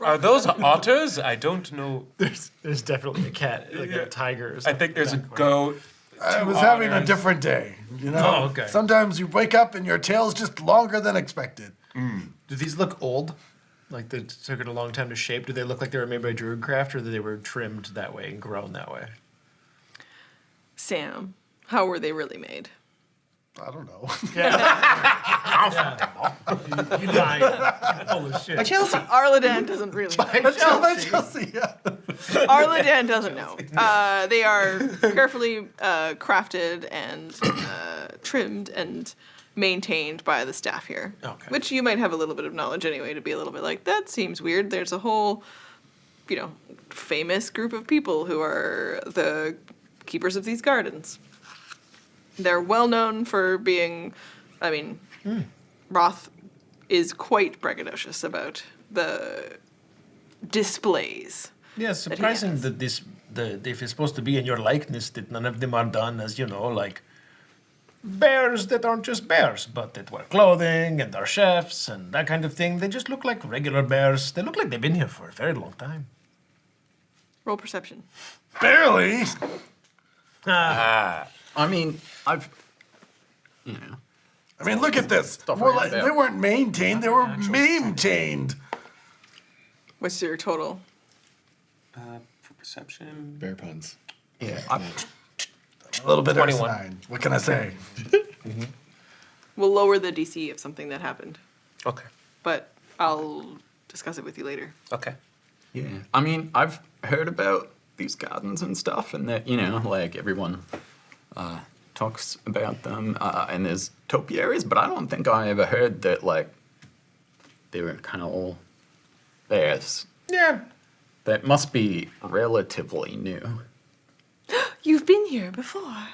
Are those otters? I don't know. There's definitely a cat, like a tiger or something. I think there's a goat. I was having a different day, Oh, okay. Sometimes you wake up and your tail's just longer than expected. Do these look old? Like they took it a long time to shape? Do they look like they were made by Druidcraft, or that they were trimmed that way and grown that way? Sam, how were they really made? I don't know. You lying. Full of shit. Arladan doesn't really know. Chelsea, yeah. Arladan doesn't know. They are carefully crafted and trimmed and maintained by the staff here. Okay. Which you might have a little bit of knowledge anyway to be a little bit like, that seems weird. There's a whole, famous group of people who are the keepers of these gardens. They're well known for being, Roth is quite braggadocious about the displays. Yeah, surprising that if it's supposed to be in your likeness, that none of them are done as, like bears that aren't just bears, but that wear clothing and are chefs and that kind of thing. They just look like regular bears. They look like they've been here for a very long time. Roll perception. Barely. I mean, look at this. They weren't maintained, they were meme-tained. What's your total? For perception. Bear puns. yeah, A little bit 21. asinine. What can I say? We'll lower the DC of something that happened, Okay. but I'll discuss it with you later. Okay. yeah. I mean, I've heard about these gardens and stuff, and that, like everyone talks about them, and there's topiaries, but I don't think I ever heard that, like, they were kind of all theirs. Yeah. That must be relatively new. You've been here before.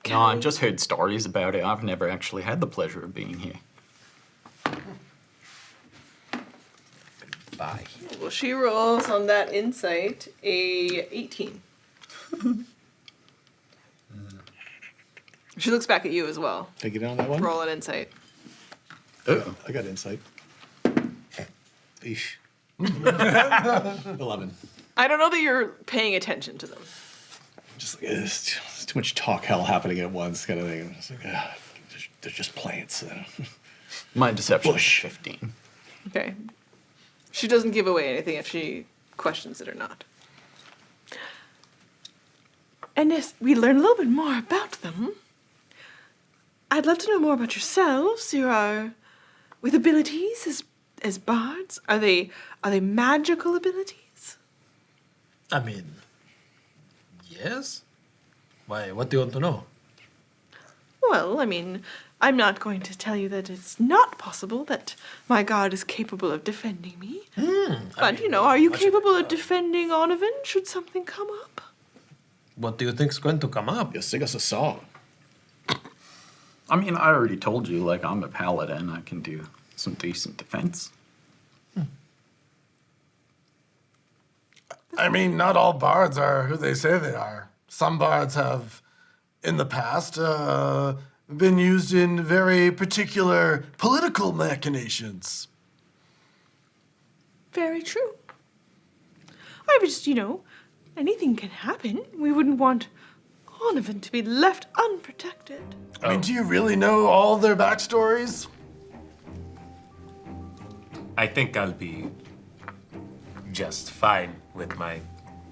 No, I've just heard stories about it. I've never actually had the pleasure of being here. Bye. Well, she rolls on that insight a 18. She looks back at you as well. Did I get on that one? Roll an insight. Oh, I got insight. Eesh. 11. I don't know that you're paying attention to them. Just like, it's too much talk hell happening at once kind of thing. It's like, they're just plants. My deception Bush. is 15. Okay. She doesn't give away anything if she questions it or not. And as we learn a little bit more about them, I'd love to know more about yourselves. You are with abilities as bards. Are they magical abilities? Yes? Why, what do you want to know? Well, I'm not going to tell you that it's not possible that my god is capable of defending me. But, are you capable of defending Onovan should something come up? What do you think's going to come up? Yeah, sing us a song. I mean, I already told you, like, I'm a paladin. I can do some decent defense. Not all bards are who they say they are. Some bards have, in the past, been used in very particular political machinations. Very true. I was just, anything can happen. We wouldn't want Onovan to be left unprotected. I mean, do you really know all their backstories? I think I'll be just fine with my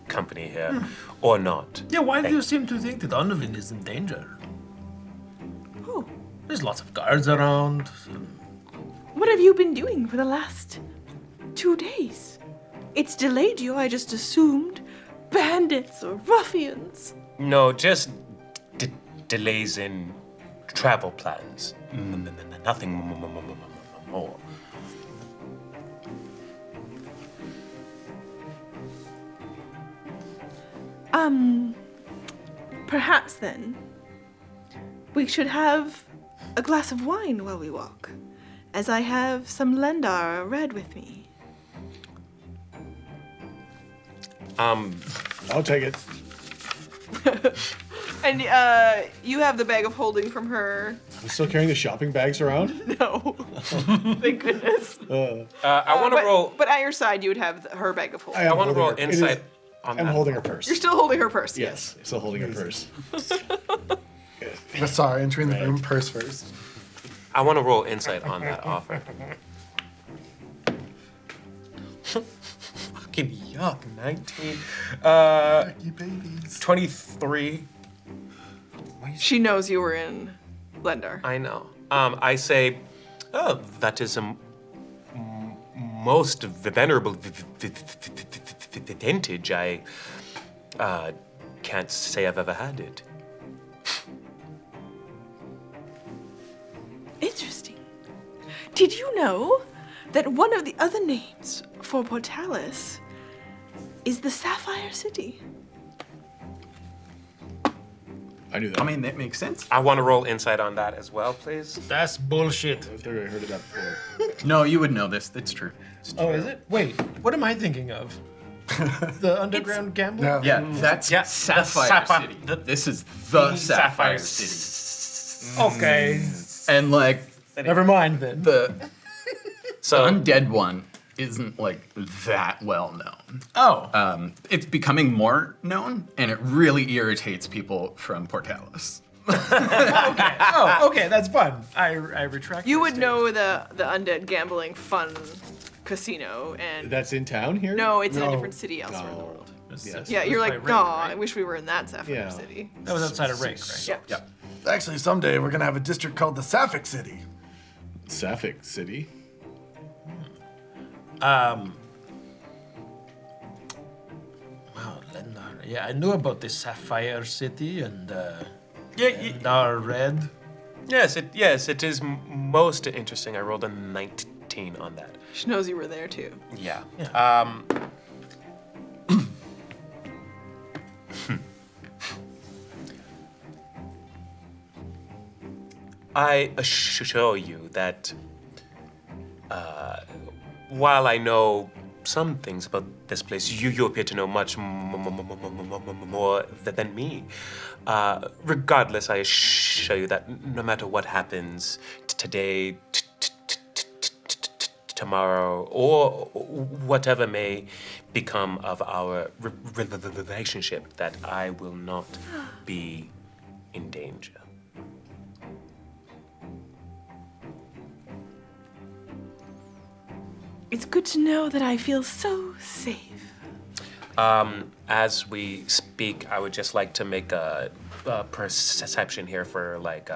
company here, or not. Yeah, why do you seem to think that Onovan is in danger? Oh, There's lots of guards around. what have you been doing for the last 2 days? It's delayed you, I just assumed. Bandits or ruffians. No, just delays in travel plans. Nothing more. Perhaps then, we should have a glass of wine while we walk, as I have some Lendar red with me. I'll take it. And you have the bag of holding from her. I'm still carrying the shopping bags around. No. Thank goodness. I want to roll. But at your side, you would have her bag of holding. am I want to holding roll her- it insight is- on I'm that. holding her purse. You're still holding her purse. Yes, still holding her purse. Sorry, entering the room purse first. I want to roll insight on that offer. Fucking yuck, 19. You babies. 23. She knows you were in Lendar. I know. I say, oh, that is a most venerable vintage. I can't say I've ever had it. Interesting. Did you know that one of the other names for Portalis is the Sapphire City? I knew that. I mean, that makes sense. I want to roll insight on that as well, please. That's bullshit. I think I heard of that before. No, you would know this. That's true. Oh, is it? Wait, what am I thinking of? The underground gambling? No. Yeah, that's Yeah, Sapphire the City. the- This is the Sapphire Sapphire City. Okay. And like Never mind then. the So, undead one isn't like that well known. Oh. It's becoming more known, and it really irritates people from Portalis. Oh, okay, that's fun. I retract. You my would statement. know the undead gambling fun casino, and That's in town here? no, it's in a No. different city elsewhere in the No. world. Yes. Yeah, you're by like, Rick, no, right? I wish we were in that Sapphire Yeah. City. That was outside of Rake, right? Yeah. Yep. Actually, someday we're gonna have a district called the Sapphic City. Sapphic City. Wow, Lendar. Yeah, I knew about the Sapphire City and Lendar Red. yes, it is most interesting. I rolled a 19 on that. She knows you were there too. Yeah. I assure you that while I know some things about this place, you appear to know much more than me. Regardless, I assure you that no matter what happens today, tomorrow, or whatever may become of our relationship, that I will not be in danger. It's good to know that I feel so safe. As we speak, I would just like to make a perception here for like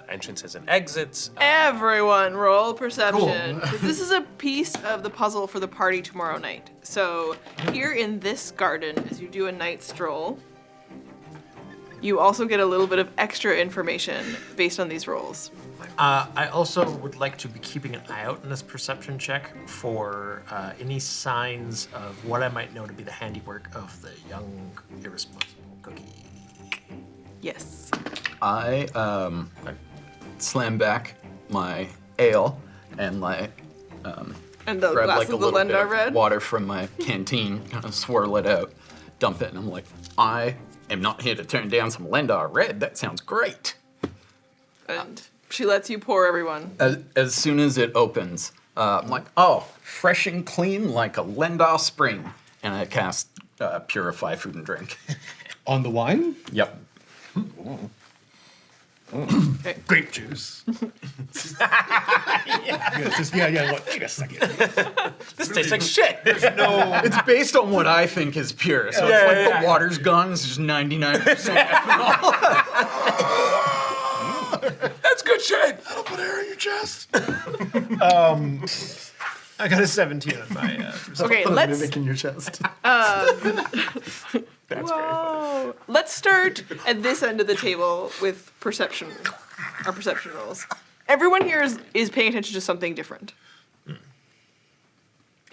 entrances and exits. Everyone roll perception. 'Cause this is a piece of the puzzle for the party tomorrow night. So here in this garden, as you do a night stroll, you also get a little bit of extra information based on these rolls. I also would like to be keeping an eye out in this perception check for any signs of what I might know to be the handiwork of the young, irresponsible cookie. Yes. I slam back my ale and like And the grab glass like a of the little bit Lendar of red. water from my canteen, kind of swirl it out, dump it, and I'm like, I am not here to turn down some Lendar red. That sounds great. And she lets you pour everyone. As soon as it opens, I'm like, oh, fresh and clean like a Lendar spring. And I cast Purify Food and Drink. On the wine? Yep. Grape juice. Wait a second. This tastes like shit. It's based on what I think is pure. So it's like the water's gone. It's just 99% ethanol. That's good shit. That'll put air in your chest. I got a 17 on my. Okay, Put a let's. mimic in your chest. Whoa. Let's start at this end of the table with perception, our perception rolls. Everyone here is paying attention to something different.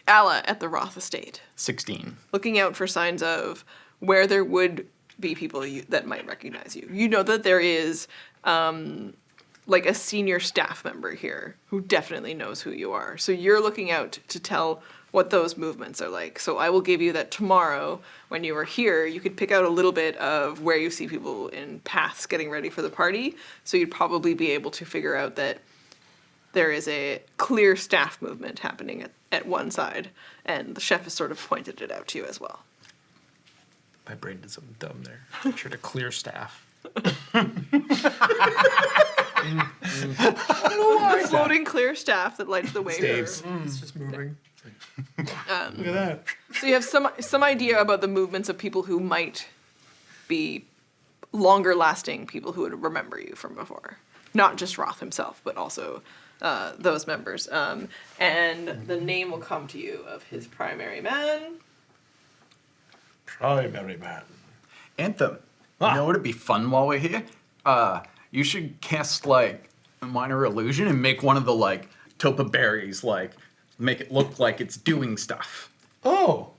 Alla at the Roth estate, 16. looking out for signs of where there would be people that might recognize you. You know that there is like a senior staff member here who definitely knows who you are. So you're looking out to tell what those movements are like. So I will give you that tomorrow when you are here, you could pick out a little bit of where you see people in paths getting ready for the party. So you'd probably be able to figure out that there is a clear staff movement happening at one side, and the chef has sort of pointed it out to you as well. My brain did something dumb there. Make sure to clear staff. Floating clear staff that lights the way. Staves. It's just moving. Look at that. So you have some idea about the movements of people who might be longer lasting people who would remember you from before. Not just Roth himself, but also those members. And the name will come to you of his primary man. Primary man. Anthem. You know what would be fun while we're here? You should cast like a minor illusion and make one of the like topa berries like make it look like it's doing stuff. Oh,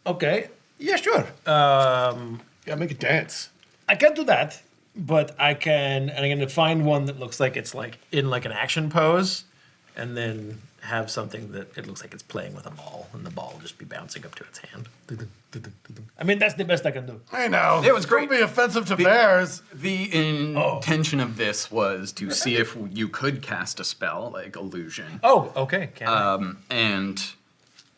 okay. Yeah, sure. Yeah, make it dance. I can do that, but I'm going to find one that looks like it's like in like an action pose, and then have something that it looks like it's playing with a ball, and the ball will just be bouncing up to its hand. I mean, that's the best I can do. Hey now, It was great. Don't be offensive to bears. The intention of this was to see if you could cast a spell like illusion. Oh, okay. Can I? And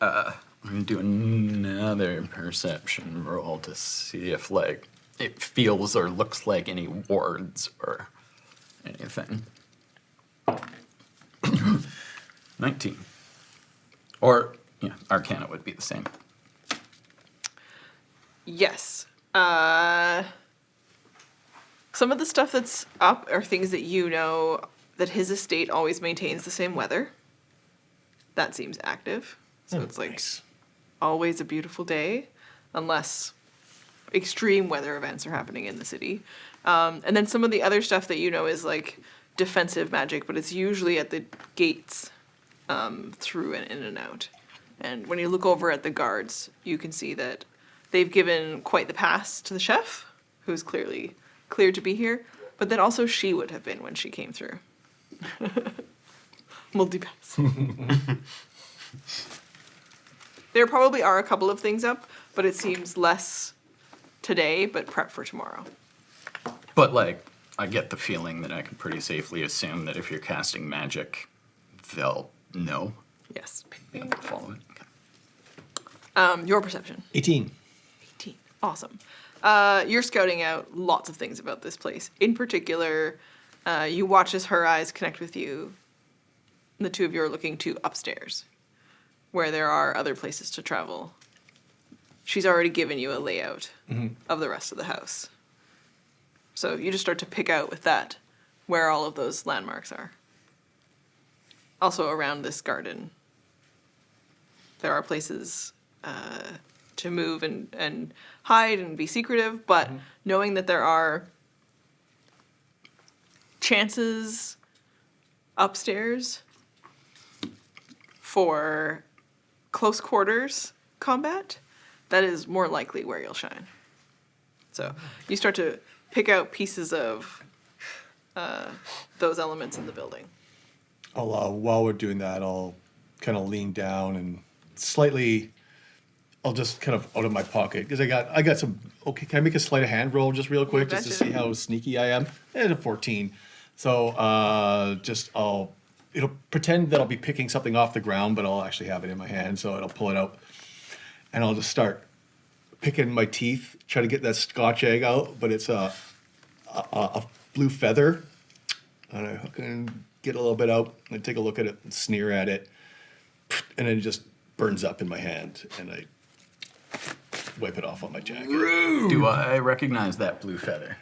I'm gonna do another perception roll to see if like it feels or looks like any wards or anything. 19. Or yeah, Arcana would be the same. Yes. Some of the stuff that's up are things that you know that his estate always maintains the same weather. That seems active. So it's like always a beautiful day, unless extreme weather events are happening in the city. And then some of the other stuff that you know is like defensive magic, but it's usually at the gates through and in and out. And when you look over at the guards, you can see that they've given quite the pass to the chef, who's clearly cleared to be here, but then also she would have been when she came through. Multi-pass. There probably are a couple of things up, but it seems less today, but prep for tomorrow. But like, I get the feeling that I can pretty safely assume that if you're casting magic, they'll know. Yes. They'll follow it. Okay. Your perception. 18. 18. Awesome. You're scouting out lots of things about this place. In particular, you watch as her eyes connect with you. And the two of you are looking to upstairs, where there are other places to travel. She's already given you a layout of the rest of the house. So you just start to pick out with that where all of those landmarks are. Also around this garden, there are places to move and hide and be secretive, but knowing that there are chances upstairs for close quarters combat, that is more likely where you'll shine. So you start to pick out pieces of those elements in the building. While we're doing that, I'll kind of lean down and slightly, I'll just kind of out of my pocket, because I got some, okay, can I make a sleight of hand roll just real quick, just to betcha. see how sneaky I am? And a 14. So it'll pretend that I'll be picking something off the ground, but I'll actually have it in my hand, so it'll pull it out. And I'll just start picking my teeth, try to get that scotch egg out, but it's a blue feather, and I can get a little bit out and take a look at it and sneer at it, and it just burns up in my hand, and I wipe it off on my jacket. Do I recognize that blue feather?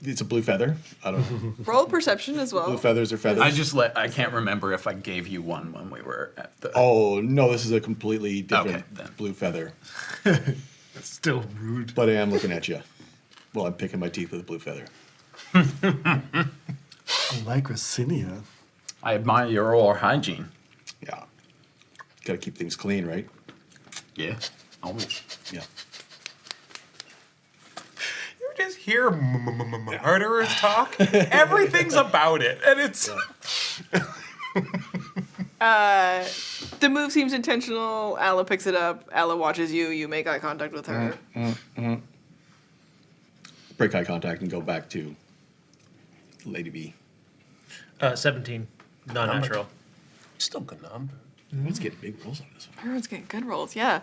It's a blue feather. I don't know. Roll perception as well. Blue feathers are feathers. I can't remember if I gave you one when we were at the. Oh, no, this is a completely different Okay, then. blue feather. That's still rude. But I am looking at you while I'm picking my teeth with a blue feather. I like Racinia. I admire your oral hygiene. Yeah. Gotta keep things clean, right? Yeah, always. Yeah. You just hear murderers talk. Everything's about it, and it's. The move seems intentional. Alla picks it up. Alla watches you. You make eye contact with her. Break eye contact and go back to Lady B. 17. Non-natural. Still good number. Let's get big rolls on this one. Everyone's getting good rolls, yeah.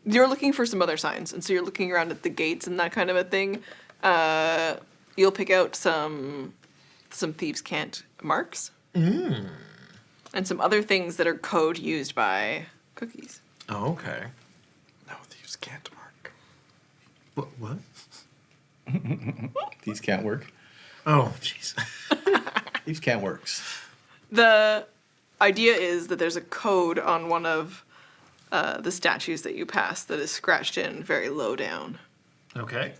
You're looking for some other signs, and so you're looking around at the gates and that kind of a thing. You'll pick out some thieves' cant marks. And some other things that are code used by cookies. Oh, okay. No, thieves can't mark. What? These can't work. Oh, jeez. These can't works. The idea is that there's a code on one of the statues that you pass that is scratched in very low down. Okay.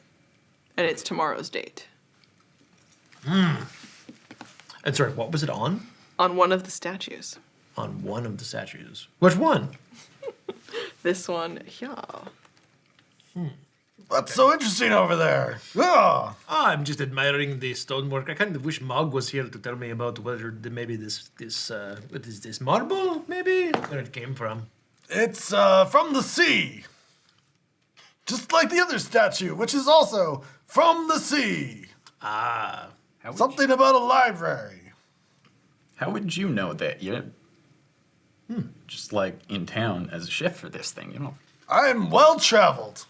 And it's tomorrow's date. And sorry, what was it on? On one of the statues. On one of the statues. Which one? This one, yeah. What's so interesting over there? Ah, I'm just admiring the stonework. I kind of wish Mogg was here to tell me about whether maybe this what is this, marble, maybe? Where it came from. it's from the sea. Just like the other statue, which is also from the sea. Ah. Something about a library. How would you know that? You're just like in town as a chef for this thing, you know. I'm well traveled.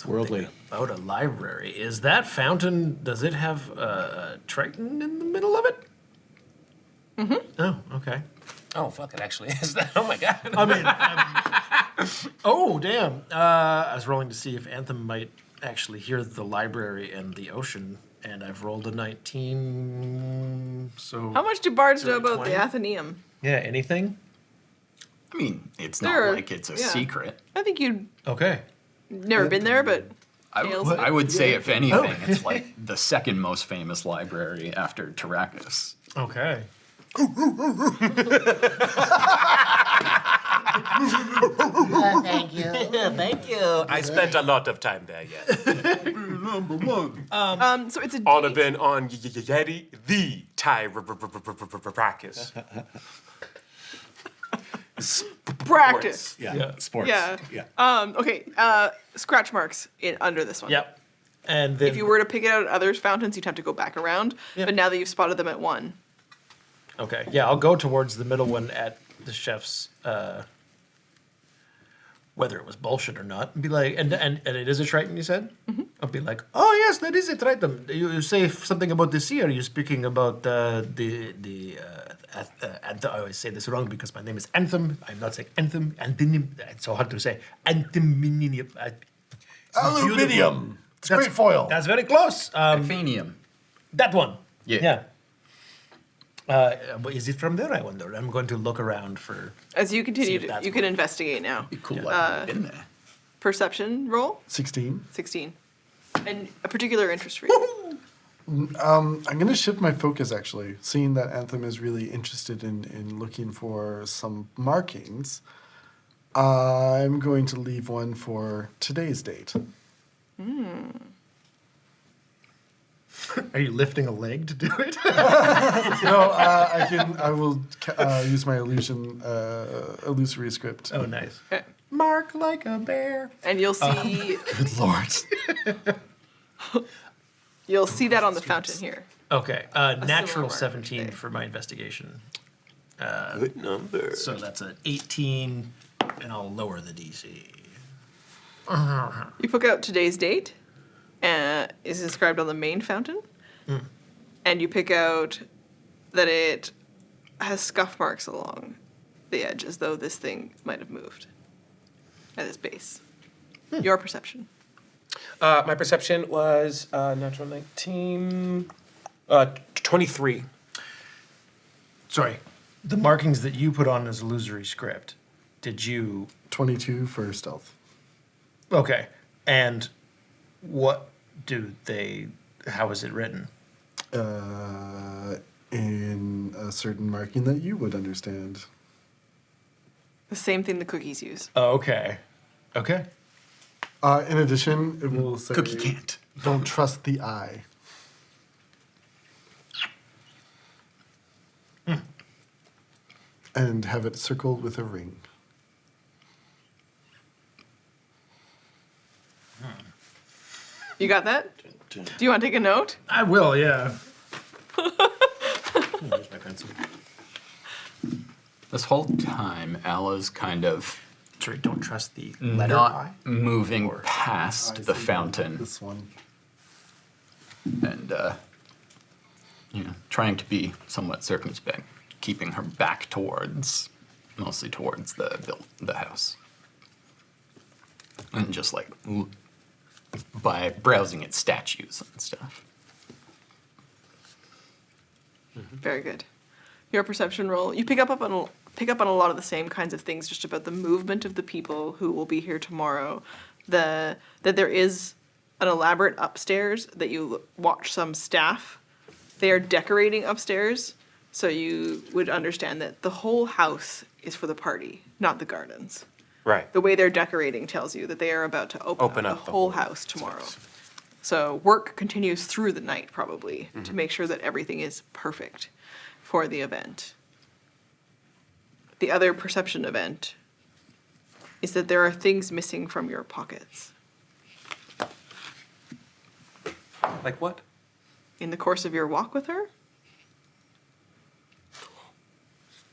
Worldly. About a library. Is that fountain, does it have a Triton in the middle of it? Oh, okay. Oh fuck! It actually is that. Oh my god. I mean, oh damn! I was rolling to see if Anthem might actually hear the library and the ocean, and I've rolled a 19. So How much do bards So know about 20? the Athenaeum? yeah, anything? I mean, it's Sure, not like it's a yeah. secret. I think you'd Okay. never been there, but I would say, if anything, it's like the second most famous library after Tyrannus. Okay. Thank you. Thank you. I spent a lot of time there. Yeah. so it's a Onovan on Yeti the Tyrannus. practice. Yeah. Sports. Yeah. Yeah. Okay. Scratch marks under this one. Yep. And then If you were to pick it out at other fountains, you'd have to go back around. Yep. But now that you've spotted them at one, okay, yeah, I'll go towards the middle one at the chef's. Whether it was bullshit or not, and be like, and it is a Triton, you said? I'll be like, oh yes, that is a Triton. You say something about the sea. Are you speaking about I always say this wrong because my name is Anthem. I'm not saying Anthem. Anthem. It's so hard to say. Anthem. Aluminium. It's great foil. That's very close. Athenium. That one. Yeah. Is it from there? I wonder. I'm going to look around for. as you continue, if that's you can investigate now. Be cool like been there. Perception roll 16. 16, and a particular interest for you. I'm going to shift my focus, actually, seeing that Anthem is really interested in looking for some markings. I'm going to leave one for today's date. Are you lifting a leg to do it? No, I will use my illusory script. Oh, nice. Okay. Mark like a bear. And you'll see Good lord. you'll see that on the fountain here. Okay, natural mark 17 today. for my investigation. Good number. So that's an 18, and I'll lower the DC. You pick out today's date, is inscribed on the main fountain, and you pick out that it has scuff marks along the edge, as though this thing might have moved at its base. Your perception. My perception was natural 19, 23. Sorry, the markings that you put on as illusory script, did you... 22 for stealth. Okay, and what do they... How is it written? In a certain marking that you would understand. The same thing the cookies use. Oh, okay. Okay. In addition, it will say... Cookie can't. Don't trust the eye. And have it circled with a ring. You got that? Do you want to take a note? I will, yeah. Where's my pencil? This whole time, Alla's kind of Sorry, don't trust the letter not I? moving I past the see. fountain This one. and, trying to be somewhat circumspect, keeping her back mostly towards the house. And just like by browsing at statues and stuff. Very good. Your perception roll. You pick up on a lot of the same kinds of things, just about the movement of the people who will be here tomorrow. That there is an elaborate upstairs that you watch some staff. They are decorating upstairs, so you would understand that the whole house is for the party, not the gardens. Right. The way they're decorating tells you that they are about to open up the whole house tomorrow. So work continues through the night, probably, to make sure that everything is perfect for the event. The other perception event is that there are things missing from your pockets. Like what? In the course of your walk with her,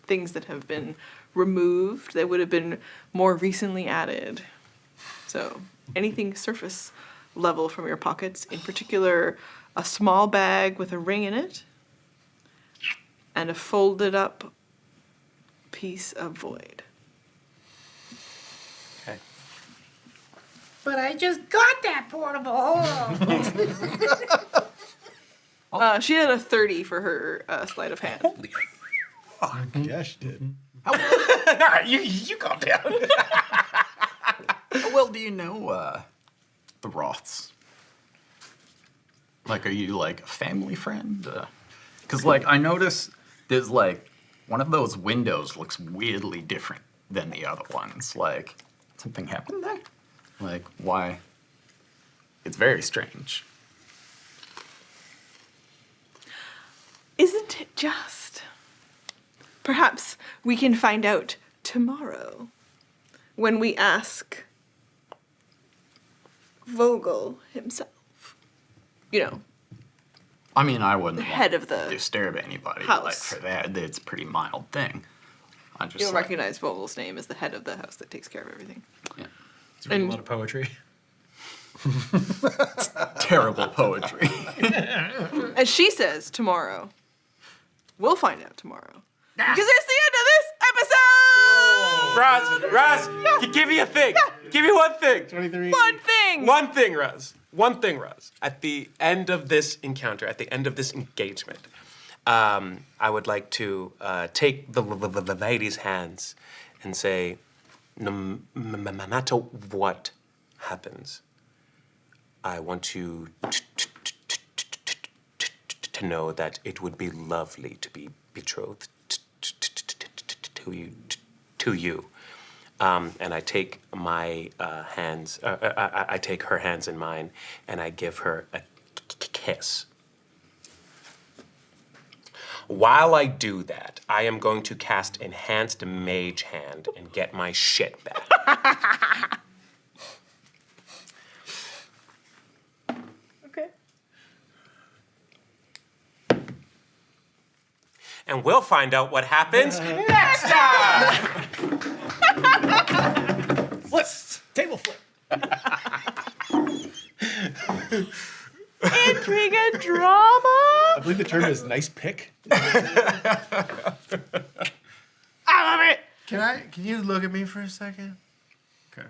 things that have been removed that would have been more recently added. So anything surface level from your pockets, in particular a small bag with a ring in it and a folded up piece of void. Okay. But I just got that portable. She had a 30 for her sleight of hand. Yeah, she did. All right, you calm down. Well, do you know the Roths? Like, are you like a family friend? Because like I notice there's like one of those windows looks weirdly different than the other ones. Like something happened there. Like why? It's very strange. Isn't it just? Perhaps we can find out tomorrow when we ask Vogel himself. You know, I mean, I wouldn't head want of the to disturb anybody house. like for that. It's a pretty mild thing. I just you'll like, recognize Vogel's name as the head of the house that takes care of everything. yeah. It's reading And- a lot of poetry. Terrible poetry. And she says tomorrow. We'll find out tomorrow. Because it's the end of this episode! Raz, give me a thing. Give me one thing. 23. One thing! One thing, Raz. One thing, Raz. At the end of this encounter, at the end of this engagement, I would like to take the lady's hands and say, no matter what happens, I want you to know that it would be lovely to be betrothed to you. And I take my hands, I take her hands in mine, and I give her a kiss. While I do that, I am going to cast Enhanced Mage Hand and get my shit back. Okay. And we'll find out what happens next time! Flip! Table flip! Intrigue and drama. I believe the term is nice pick. I love it. Can you look at me for a second? Okay.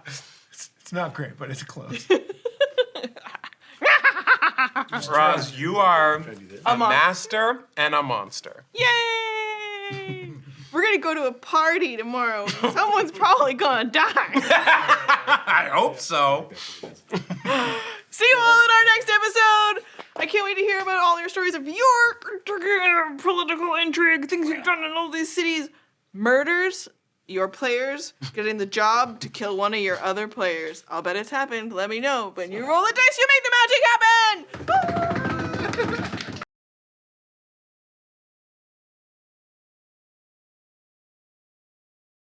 It's not great, but it's close. Roz, you are a master and a monster. Yay! We're gonna go to a party tomorrow. Someone's probably gonna die. I hope so. See you all in our next episode. I can't wait to hear about all your stories of your political intrigue, things you've done in all these cities, murders, your players getting the job to kill one of your other players. I'll bet it's happened. Let me know. When you roll the dice, you make the magic happen.